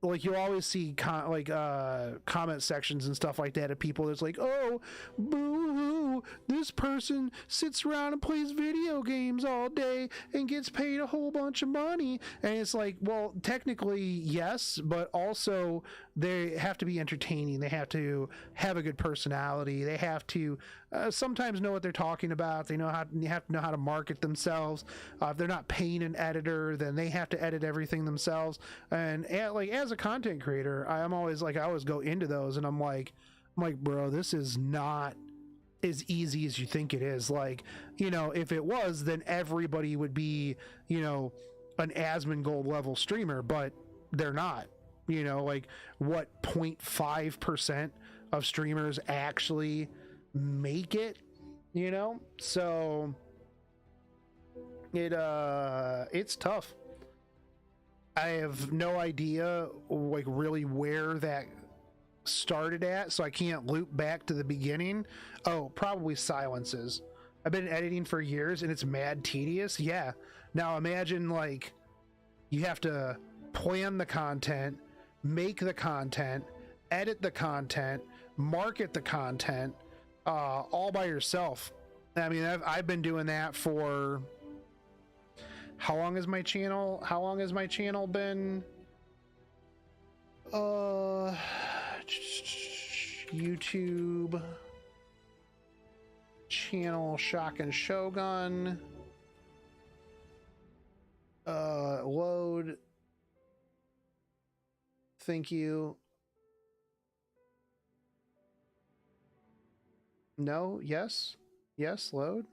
like you always see comment sections and stuff like that of people that's like, oh, boo-hoo, this person sits around and plays video games all day and gets paid a whole bunch of money. And it's like, well, technically yes, but also they have to be entertaining. They have to have a good personality. They have to sometimes know what they're talking about. They have to know how to market themselves. If they're not paying an editor, then they have to edit everything themselves. And like as a content creator, I'm always like, I always go into those and I'm like, bro, this is not as easy as you think it is. Like, you know, if it was, then everybody would be, you know, an Asmongold level streamer, but they're not. You know, like, what 0.5% of streamers actually make it, you know? So it's tough. I have no idea, like, really where that started at, so I can't loop back to the beginning. Oh, probably silences. I've been editing for years and it's mad tedious. Yeah. Now imagine, like, you have to plan the content, make the content, edit the content, market the content, all by yourself. I mean, I've been doing that for... How long has my channel been? YouTube channel Shock and Shogun. Load. Thank you. No, yes. Yes, load.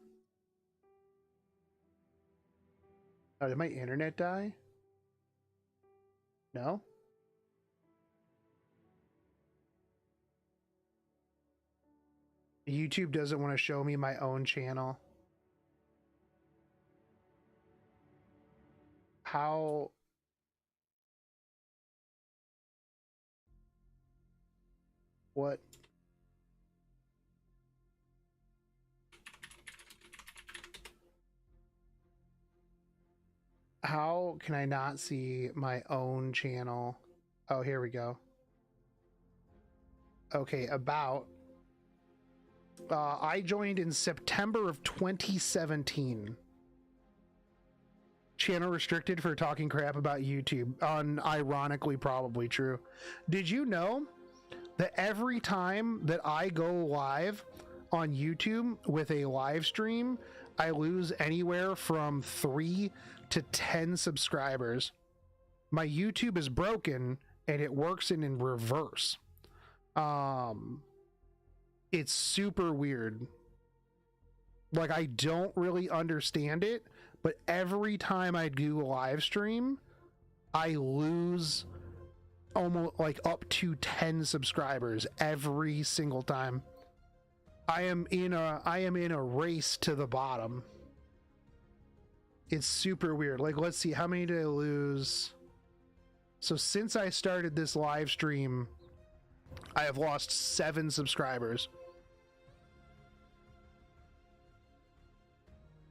Oh, did my internet die? No? YouTube doesn't want to show me my own channel. How? What? How can I not see my own channel? Oh, here we go. Okay, about. I joined in September of 2017. Channel restricted for talking crap about YouTube. Unironically, probably true. Did you know that every time that I go live on YouTube with a live stream, I lose anywhere from 3 to 10 subscribers? My YouTube is broken and it works in reverse. It's super weird. Like, I don't really understand it, but every time I do a live stream, I lose almost like up to 10 subscribers every single time. I am in a race to the bottom. It's super weird. Like, let's see, how many did I lose? So since I started this live stream, I have lost 7 subscribers.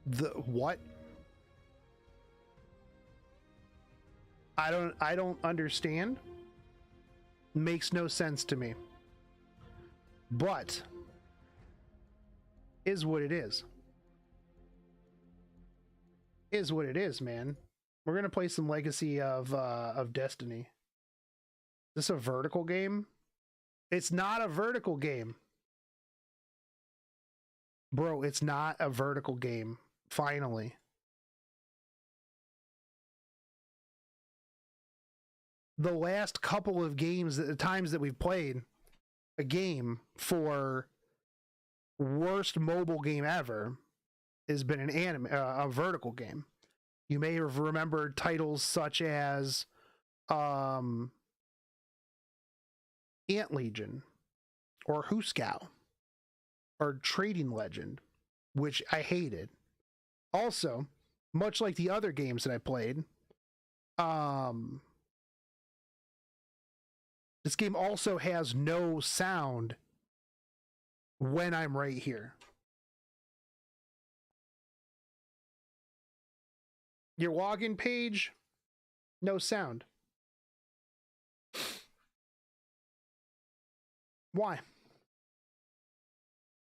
The what? I don't understand. Makes no sense to me. But is what it is. Is what it is, man. We're gonna play some Legacy of Destiny. Is this a vertical game? It's not a vertical game. Bro, it's not a vertical game. Finally. The last couple of games, the times that we've played a game for worst mobile game ever, has been an anime, a vertical game. You may have remembered titles such as Ant Legion or Huskow or Trading Legend, which I hated. Also, much like the other games that I played, this game also has no sound when I'm right here. Your login page, no sound. Why?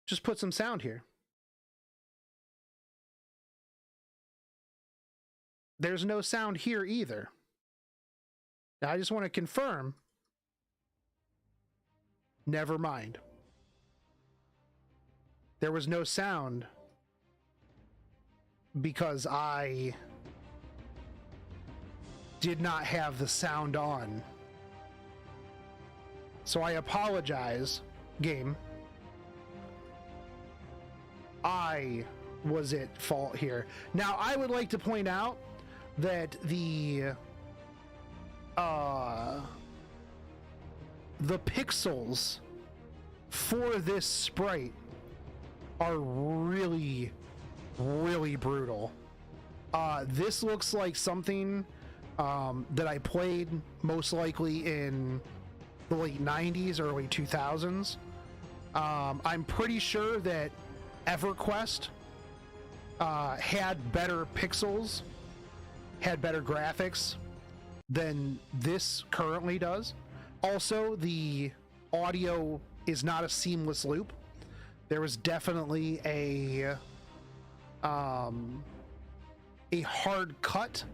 Just put some sound here. There's no sound here either. Now, I just want to confirm. Never mind. There was no sound because I did not have the sound on. So I apologize, game. I was at fault here. Now, I would like to point out that the pixels for this sprite are really, really brutal. This looks like something that I played most likely in the late 90s, early 2000s. I'm pretty sure that EverQuest had better pixels, had better graphics than this currently does. Also, the audio is not a seamless loop. There was definitely a hard cut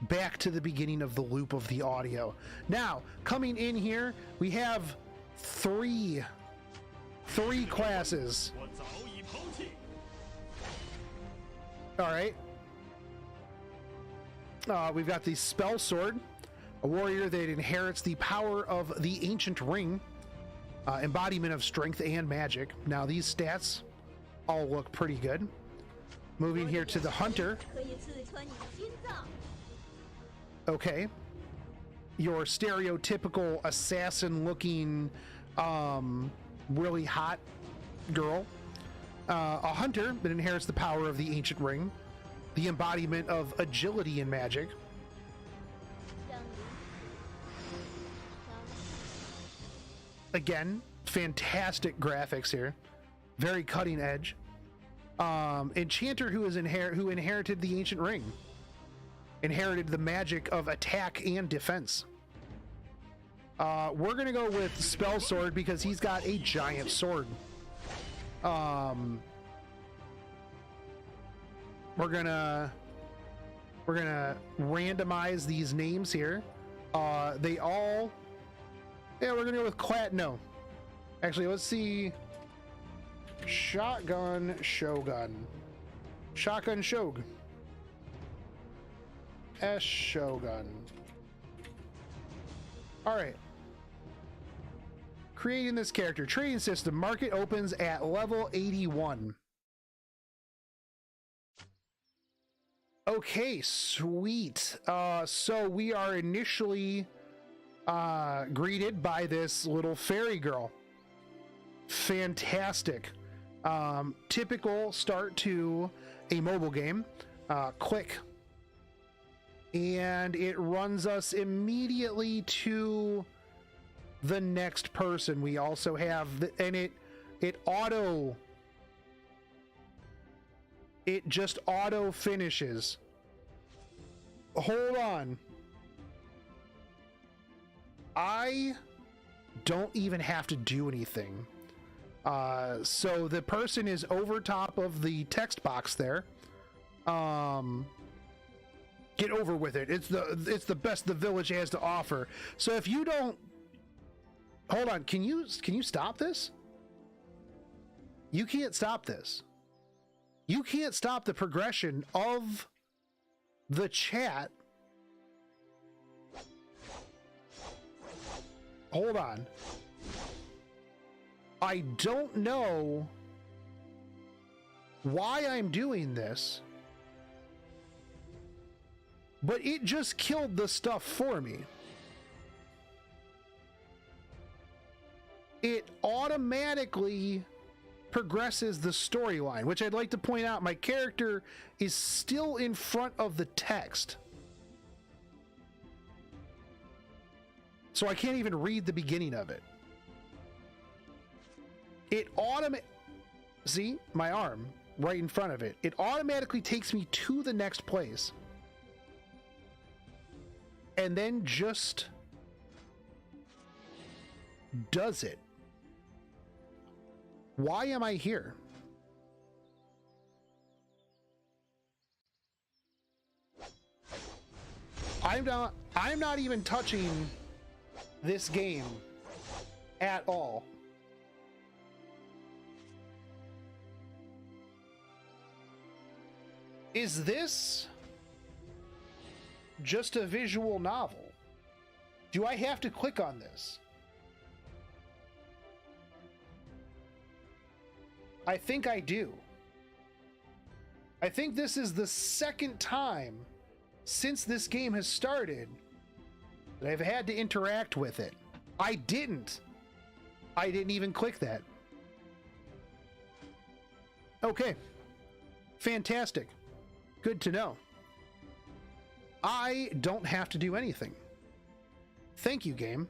back to the beginning of the loop of the audio. Now, coming in here, we have three classes. All right. We've got the Spell Sword, a warrior that inherits the power of the Ancient Ring, embodiment of strength and magic. Now, these stats all look pretty good. Moving here to the Hunter. Okay. Your stereotypical assassin-looking, really hot girl. A hunter that inherits the power of the Ancient Ring, the embodiment of agility and magic. Again, fantastic graphics here, very cutting edge. Enchanter who inherited the Ancient Ring, inherited the magic of attack and defense. We're gonna go with Spell Sword because he's got a giant sword. We're gonna randomize these names here. They all, yeah, we're gonna go with no. Actually, let's see. Shotgun Shogun. Shotgun Shog. S Shogun. All right. Creating this character. Trading system. Market opens at level 81. Okay, sweet. So we are initially greeted by this little fairy girl. Fantastic. Typical start to a mobile game. Click. And it runs us immediately to the next person. We also have it just auto finishes. Hold on. I don't even have to do anything. So the person is over top of the text box there. Get over with it. It's the best the village has to offer. So if you don't, hold on, can you stop this? You can't stop this. You can't stop the progression of the chat. Hold on. I don't know why I'm doing this, but it just killed the stuff for me. It automatically progresses the storyline, which I'd like to point out, my character is still in front of the text. So I can't even read the beginning of it. It see my arm right in front of it. It automatically takes me to the next place. And then just does it. Why am I here? I'm not even touching this game at all. Is this just a visual novel? Do I have to click on this? I think I do. I think this is the second time since this game has started that I've had to interact with it. I didn't even click that. Okay. Fantastic. Good to know. I don't have to do anything. Thank you, game.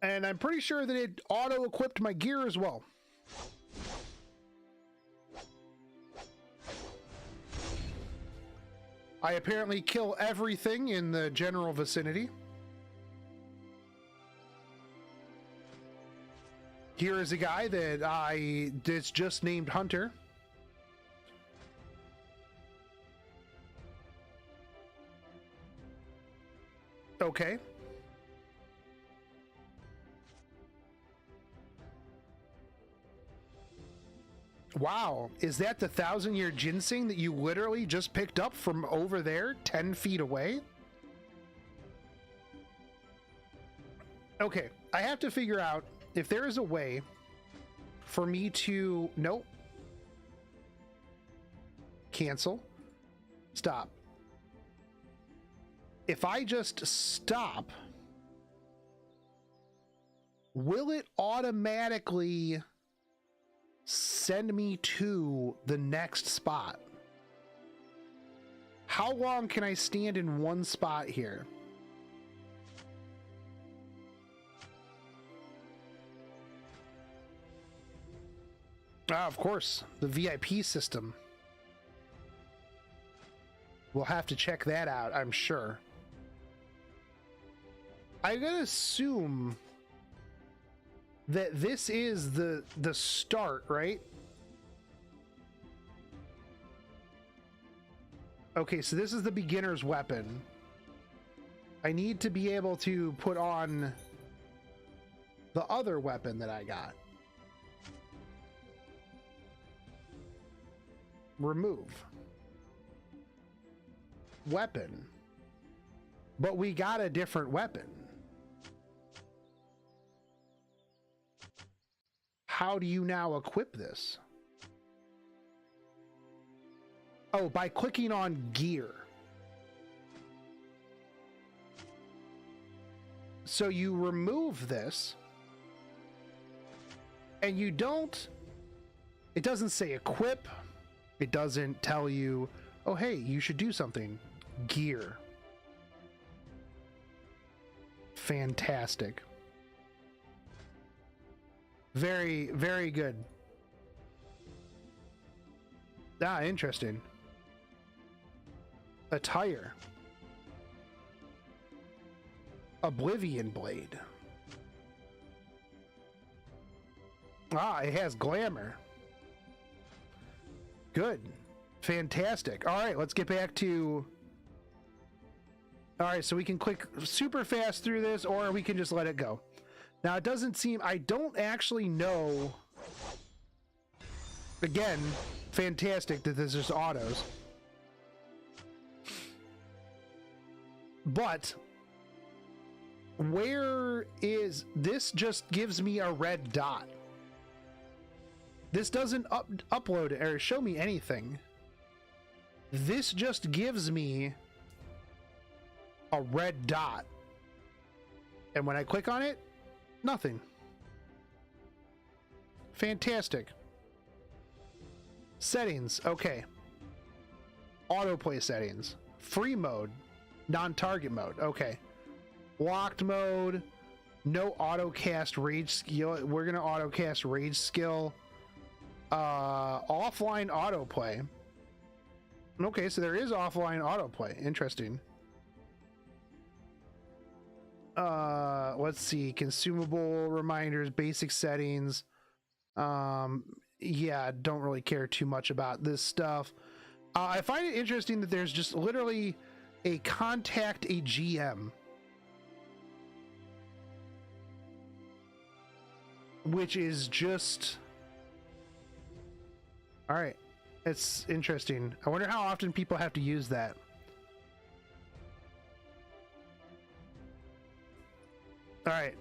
And I'm pretty sure that it auto-equipped my gear as well. I apparently kill everything in the general vicinity. Here is a guy that's just named Hunter. Okay. Wow, is that the 1,000-year ginseng that you literally just picked up from over there, 10 feet away? Okay, I have to figure out if there is a way for me to... Nope. Cancel. Stop. If I just stop, will it automatically send me to the next spot? How long can I stand in one spot here? Ah, of course, the VIP system. We'll have to check that out, I'm sure. I'm gonna assume that this is the start, right? Okay, so this is the beginner's weapon. I need to be able to put on the other weapon that I got. Remove. Weapon. But we got a different weapon. How do you now equip this? Oh, by clicking on gear. So you remove this, and you don't, it doesn't say equip. It doesn't tell you, oh, hey, you should do something. Gear. Fantastic. Very, very good. Ah, interesting. Attire. Oblivion Blade. Ah, it has glamour. Good. Fantastic. All right, let's get back to... All right, so we can click super fast through this, or we can just let it go. Now, it doesn't seem... I don't actually know... Again, fantastic that this is autos. But... where is... This just gives me a red dot. This doesn't upload or show me anything. This just gives me a red dot. And when I click on it, nothing. Fantastic. Settings, okay. Autoplay settings. Free mode. Non-target mode, okay. Locked mode. No autocast rage skill. We're gonna autocast rage skill. Offline autoplay. Okay, so there is offline autoplay. Interesting. Let's see. Consumable reminders, basic settings. Yeah, don't really care too much about this stuff. I find it interesting that there's just literally a contact a GM. Which is just... Alright, it's interesting. I wonder how often people have to use that. Alright.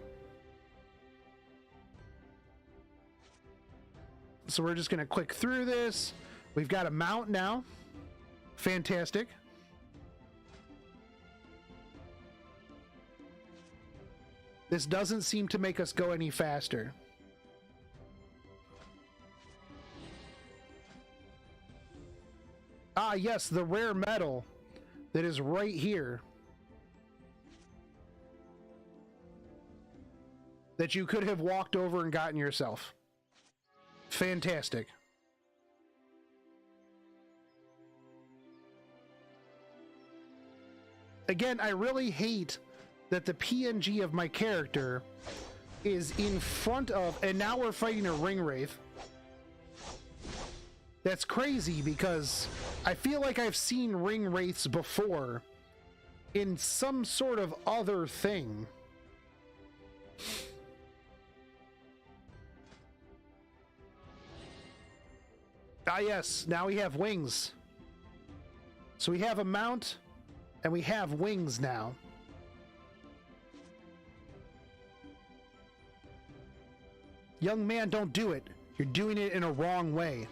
So we're just going to click through this. We've got a mount now. Fantastic. This doesn't seem to make us go any faster. Ah, yes, the rare metal that is right here. That you could have walked over and gotten yourself. Fantastic. Again, I really hate that the PNG of my character is in front of, and now we're fighting a ring wraith. That's crazy because I feel like I've seen ring wraiths before in some sort of other thing. Ah, yes, now we have wings. So we have a mount and we have wings now. Young man, don't do it. You're doing it in a wrong way.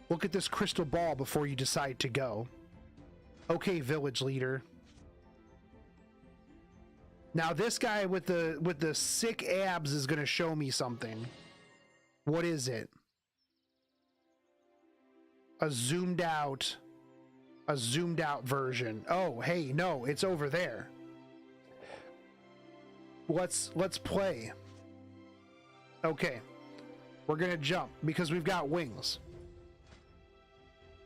Look at this crystal ball before you decide to go. Okay, village leader. Now this guy with the sick abs is gonna show me something. What is it? A zoomed out version. Oh, hey, no, it's over there. Let's play. Okay. We're gonna jump because we've got wings.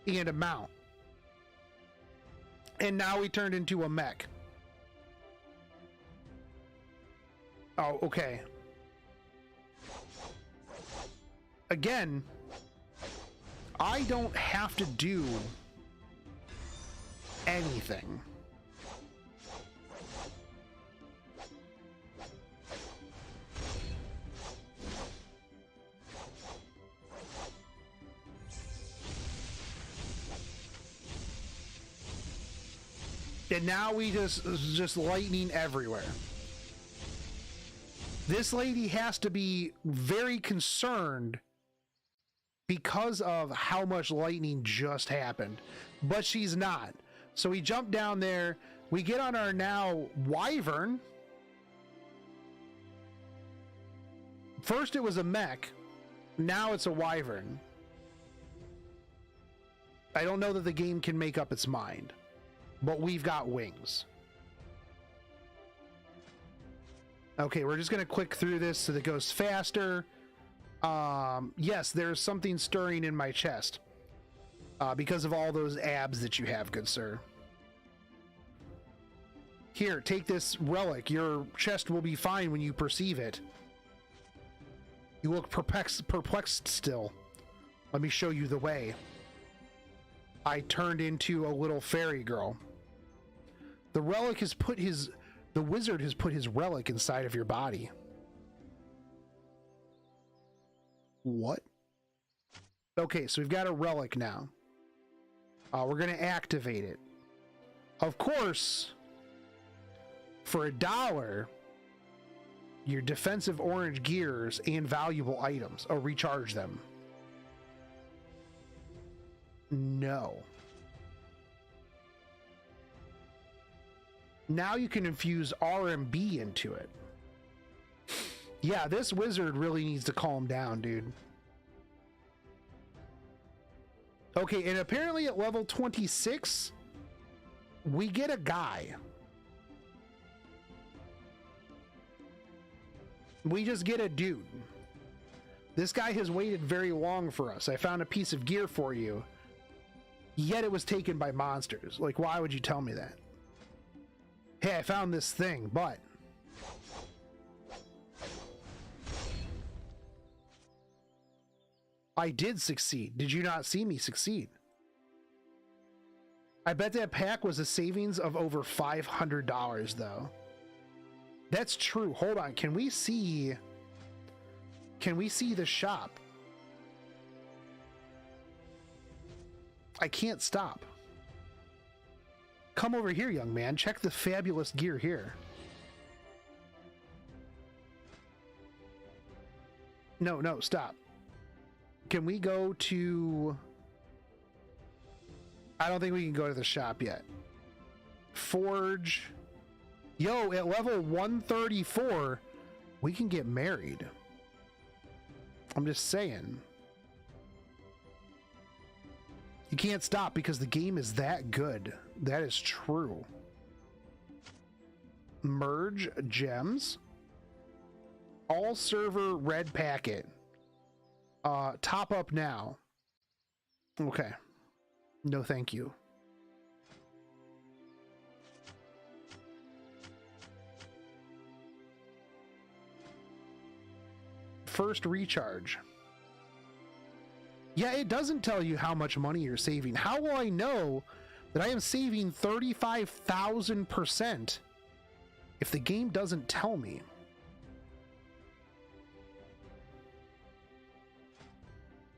And a mount. And now we turned into a mech. Oh, okay. Again, I don't have to do anything. And now we just lightning everywhere. This lady has to be very concerned because of how much lightning just happened, but she's not. So we jump down there, we get on our now wyvern. First it was a mech, now it's a wyvern. I don't know that the game can make up its mind, but we've got wings. Okay, we're just gonna click through this so that it goes faster. Yes, there's something stirring in my chest because of all those abs that you have, good sir. Here, take this relic. Your chest will be fine when you perceive it. You look perplexed still. Let me show you the way. I turned into a little fairy girl. The relic has put the wizard has put his relic inside of your body. What? Okay, so we've got a relic now. We're gonna activate it. Of course, for $1, your defensive orange gears and valuable items. Oh, recharge them. No. Now you can infuse RMB into it. Yeah, this wizard really needs to calm down, dude. Okay, and apparently at level 26, we get a guy. We just get a dude. This guy has waited very long for us. I found a piece of gear for you, yet it was taken by monsters. Like, why would you tell me that? Hey, I found this thing, but... I did succeed. Did you not see me succeed? I bet that pack was a savings of over $500, though. That's true. Hold on. Can we see the shop? I can't stop. Come over here, young man. Check the fabulous gear here. No, stop. Can we go to... I don't think we can go to the shop yet. Forge. Yo, at level 134, we can get married. I'm just saying. You can't stop because the game is that good. That is true. Merge gems. All server red packet. Top up now. Okay. No, thank you. First recharge. Yeah, it doesn't tell you how much money you're saving. How will I know that I am saving 35,000% if the game doesn't tell me?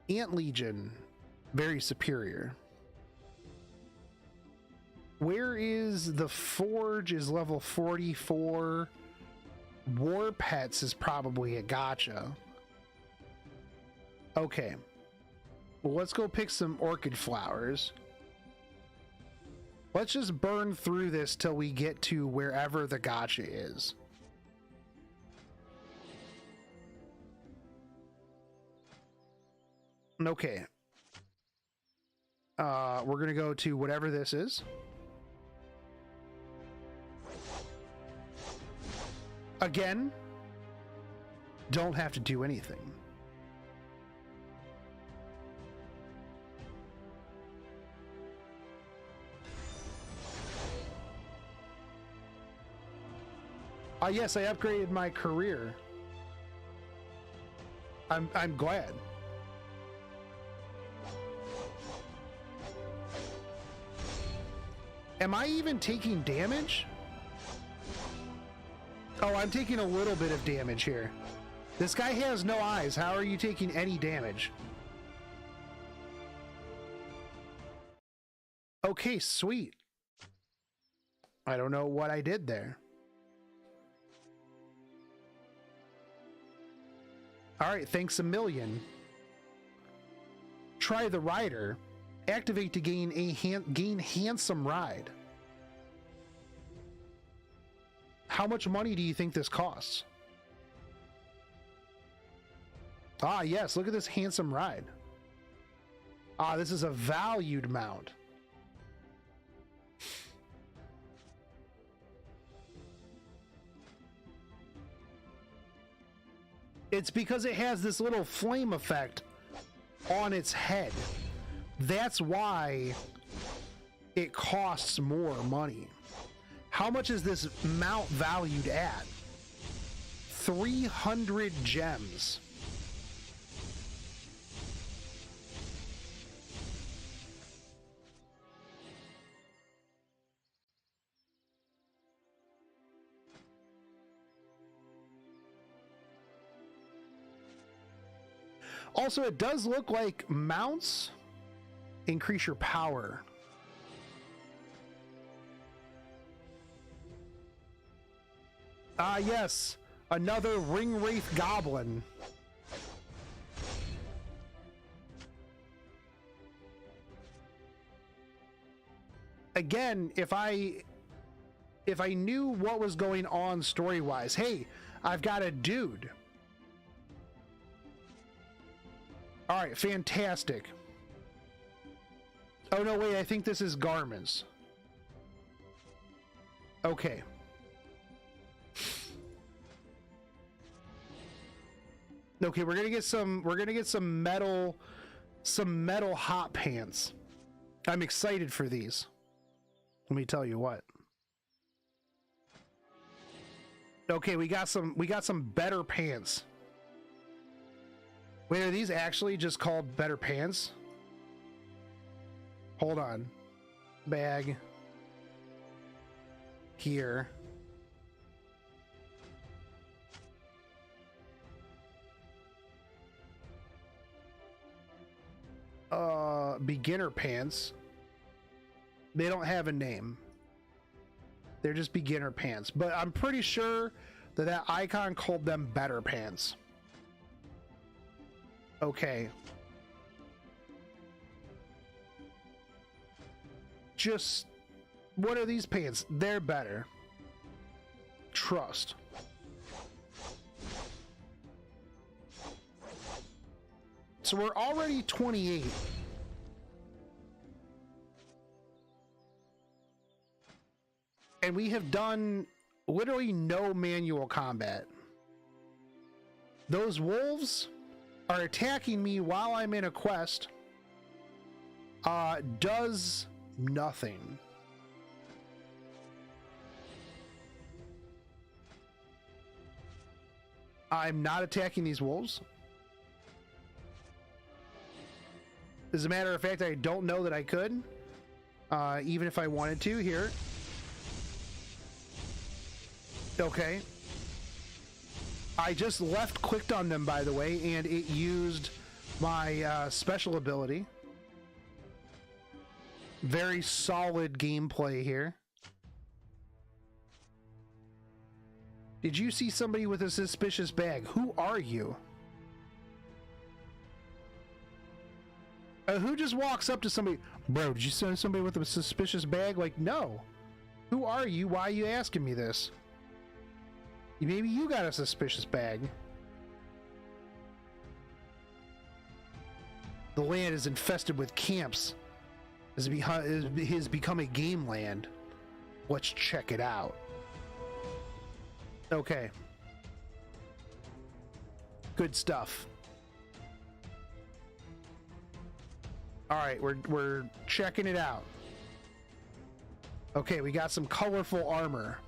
Ant Legion, very superior. Where is the Forge? Is level 44. War Pets is probably a gotcha. Okay. Well, let's go pick some orchid flowers. Let's just burn through this till we get to wherever the gotcha is. Okay. We're gonna go to whatever this is. Again, don't have to do anything. Yes, I upgraded my career. I'm glad. Am I even taking damage? Oh, I'm taking a little bit of damage here. This guy has no eyes. How are you taking any damage? Okay, sweet. I don't know what I did there. All right, thanks a million. Try the rider. Activate to gain gain handsome ride. How much money do you think this costs? Ah, yes, look at this handsome ride. Ah, this is a valued mount. It's because it has this little flame effect on its head. That's why it costs more money. How much is this mount valued at? 300 gems. Also, it does look like mounts increase your power. Ah, yes, another ring wraith goblin. Again, if I knew what was going on story-wise, hey, I've got a dude. All right, fantastic. Oh, no, wait, I think this is garments. Okay. Okay, we're gonna get some metal hot pants. I'm excited for these. Let me tell you what. Okay, we got some better pants. Wait, are these actually just called better pants? Hold on. Bag. Here. Beginner pants. They don't have a name. They're just beginner pants. But I'm pretty sure that icon called them better pants. Okay. just, what are these pants? They're better. Trust. So we're already 28. And we have done literally no manual combat. Those wolves are attacking me while I'm in a quest. Does nothing. I'm not attacking these wolves. As a matter of fact, I don't know that I could, even if I wanted to here. Okay. I just left clicked on them, by the way, and it used my special ability. Very solid gameplay here. Did you see somebody with a suspicious bag? Who are you? Who just walks up to somebody? Bro, did you see somebody with a suspicious bag? Like, no. Who are you? Why are you asking me this? Maybe you got a suspicious bag. The land is infested with camps. It has become a game land. Let's check it out. Okay. Good stuff. All right, we're checking it out. Okay, we got some colorful armor.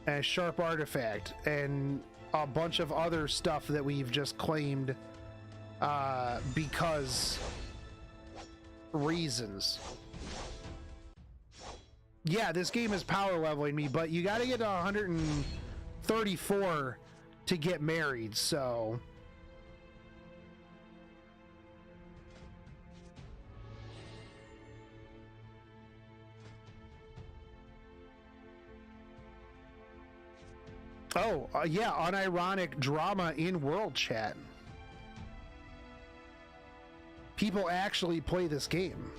And a sharp artifact. And a bunch of other stuff that we've just claimed because reasons. Yeah, this game is power leveling me, but you got to get to 134 to get married, so... Oh, yeah, unironic drama in world chat. People actually play this game.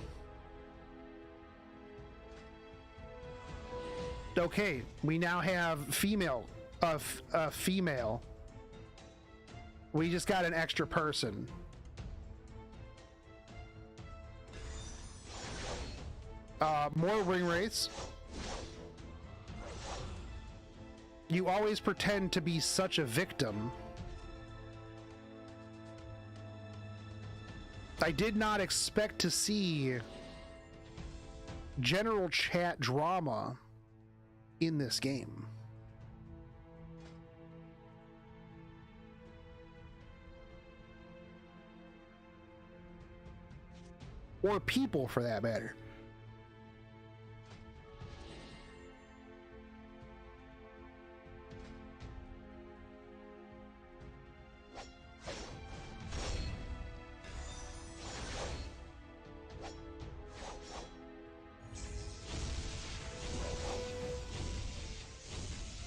Okay, we now have female. Female. We just got an extra person. More ring rates. You always pretend to be such a victim. I did not expect to see general chat drama in this game. Or people, for that matter.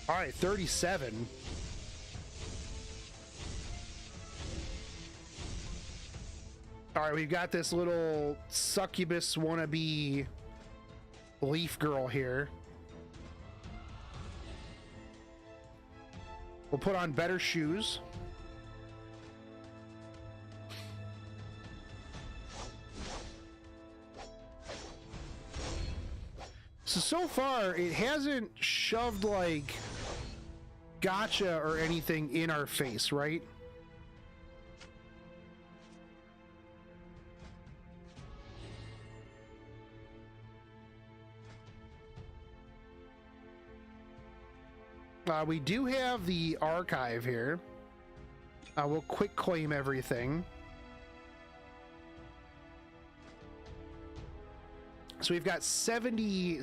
All right, 37. All right, we've got this little succubus wannabe leaf girl here. We'll put on better shoes. So far, it hasn't shoved like gotcha or anything in our face, right? We do have the archive here. We'll quick claim everything. So we've got 70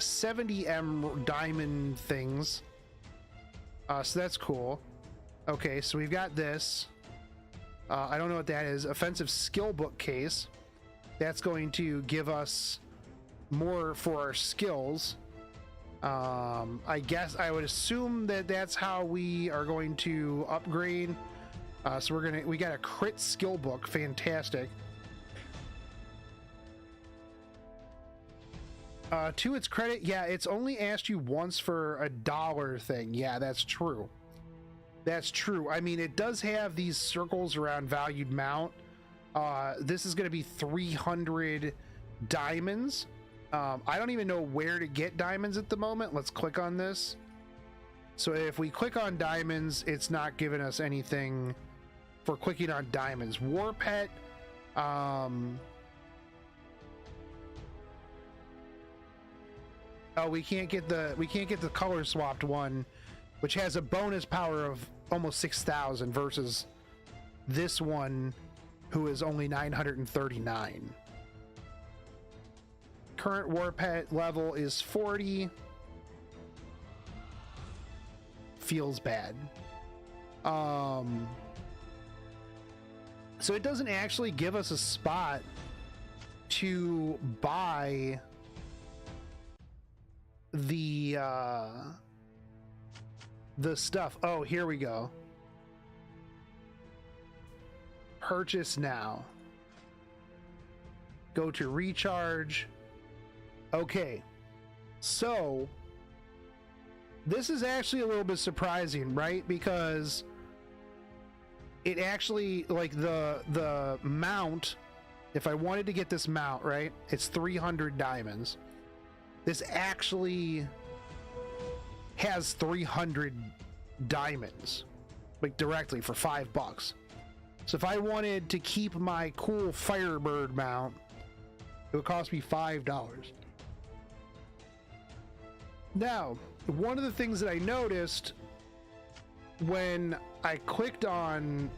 M diamond things. So that's cool. Okay, so we've got this. I don't know what that is. Offensive skill bookcase. That's going to give us more for our skills. I guess I would assume that that's how we are going to upgrade. So we got a crit skill book. Fantastic. To its credit, yeah, it's only asked you once for a dollar thing. Yeah, that's true. That's true. I mean, it does have these circles around valued mount. This is going to be 300 diamonds. I don't even know where to get diamonds at the moment. Let's click on this. So if we click on diamonds, it's not giving us anything for clicking on diamonds. War pet. Oh, we can't get the color swapped one, which has a bonus power of almost 6,000 versus this one, who is only 939. Current war pet level is 40. Feels bad. So it doesn't actually give us a spot to buy the stuff. Oh, here we go. Purchase now. Go to recharge. Okay, so this is actually a little bit surprising, right? Because it actually, like, the mount, if I wanted to get this mount, right, it's 300 diamonds. This actually has 300 diamonds, like, directly for $5. So if I wanted to keep my cool Firebird mount, it would cost me $5. Now, one of the things that I noticed when I clicked on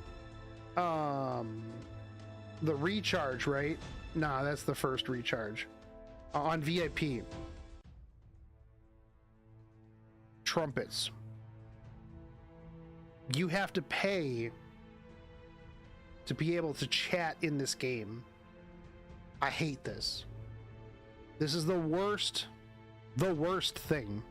the recharge, right? Nah, that's the first recharge. On VIP. Trumpets. You have to pay to be able to chat in this game. I hate this. This is the worst thing.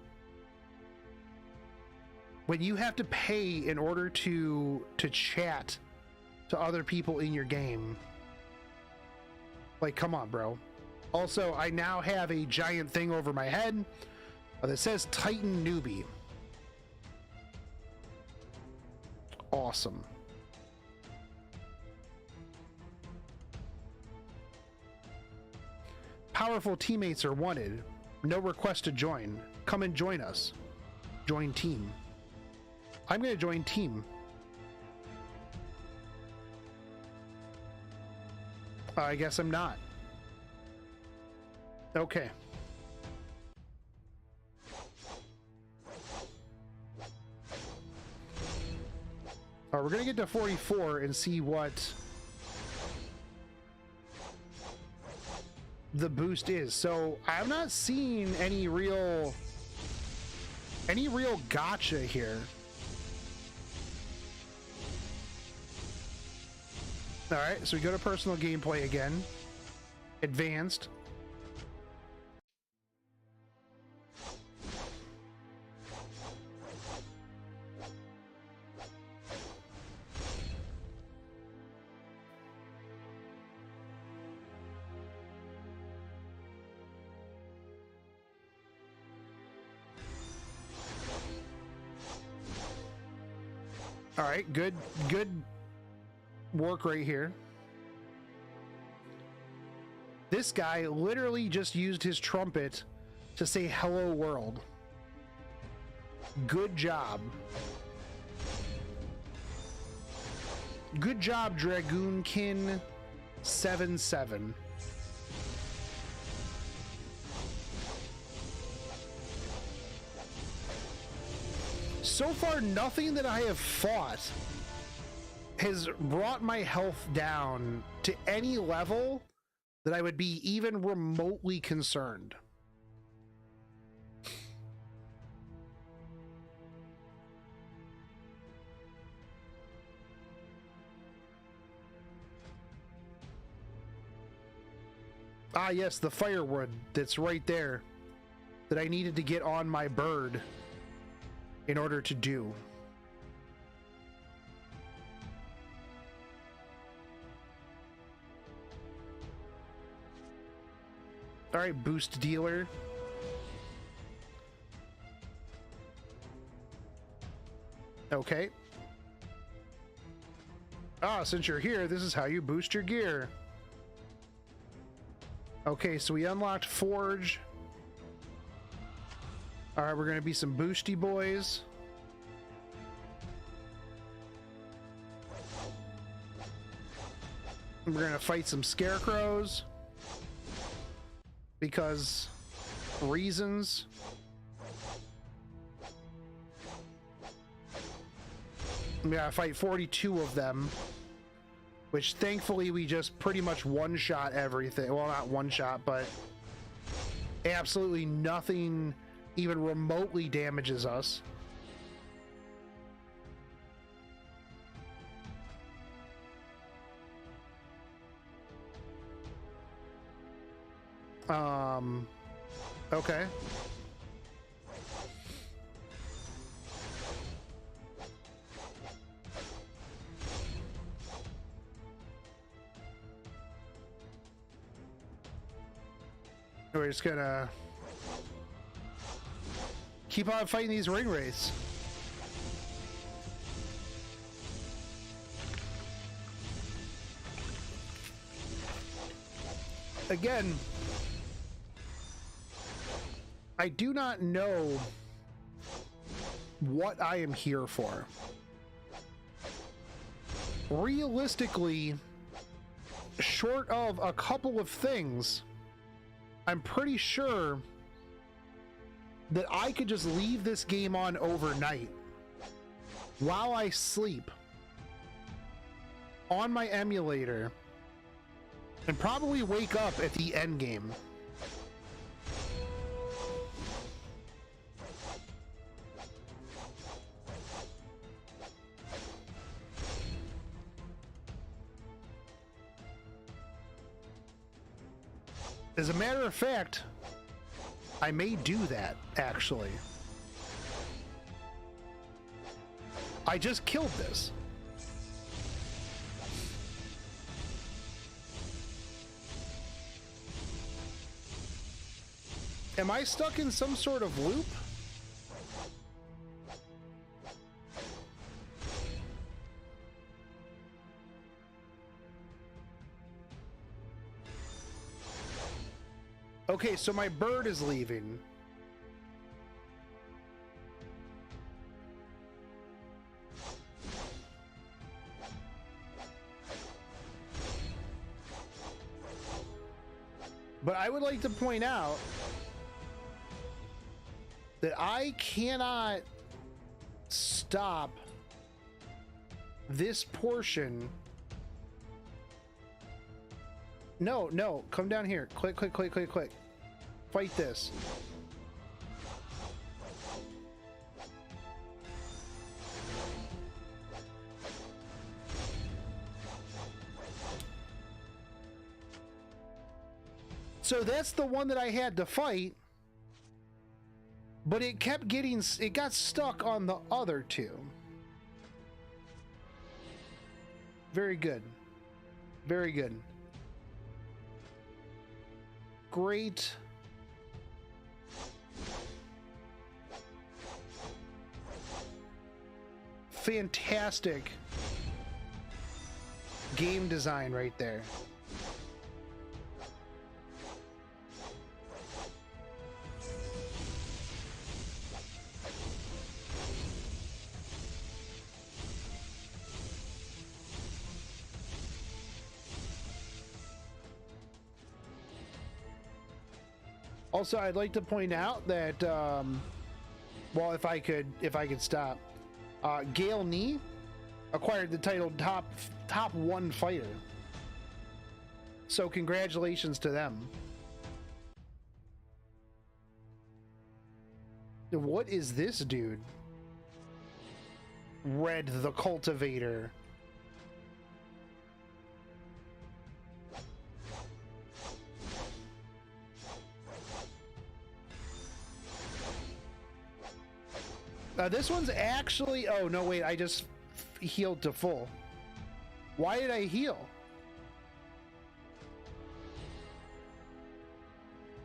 When you have to pay in order to chat to other people in your game. Like, come on, bro. Also, I now have a giant thing over my head that says Titan Newbie. Awesome. Powerful teammates are wanted. No request to join. Come and join us. Join team. I'm going to join team. I guess I'm not. Okay. We're going to get to 44 and see what the boost is. So I'm not seeing any real gotcha here. All right, so we go to personal gameplay again. Advanced. All right, good work right here. This guy literally just used his trumpet to say hello world. Good job. Good job, Dragoonkin 77. So far, nothing that I have fought has brought my health down to any level that I would be even remotely concerned. Ah, yes, the firewood that's right there that I needed to get on my bird in order to do. All right, boost dealer. Okay. Ah, since you're here, this is how you boost your gear. Okay, so we unlocked Forge. All right, we're gonna be some boosty boys. We're gonna fight some scarecrows because reasons. We gotta fight 42 of them, which thankfully we just pretty much one-shot everything. Well, not one-shot, but absolutely nothing even remotely damages us. Okay. We're just gonna keep on fighting these ring wraiths. Again, I do not know what I am here for. Realistically, short of a couple of things, I'm pretty sure that I could just leave this game on overnight while I sleep on my emulator and probably wake up at the end game. As a matter of fact, I may do that, actually. I just killed this. Am I stuck in some sort of loop? Okay, so my bird is leaving. But I would like to point out that I cannot stop this portion. No, no, come down here. Click, click, click, click, click. Fight this. So that's the one that I had to fight, but it kept getting, it got stuck on the other two. Very good. Very good. Great. Fantastic game design right there. Also, I'd like to point out that, well, if I could stop, Gale Nee acquired the title top one fighter. So congratulations to them. What is this dude? Red the Cultivator. This one's actually... Oh, no, wait. I just healed to full. Why did I heal?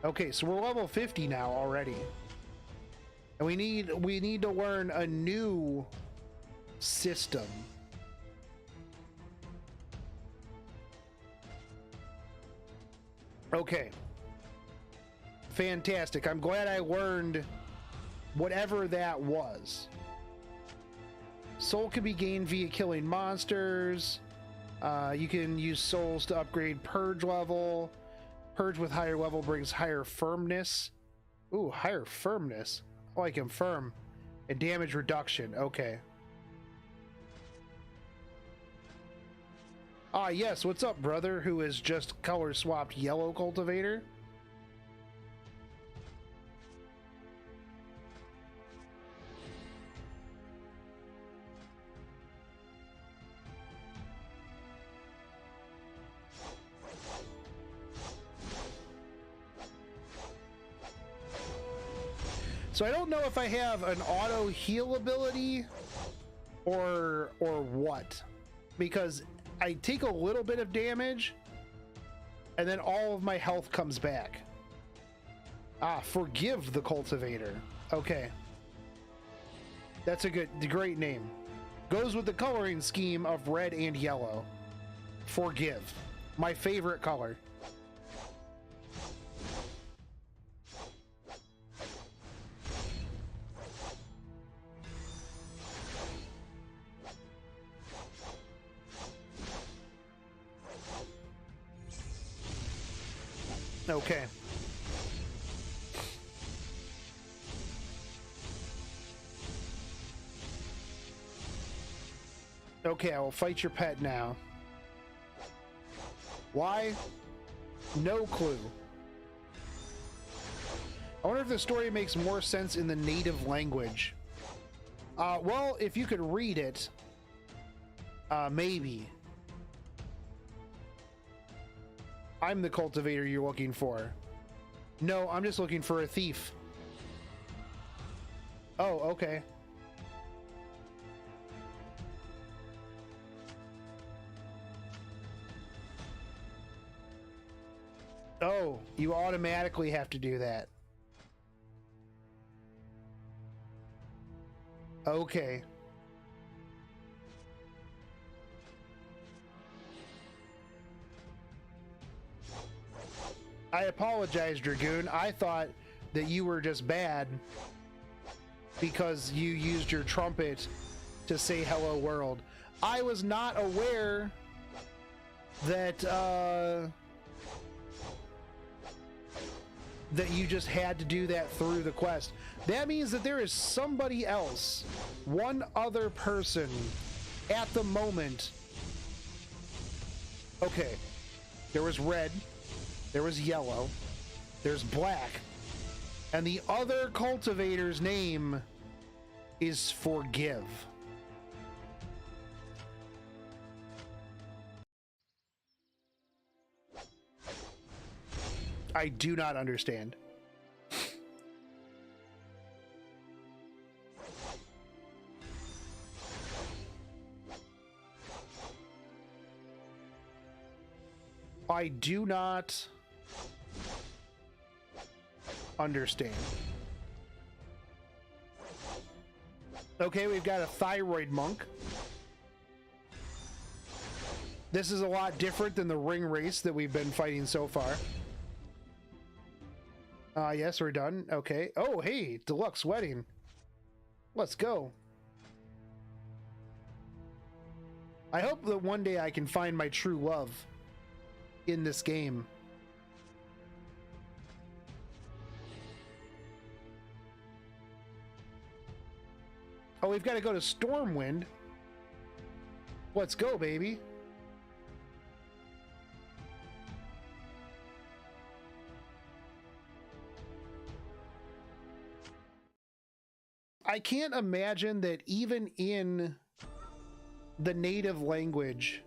Okay, so we're level 50 now already. And we need to learn a new system. Okay. Fantastic. I'm glad I learned whatever that was. Soul can be gained via killing monsters. You can use souls to upgrade purge level. Purge with higher level brings higher firmness. Ooh, higher firmness. I like him firm. And damage reduction. Okay. Ah, yes. What's up, brother? Who is just color swapped yellow cultivator? So I don't know if I have an auto heal ability or what, because I take a little bit of damage and then all of my health comes back. Ah, forgive the cultivator. Okay. That's a great name. Goes with the coloring scheme of red and yellow. Forgive. My favorite color. Okay. Okay, I will fight your pet now. Why? No clue. I wonder if the story makes more sense in the native language. Well, if you could read it, maybe. I'm the cultivator you're looking for. No, I'm just looking for a thief. Oh, okay. Oh, you automatically have to do that. Okay. I apologize, Dragoon. I thought that you were just bad because you used your trumpet to say hello world. I was not aware that that you just had to do that through the quest. That means that there is somebody else, one other person at the moment. Okay, there was red, there was yellow, there's black, and the other cultivator's name is Forgive. I do not understand. I do not understand. Okay, we've got a thyroid monk. This is a lot different than the ring race that we've been fighting so far. Yes, we're done. Okay. Oh, hey, deluxe wedding. Let's go. I hope that one day I can find my true love in this game. Oh, we've got to go to Stormwind. Let's go, baby. I can't imagine that even in the native language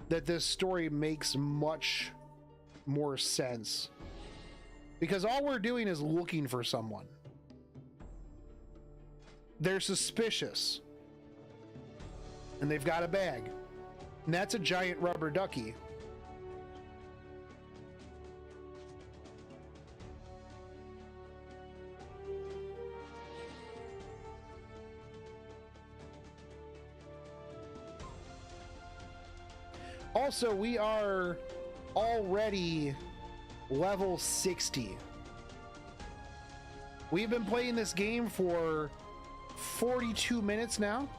that this story makes much more sense. Because all we're doing is looking for someone. They're suspicious. And they've got a bag. And that's a giant rubber ducky. Also, we are already level 60. We've been playing this game for 42 minutes now.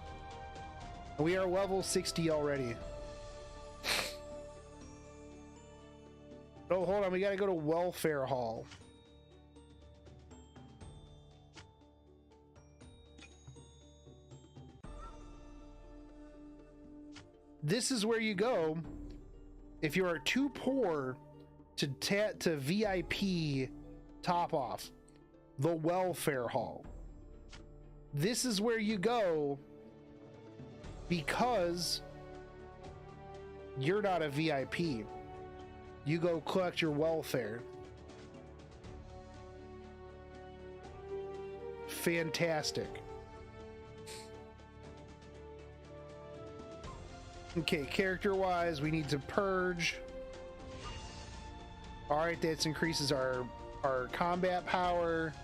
We are level 60 already. Oh, hold on. We got to go to Welfare Hall. This is where you go if you are too poor to VIP top off. The Welfare Hall. This is where you go because you're not a VIP. You go collect your welfare. Fantastic. Okay, character-wise, we need to purge. Alright, that increases our combat power.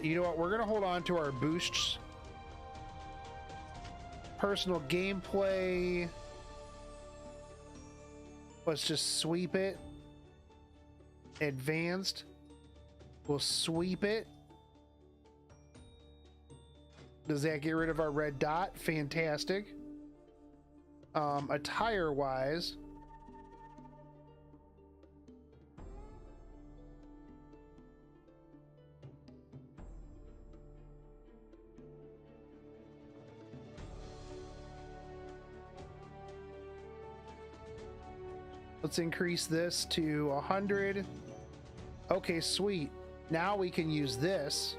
You know what? We're gonna hold on to our boosts. Personal gameplay. Let's just sweep it. Advanced. We'll sweep it. Does that get rid of our red dot? Fantastic. Attire wise. Let's increase this to 100. Okay, sweet. Now we can use this.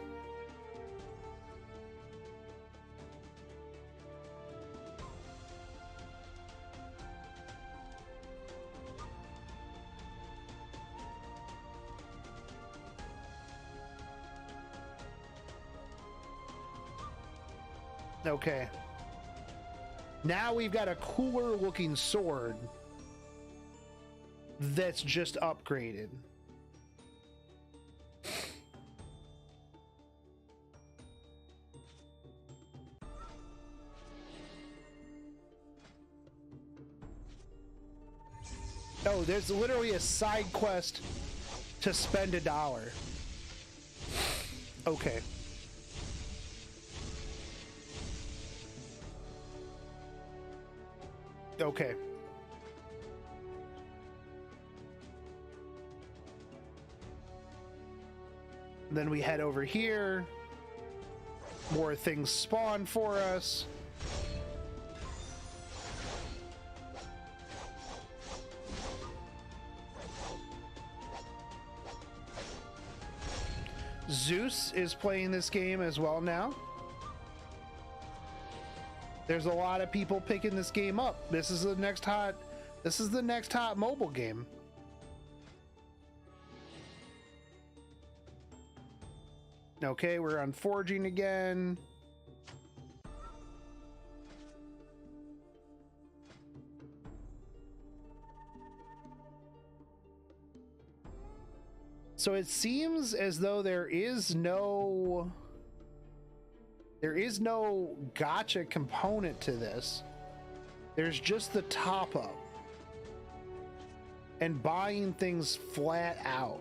Okay. Now we've got a cooler looking sword that's just upgraded. Oh, there's literally a side quest to spend $1. Okay. Okay. Then we head over here. More things spawn for us. Zeus is playing this game as well now. There's a lot of people picking this game up. This is the next hot mobile game. Okay, we're on forging again. So it seems as though there is no gacha component to this. There's just the top up and buying things flat out.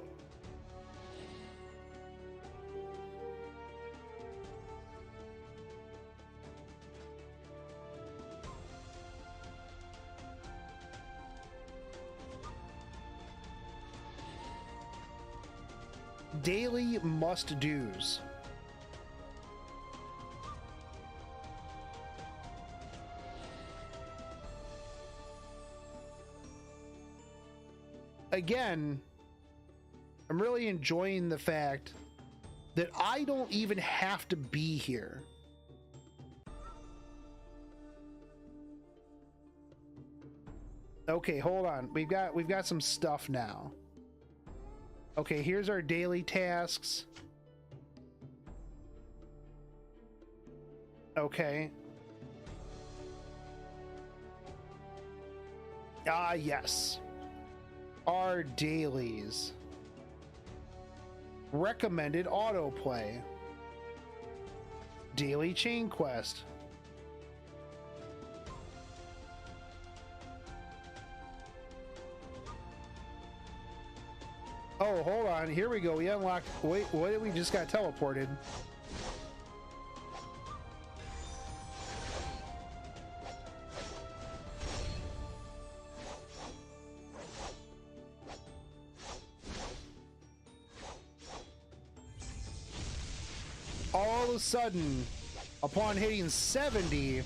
Daily must-dos. Again, I'm really enjoying the fact that I don't even have to be here. Okay, hold on. We've got some stuff now. Okay, here's our daily tasks. Okay. Ah, yes. Our dailies. Recommended autoplay. Daily chain quest. Oh, hold on. Here we go. We unlocked. Wait, what did we just got teleported? All of a sudden, upon hitting 70,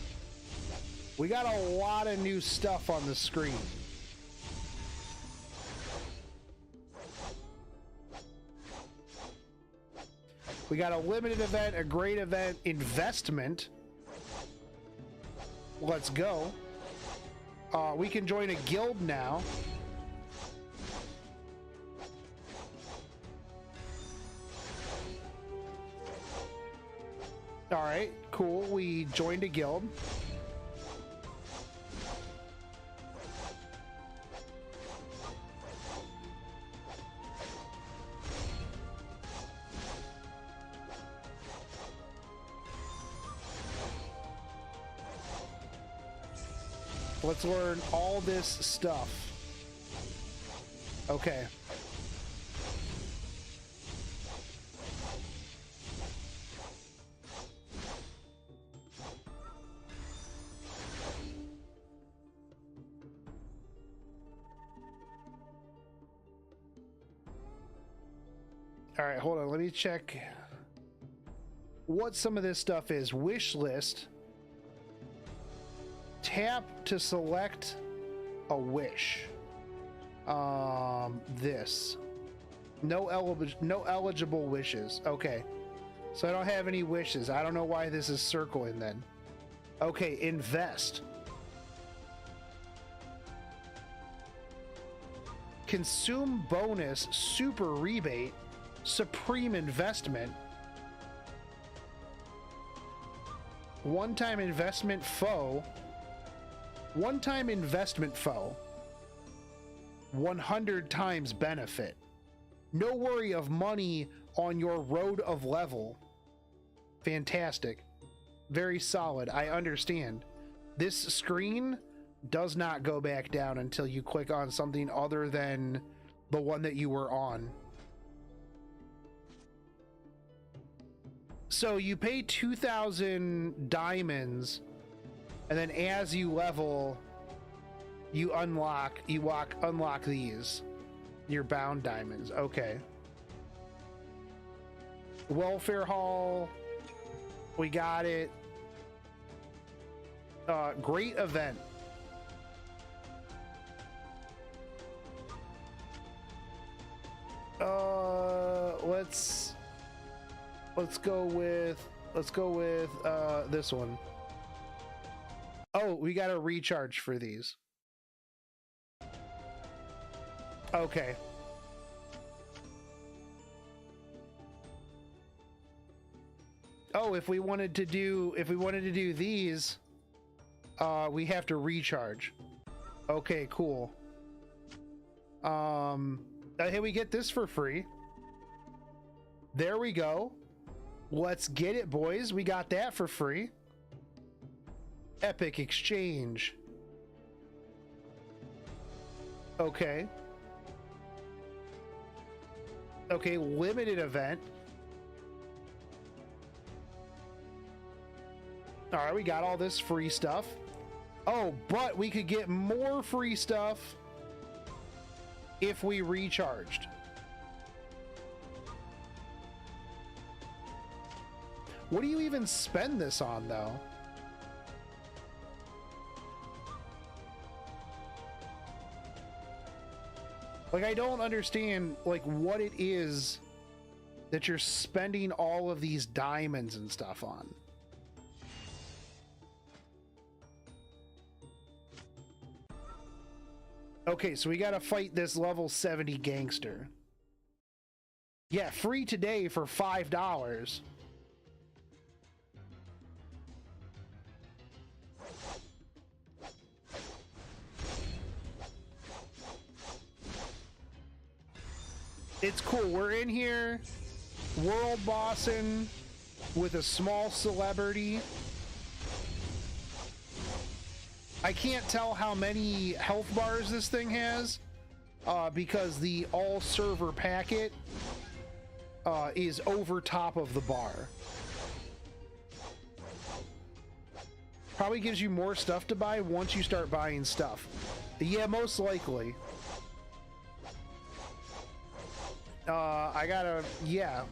we got a lot of new stuff on the screen. We got a limited event, a great event, investment. Let's go. We can join a guild now. All right, cool. We joined a guild. Let's learn all this stuff. Okay. All right, hold on. Let me check what some of this stuff is. Wish list. Tap to select a wish. This. No eligible wishes. Okay. So I don't have any wishes. I don't know why this is circling then. Okay, invest. Consume bonus, super rebate, supreme investment. One-time investment foe. One-time investment foe. 100 times benefit. No worry of money on your road of level. Fantastic. Very solid. I understand. This screen does not go back down until you click on something other than the one that you were on. So you pay 2,000 diamonds, and then as you level, you unlock these. Your bound diamonds. Okay. Welfare Hall. We got it. Great event. Let's go with this one. Oh, we got to recharge for these. Okay. Oh, if we wanted to do these, we have to recharge. Okay, cool. Hey, we get this for free. There we go. Let's get it, boys. We got that for free. Epic exchange. Okay. Okay, limited event. All right, we got all this free stuff. Oh, but we could get more free stuff if we recharged. What do you even spend this on, though? Like, I don't understand, like, what it is that you're spending all of these diamonds and stuff on. Okay, so we gotta fight this level 70 gangster. Yeah, free today for $5. It's cool. We're in here, world bossing with a small celebrity. I can't tell how many health bars this thing has, because the all server packet is over top of the bar. Probably gives you more stuff to buy once you start buying stuff. Yeah, most likely. I gotta, yeah.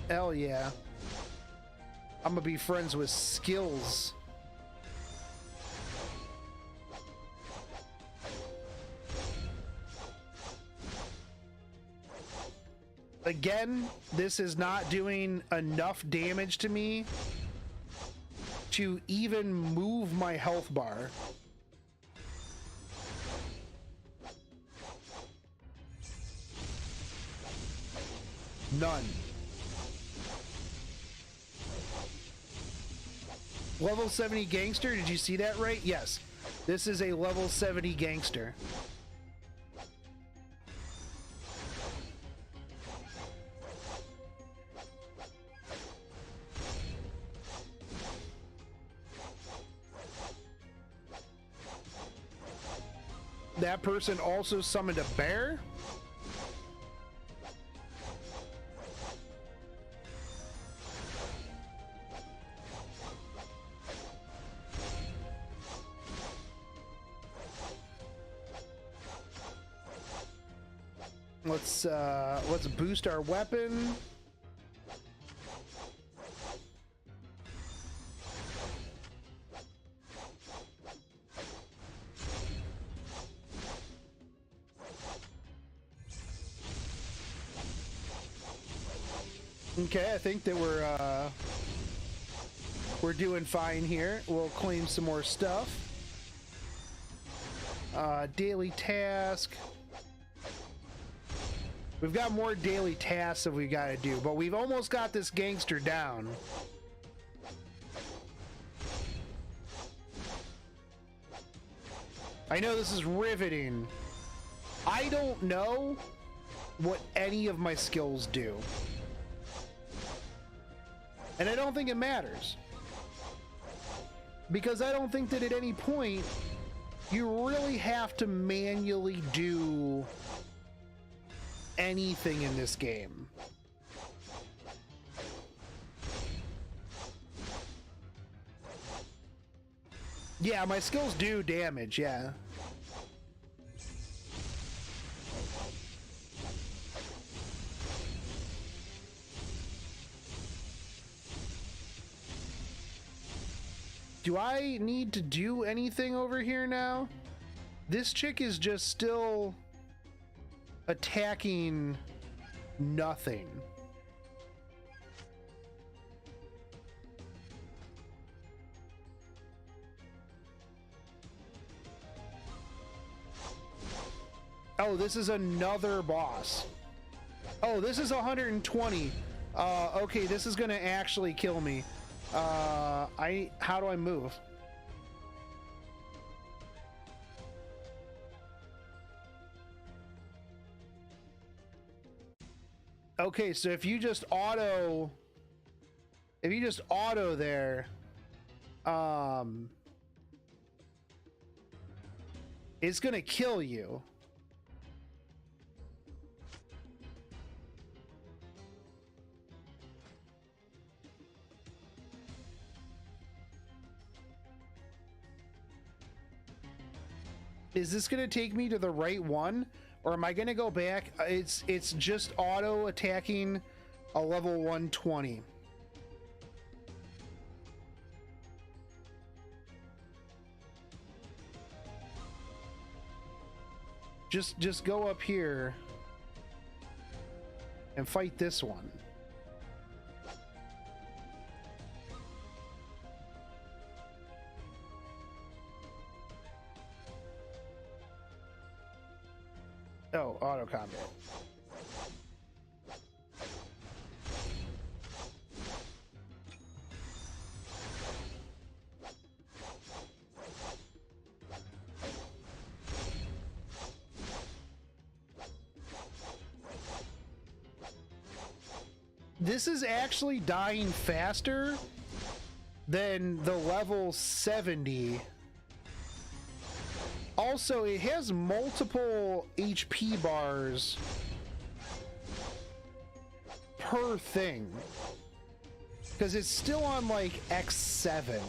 Hell yeah. I'm gonna be friends with Skills. Again, this is not doing enough damage to me to even move my health bar. None. Level 70 gangster, did you see that right? Yes. This is a level 70 gangster. That person also summoned a bear? Let's boost our weapon. Okay, I think that we're doing fine here. We'll claim some more stuff. Daily task. We've got more daily tasks that we got to do, but we've almost got this gangster down. I know this is riveting. I don't know what any of my skills do. And I don't think it matters. Because I don't think that at any point you really have to manually do anything in this game. Yeah, my skills do damage, yeah. Do I need to do anything over here now? This chick is just still attacking nothing. Oh, this is another boss. Oh, this is 120. Okay, this is gonna actually kill me. How do I move? Okay, so if you just auto there, it's gonna kill you. Is this gonna take me to the right one? Or am I gonna go back? It's just auto attacking a level 120. Just go up here and fight this one. Oh, auto combat. This is actually dying faster than the level 70 Also, it has multiple HP bars per thing, because it's still on like X7.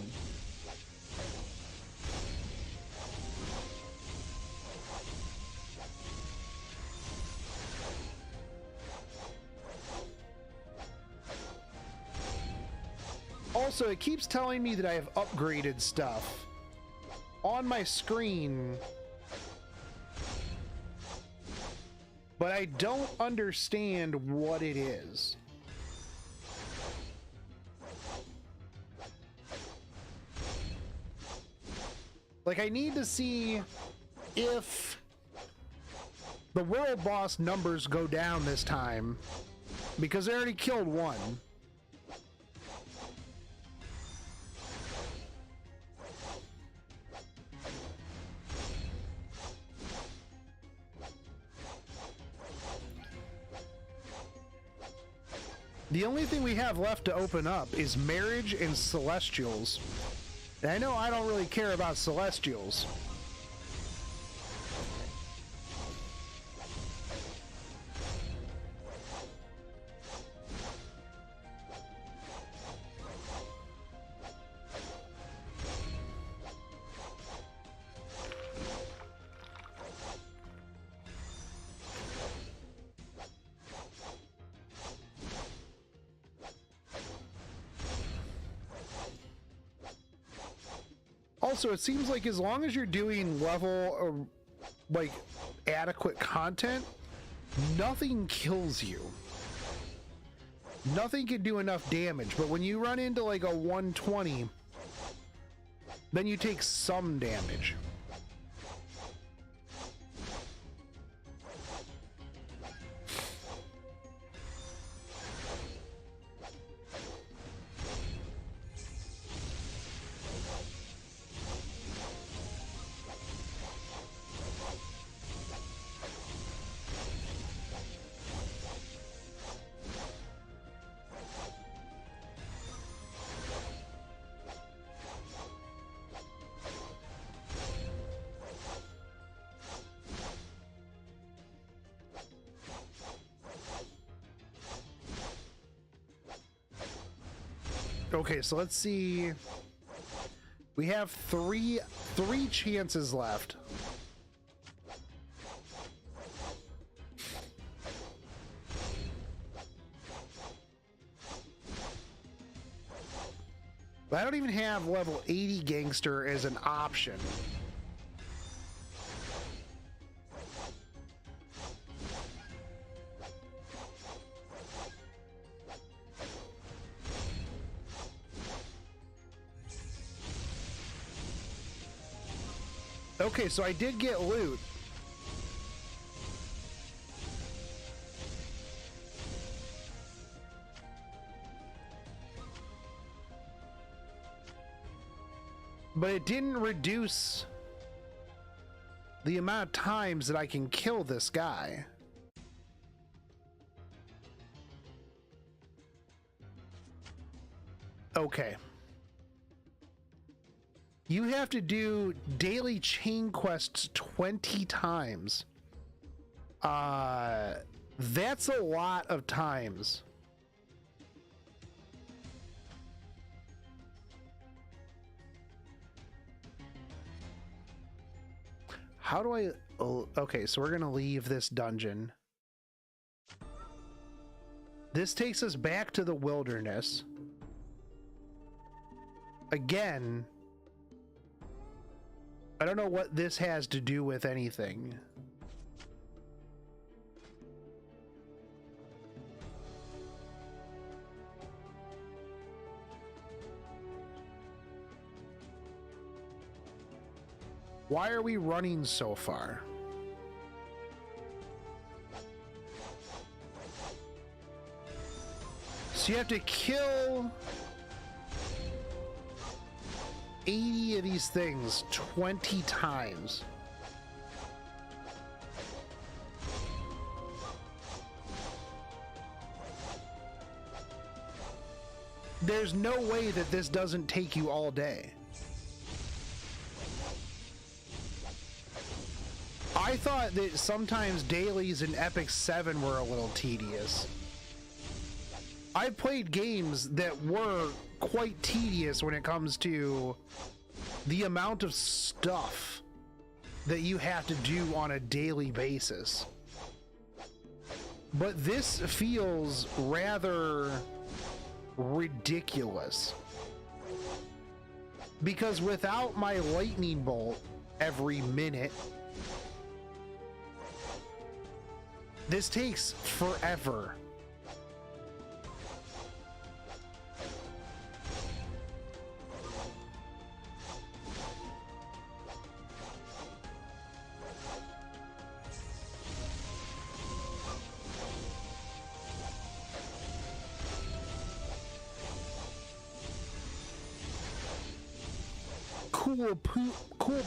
Also, it keeps telling me that I have upgraded stuff on my screen, but I don't understand what it is. Like, I need to see if the world boss numbers go down this time, because I already killed one. The only thing we have left to open up is Marriage and Celestials. And I know I don't really care about Celestials. Also, it seems like as long as you're doing level or like adequate content, nothing kills you. Nothing can do enough damage, but when you run into like a 120, then you take some damage. Okay, so let's see. We have three chances left. But I don't even have level 80 gangster as an option. Okay, so I did get loot. But it didn't reduce the amount of times that I can kill this guy. Okay. You have to do daily chain quests 20 times. That's a lot of times. How do I... Oh, okay, so we're going to leave this dungeon. This takes us back to the wilderness. Again... I don't know what this has to do with anything. Why are we running so far? So you have to kill 80 of these things 20 times. There's no way that this doesn't take you all day. I thought that sometimes dailies in Epic 7 were a little tedious. I've played games that were quite tedious when it comes to the amount of stuff that you have to do on a daily basis. But this feels rather ridiculous. Because without my lightning bolt every minute, this takes forever. Cool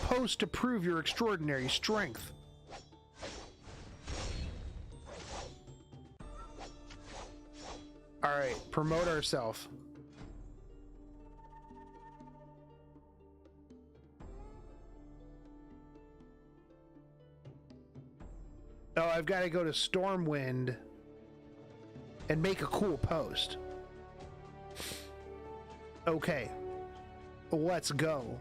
post to prove your extraordinary strength. All right, promote ourselves. Oh, I've got to go to Stormwind and make a cool post. Okay, let's go.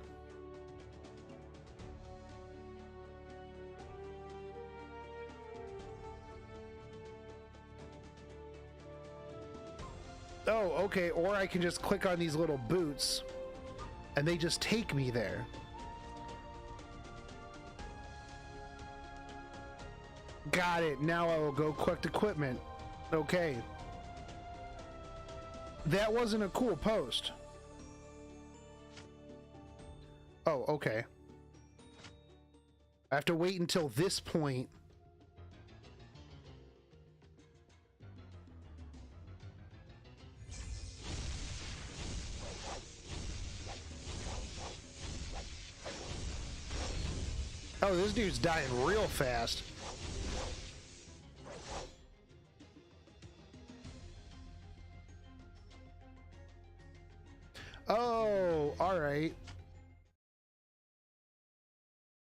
Oh, okay, or I can just click on these little boots and they just take me there. Got it. Now I will go collect equipment. Okay. That wasn't a cool post. Oh, okay. I have to wait until this point. Oh, this dude's dying real fast. Oh, all right.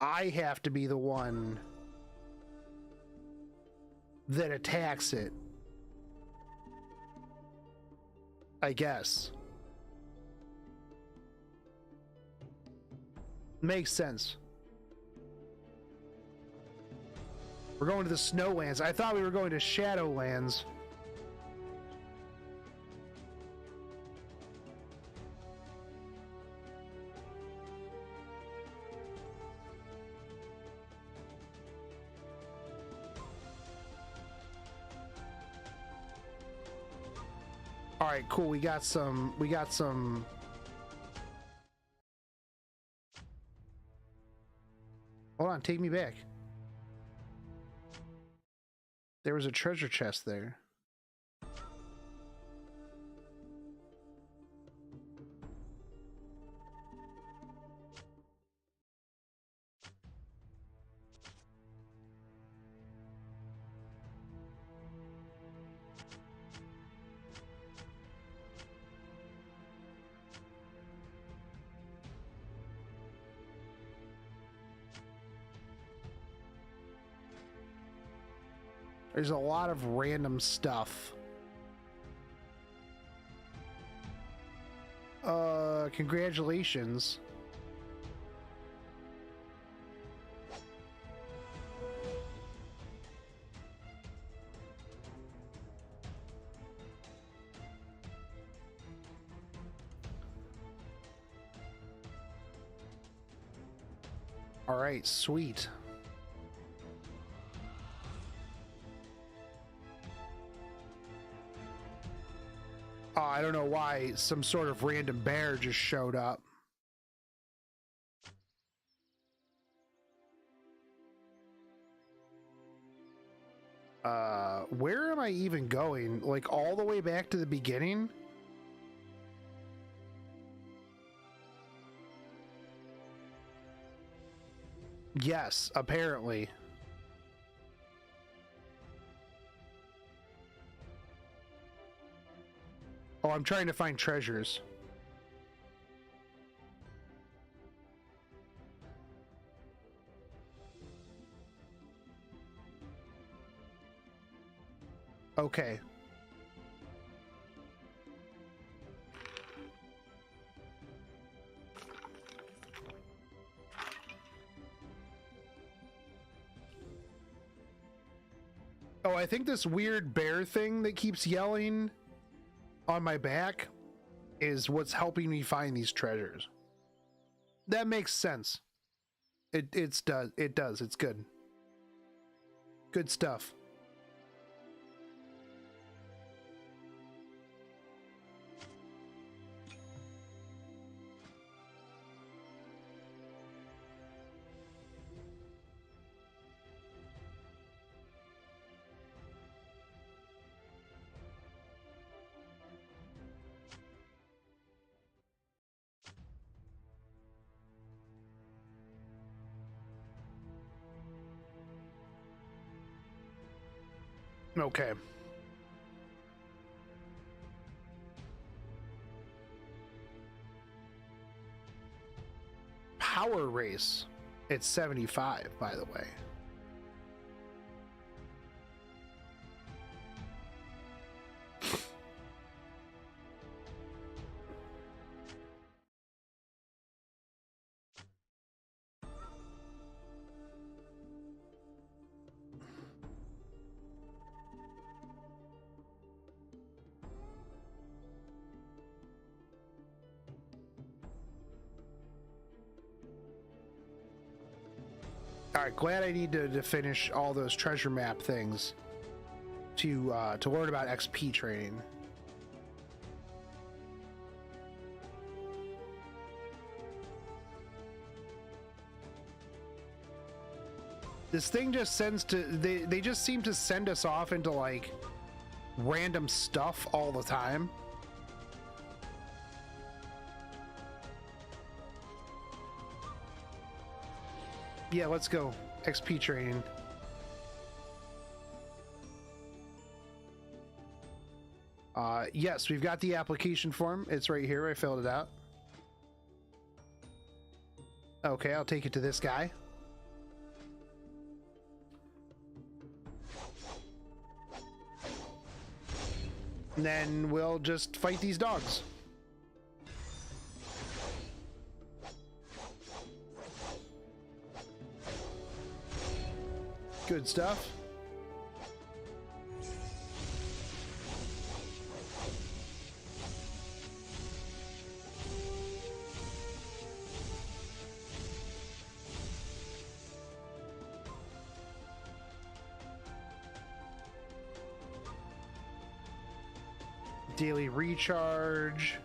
I have to be the one that attacks it, I guess. Makes sense. We're going to the Snowlands. I thought we were going to Shadowlands. All right, cool. We got some. Hold on, take me back. There was a treasure chest there. There's a lot of random stuff. Congratulations. All right, sweet. Oh, I don't know why some sort of random bear just showed up. Where am I even going? Like all the way back to the beginning? Yes, apparently. Oh, I'm trying to find treasures. Okay. Oh, I think this weird bear thing that keeps yelling on my back is what's helping me find these treasures. That makes sense. It does. It's good. Good stuff. Okay. Power race. It's 75, by the way. All right, glad I need to finish all those treasure map things to learn about XP trading. This thing just sends to they just seem to send us off into like random stuff all the time. Yeah, let's go. XP training. Yes, we've got the application form. It's right here. I filled it out. Okay, I'll take it to this guy. And then we'll just fight these dogs. Good stuff. Daily recharge.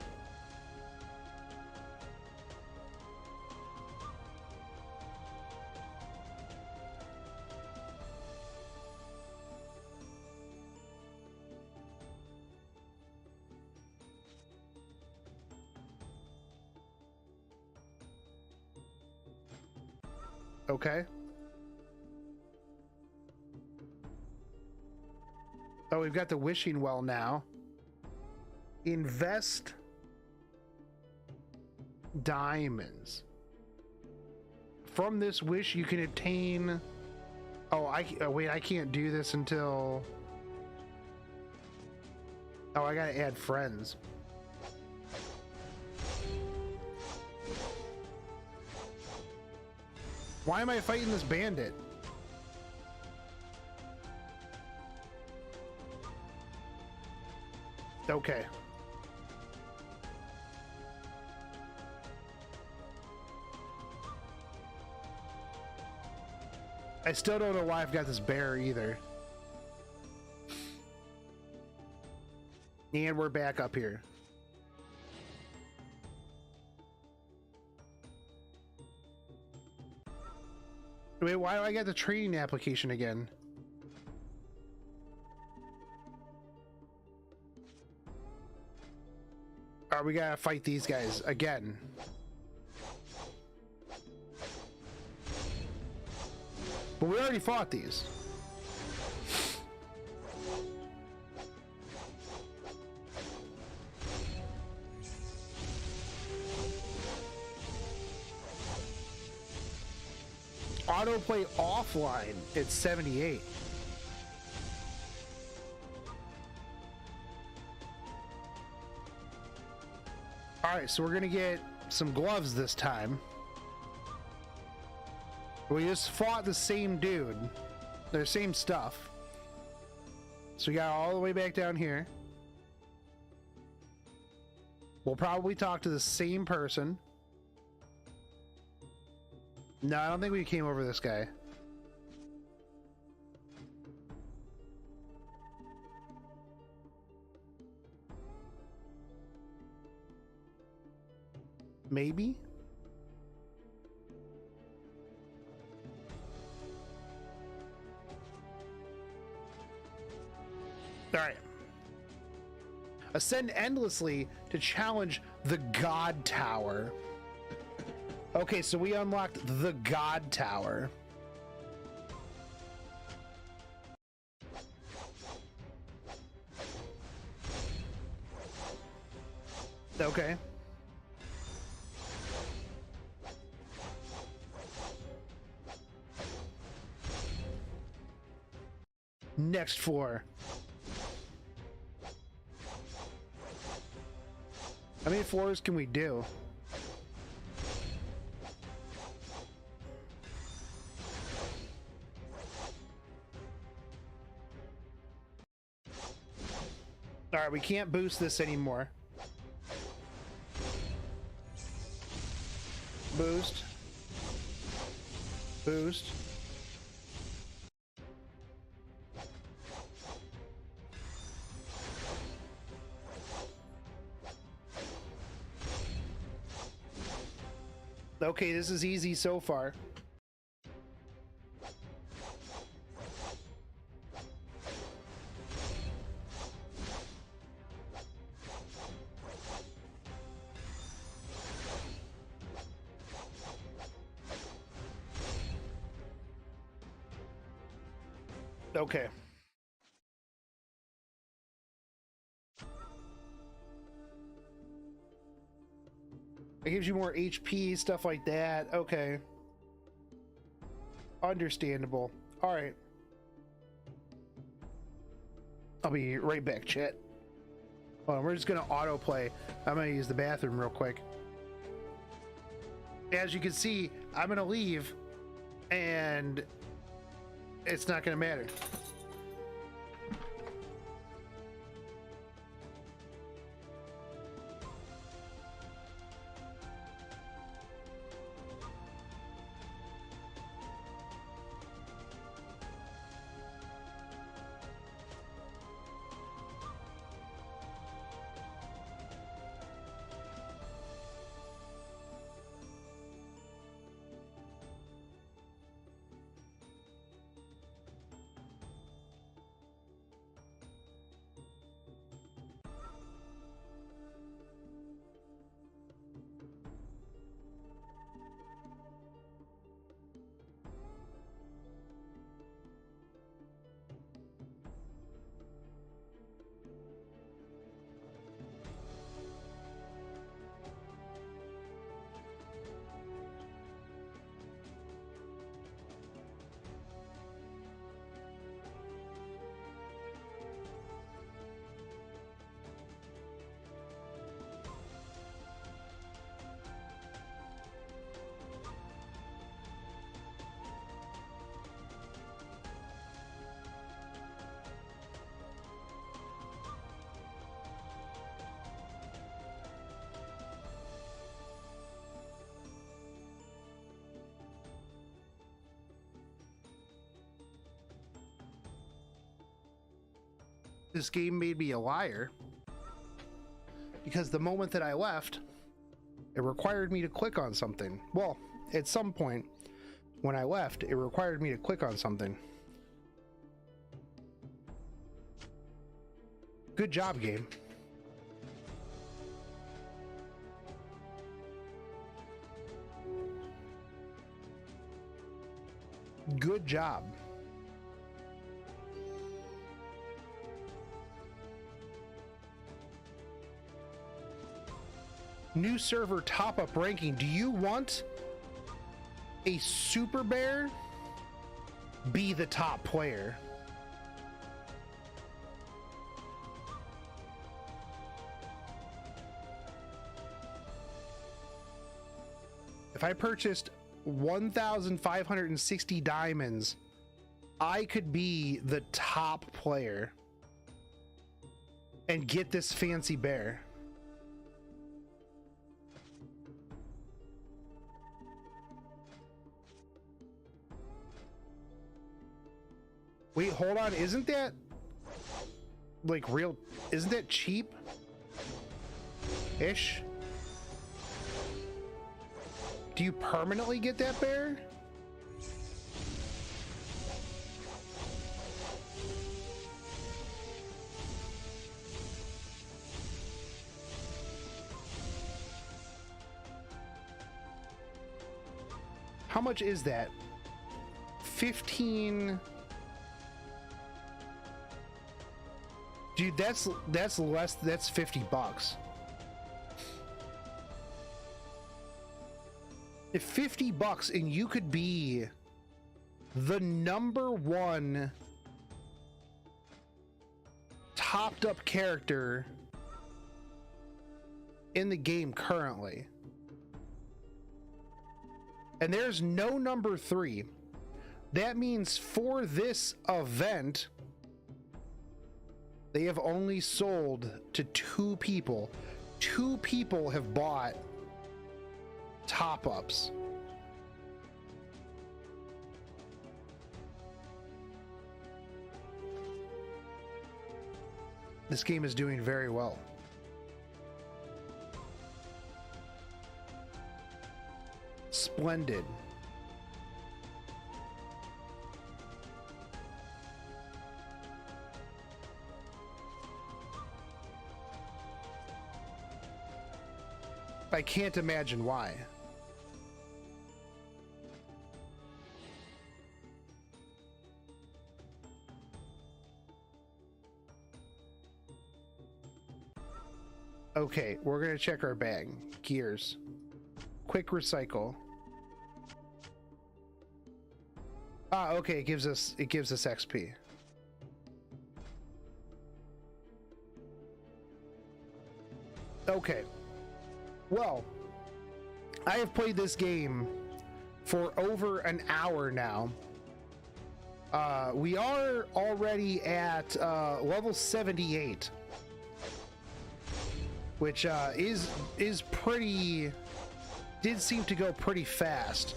Okay. Oh, we've got the wishing well now. Invest diamonds. From this wish, you can obtain. Oh, wait, I can't do this until. Oh, I gotta add friends. Why am I fighting this bandit? Okay. I still don't know why I've got this bear either. And we're back up here. Wait, why do I get the training application again? Alright, we gotta fight these guys again. But we already fought these. Autoplay offline, it's 78. Alright, so we're gonna get some gloves this time. We just fought the same dude. The same stuff. So we got all the way back down here. We'll probably talk to the same person. No, I don't think we came over this guy. Maybe? Alright. Ascend endlessly to challenge the God Tower. Okay, so we unlocked the God Tower. Okay. Next floor. How many floors can we do? All right, we can't boost this anymore. Boost. Boost. Okay, this is easy so far. Okay. It gives you more HP, stuff like that. Okay. Understandable. All right. I'll be right back, chat. Hold on, we're just gonna autoplay. I'm gonna use the bathroom real quick. As you can see, I'm gonna leave and it's not gonna matter. This game made me a liar because the moment that I left, it required me to click on something. Well, at some point when I left, it required me to click on something. Good job, game. Good job. New server top-up ranking. Do you want a super bear be the top player? If I purchased 1,560 diamonds, I could be the top player and get this fancy bear. Wait, hold on. Isn't that like real? Isn't that cheap? Ish? Do you permanently get that bear? How much is that? 15. Dude, that's less. That's $50. If $50 and you could be the #1 topped up character in the game currently, and there's no #3, that means for this event they have only sold to 2 people. 2 people have bought top-ups. This game is doing very well. Splendid. I can't imagine why. Okay, we're gonna check our bag. Gears. Quick recycle. Ah, okay, it gives us XP. Okay. Well, I have played this game for over an hour now. We are already at level 78. Which is pretty, did seem to go pretty fast.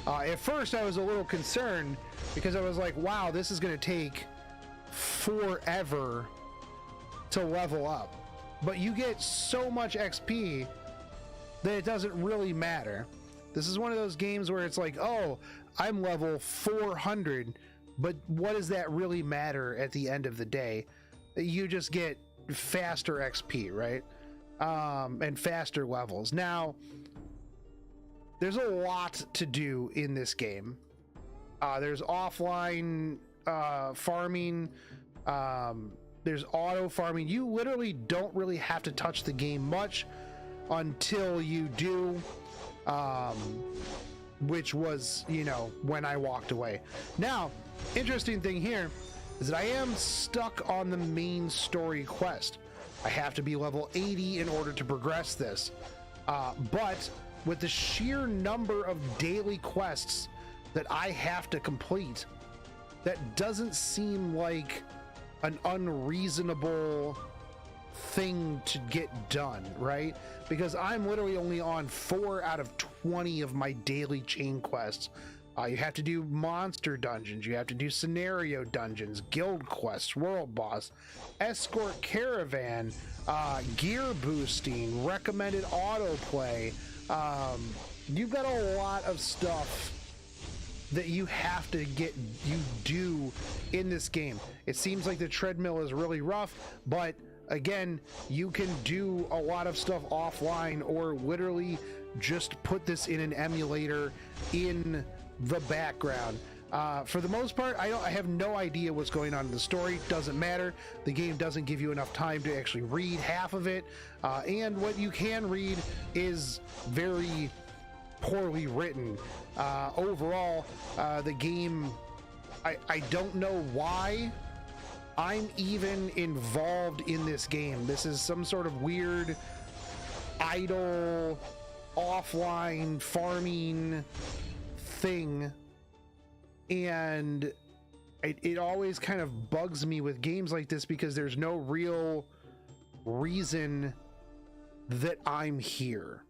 At first I was a little concerned because I was like, wow, this is going to take forever to level up. But you get so much XP that it doesn't really matter. This is one of those games where it's like, oh, I'm level 400, but what does that really matter at the end of the day? You just get faster XP, right? And faster levels. Now, there's a lot to do in this game. There's offline farming. There's auto farming. You literally don't really have to touch the game much until you do, which was, you know, when I walked away. Now, interesting thing here is that I am stuck on the main story quest. I have to be level 80 in order to progress this. But with the sheer number of daily quests that I have to complete, that doesn't seem like an unreasonable thing to get done, right? Because I'm literally only on 4 out of 20 of my daily chain quests. You have to do monster dungeons, you have to do scenario dungeons, guild quests, world boss, escort caravan, gear boosting, recommended autoplay. You've got a lot of stuff that you have to do in this game. It seems like the treadmill is really rough, but again, you can do a lot of stuff offline or literally just put this in an emulator in the background. For the most part, I have no idea what's going on in the story. Doesn't matter. The game doesn't give you enough time to actually read half of it, and what you can read is very poorly written. Overall, the game, I don't know why I'm even involved in this game. This is some sort of weird idle offline farming thing, and it always kind of bugs me with games like this because there's no real reason that I'm here.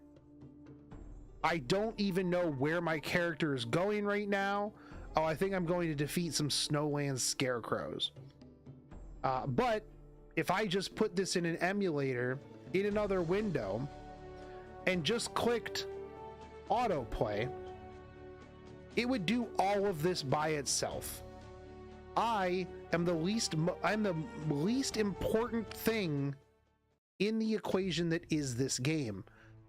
I don't even know where my character is going right now. Oh, I think I'm going to defeat some Snowland scarecrows. But if I just put this in an emulator in another window and just clicked autoplay, it would do all of this by itself. I'm the least important thing in the equation that is this game,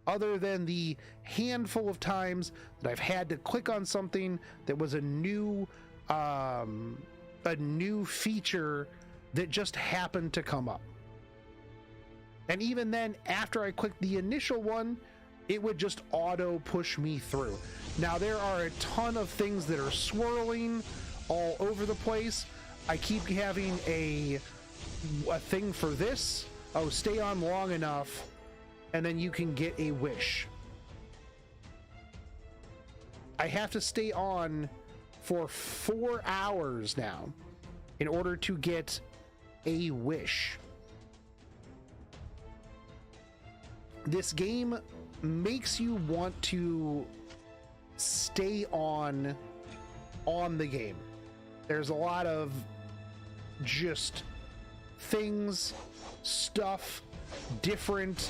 other than the handful of times that I've had to click on something that was a new feature that just happened to come up. And even then, after I clicked the initial one, it would just auto push me through. Now, there are a ton of things that are swirling all over the place. I keep having a thing for this. Oh, stay on long enough, and then you can get a wish. I have to stay on for 4 hours now in order to get a wish. This game makes you want to stay on the game. There's a lot of just things, stuff, different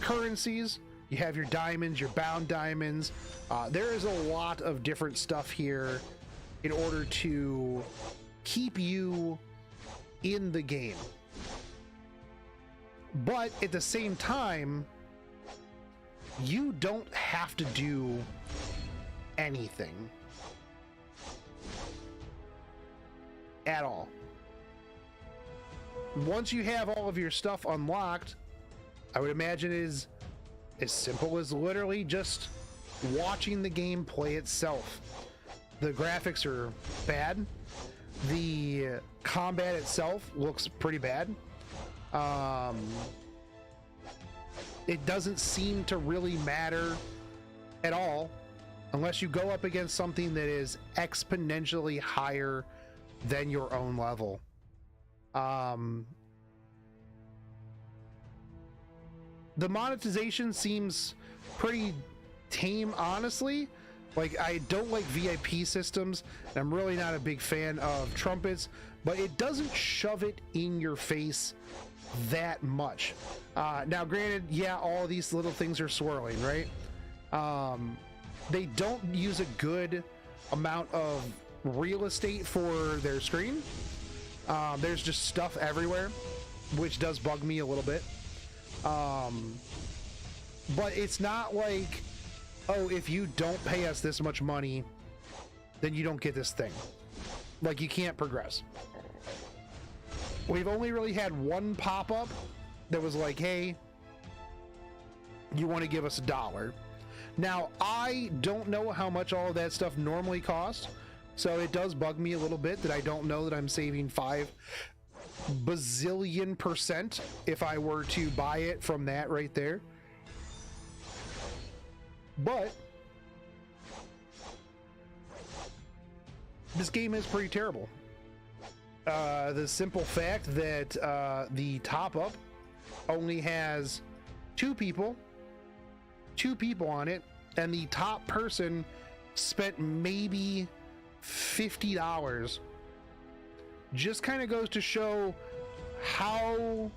currencies. You have your diamonds, your bound diamonds. There is a lot of different stuff here in order to keep you in the game. But at the same time, you don't have to do anything at all. Once you have all of your stuff unlocked, I would imagine it is as simple as literally just watching the game play itself. The graphics are bad. The combat itself looks pretty bad. It doesn't seem to really matter at all unless you go up against something that is exponentially higher than your own level. The monetization seems pretty tame, honestly. Like, I don't like VIP systems, and I'm really not a big fan of trumpets, but it doesn't shove it in your face that much. Now, granted, yeah, all of these little things are swirling, right? They don't use a good amount of real estate for their screen. There's just stuff everywhere, which does bug me a little bit. But it's not like, oh, if you don't pay us this much money, then you don't get this thing. Like, you can't progress. We've only really had one pop-up that was like, hey, you want to give us $1. Now, I don't know how much all of that stuff normally costs, so it does bug me a little bit that I don't know that I'm saving 5 bazillion% if I were to buy it from that right there. But this game is pretty terrible. The simple fact that the top-up only has 2 people on it, and the top person spent maybe $50, just kind of goes to show how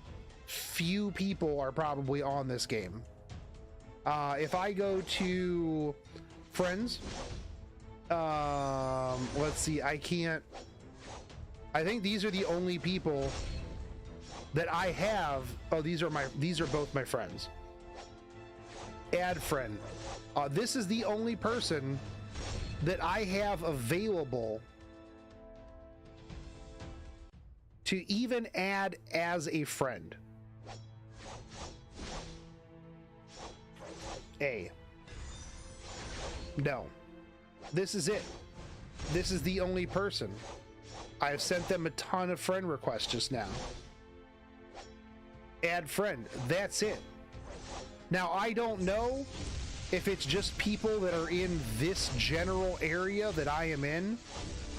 few people are probably on this game. If I go to friends, let's see, I think these are the only people that I have. Oh, these are both my friends. Add friend. This is the only person that I have available to even add as a friend. No. This is it. This is the only person. I've sent them a ton of friend requests just now. add friend. That's it. Now, I don't know if it's just people that are in this general area that I am in.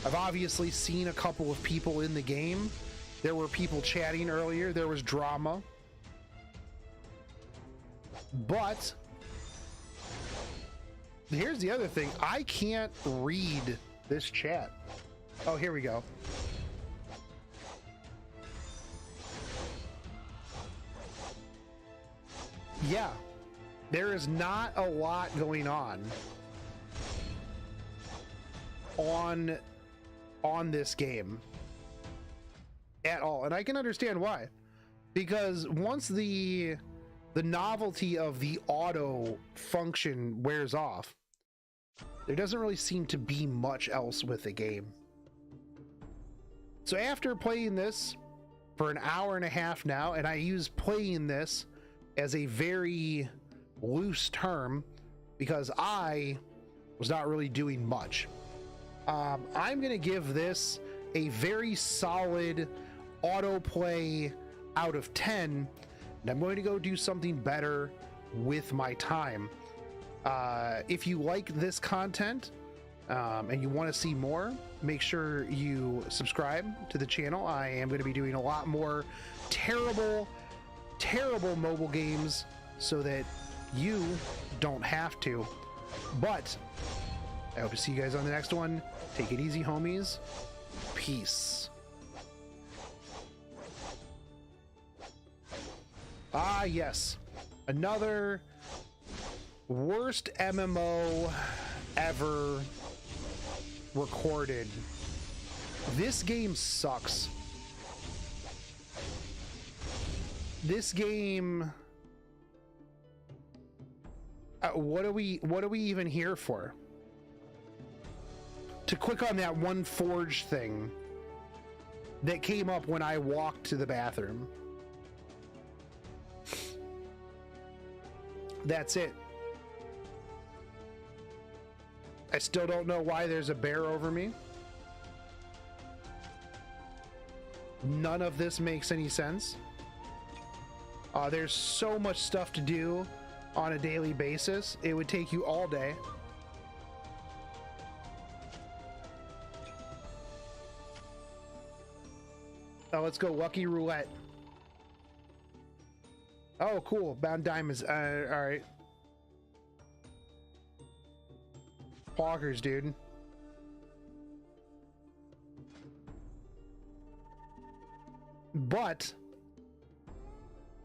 I've obviously seen a couple of people in the game. There were people chatting earlier. There was drama. But here's the other thing. I can't read this chat. Oh, here we go. Yeah, there is not a lot going on this game at all, and I can understand why, because once the novelty of the auto function wears off, there doesn't really seem to be much else with the game. So after playing this for an hour and a half now, and I use playing this as a very loose term because I was not really doing much. I'm gonna give this a very solid autoplay out of 10, and I'm going to go do something better with my time. If you like this content and you want to see more, make sure you subscribe to the channel. I am going to be doing a lot more terrible mobile games so that you don't have to. But I hope to see you guys on the next one. Take it easy, homies. Peace. Ah, yes. Another worst MMO ever recorded. This game sucks. This game... what are we even here for? To click on that one forge thing that came up when I walked to the bathroom. That's it. I still don't know why there's a bear over me. None of this makes any sense. There's so much stuff to do on a daily basis. It would take you all day. Oh, let's go Lucky Roulette. Oh, cool. Bound diamonds. All right. Poggers, dude. But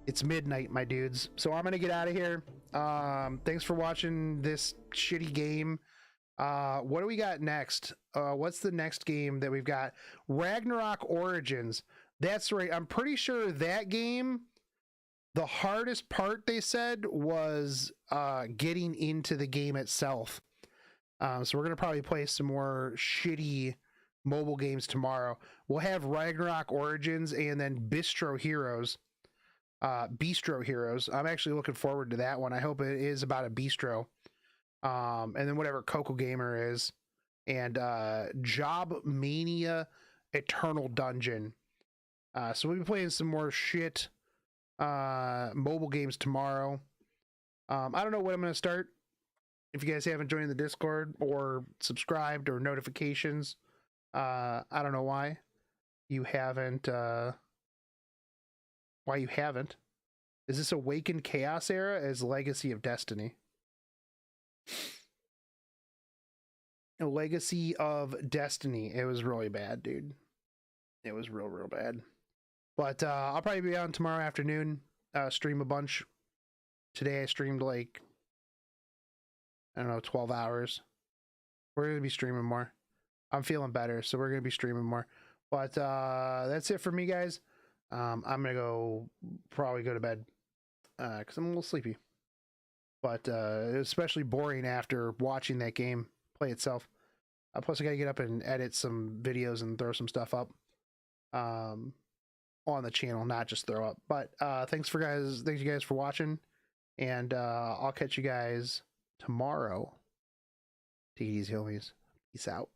it's midnight, my dudes. So I'm going to get out of here. Thanks for watching this shitty game. What do we got next? What's the next game that we've got? Ragnarok Origins. That's right. I'm pretty sure that game, the hardest part they said was getting into the game itself. So we're going to probably play some more shitty mobile games tomorrow. We'll have Ragnarok Origins and then Bistro Heroes. Bistro Heroes. I'm actually looking forward to that one. I hope it is about a bistro. And then whatever Coco Gamer is. And Job Mania Eternal Dungeon. So we'll be playing some more shit mobile games tomorrow. I don't know what I'm going to start. If you guys haven't joined the Discord or subscribed or notifications, I don't know why you haven't. Why you haven't? Is this Awakened Chaos Era as Legacy of Destiny? A Legacy of Destiny. It was really bad, dude. It was real bad. But I'll probably be on tomorrow afternoon. Stream a bunch. Today I streamed like, I don't know, 12 hours. We're going to be streaming more. I'm feeling better, so we're going to be streaming more. But that's it for me, guys. I'm going to probably go to bed because I'm a little sleepy. But it was especially boring after watching that game play itself. Plus, I got to get up and edit some videos and throw some stuff up on the channel, not just throw up. But thanks you guys for watching, and I'll catch you guys tomorrow. Take it easy, homies. Peace out.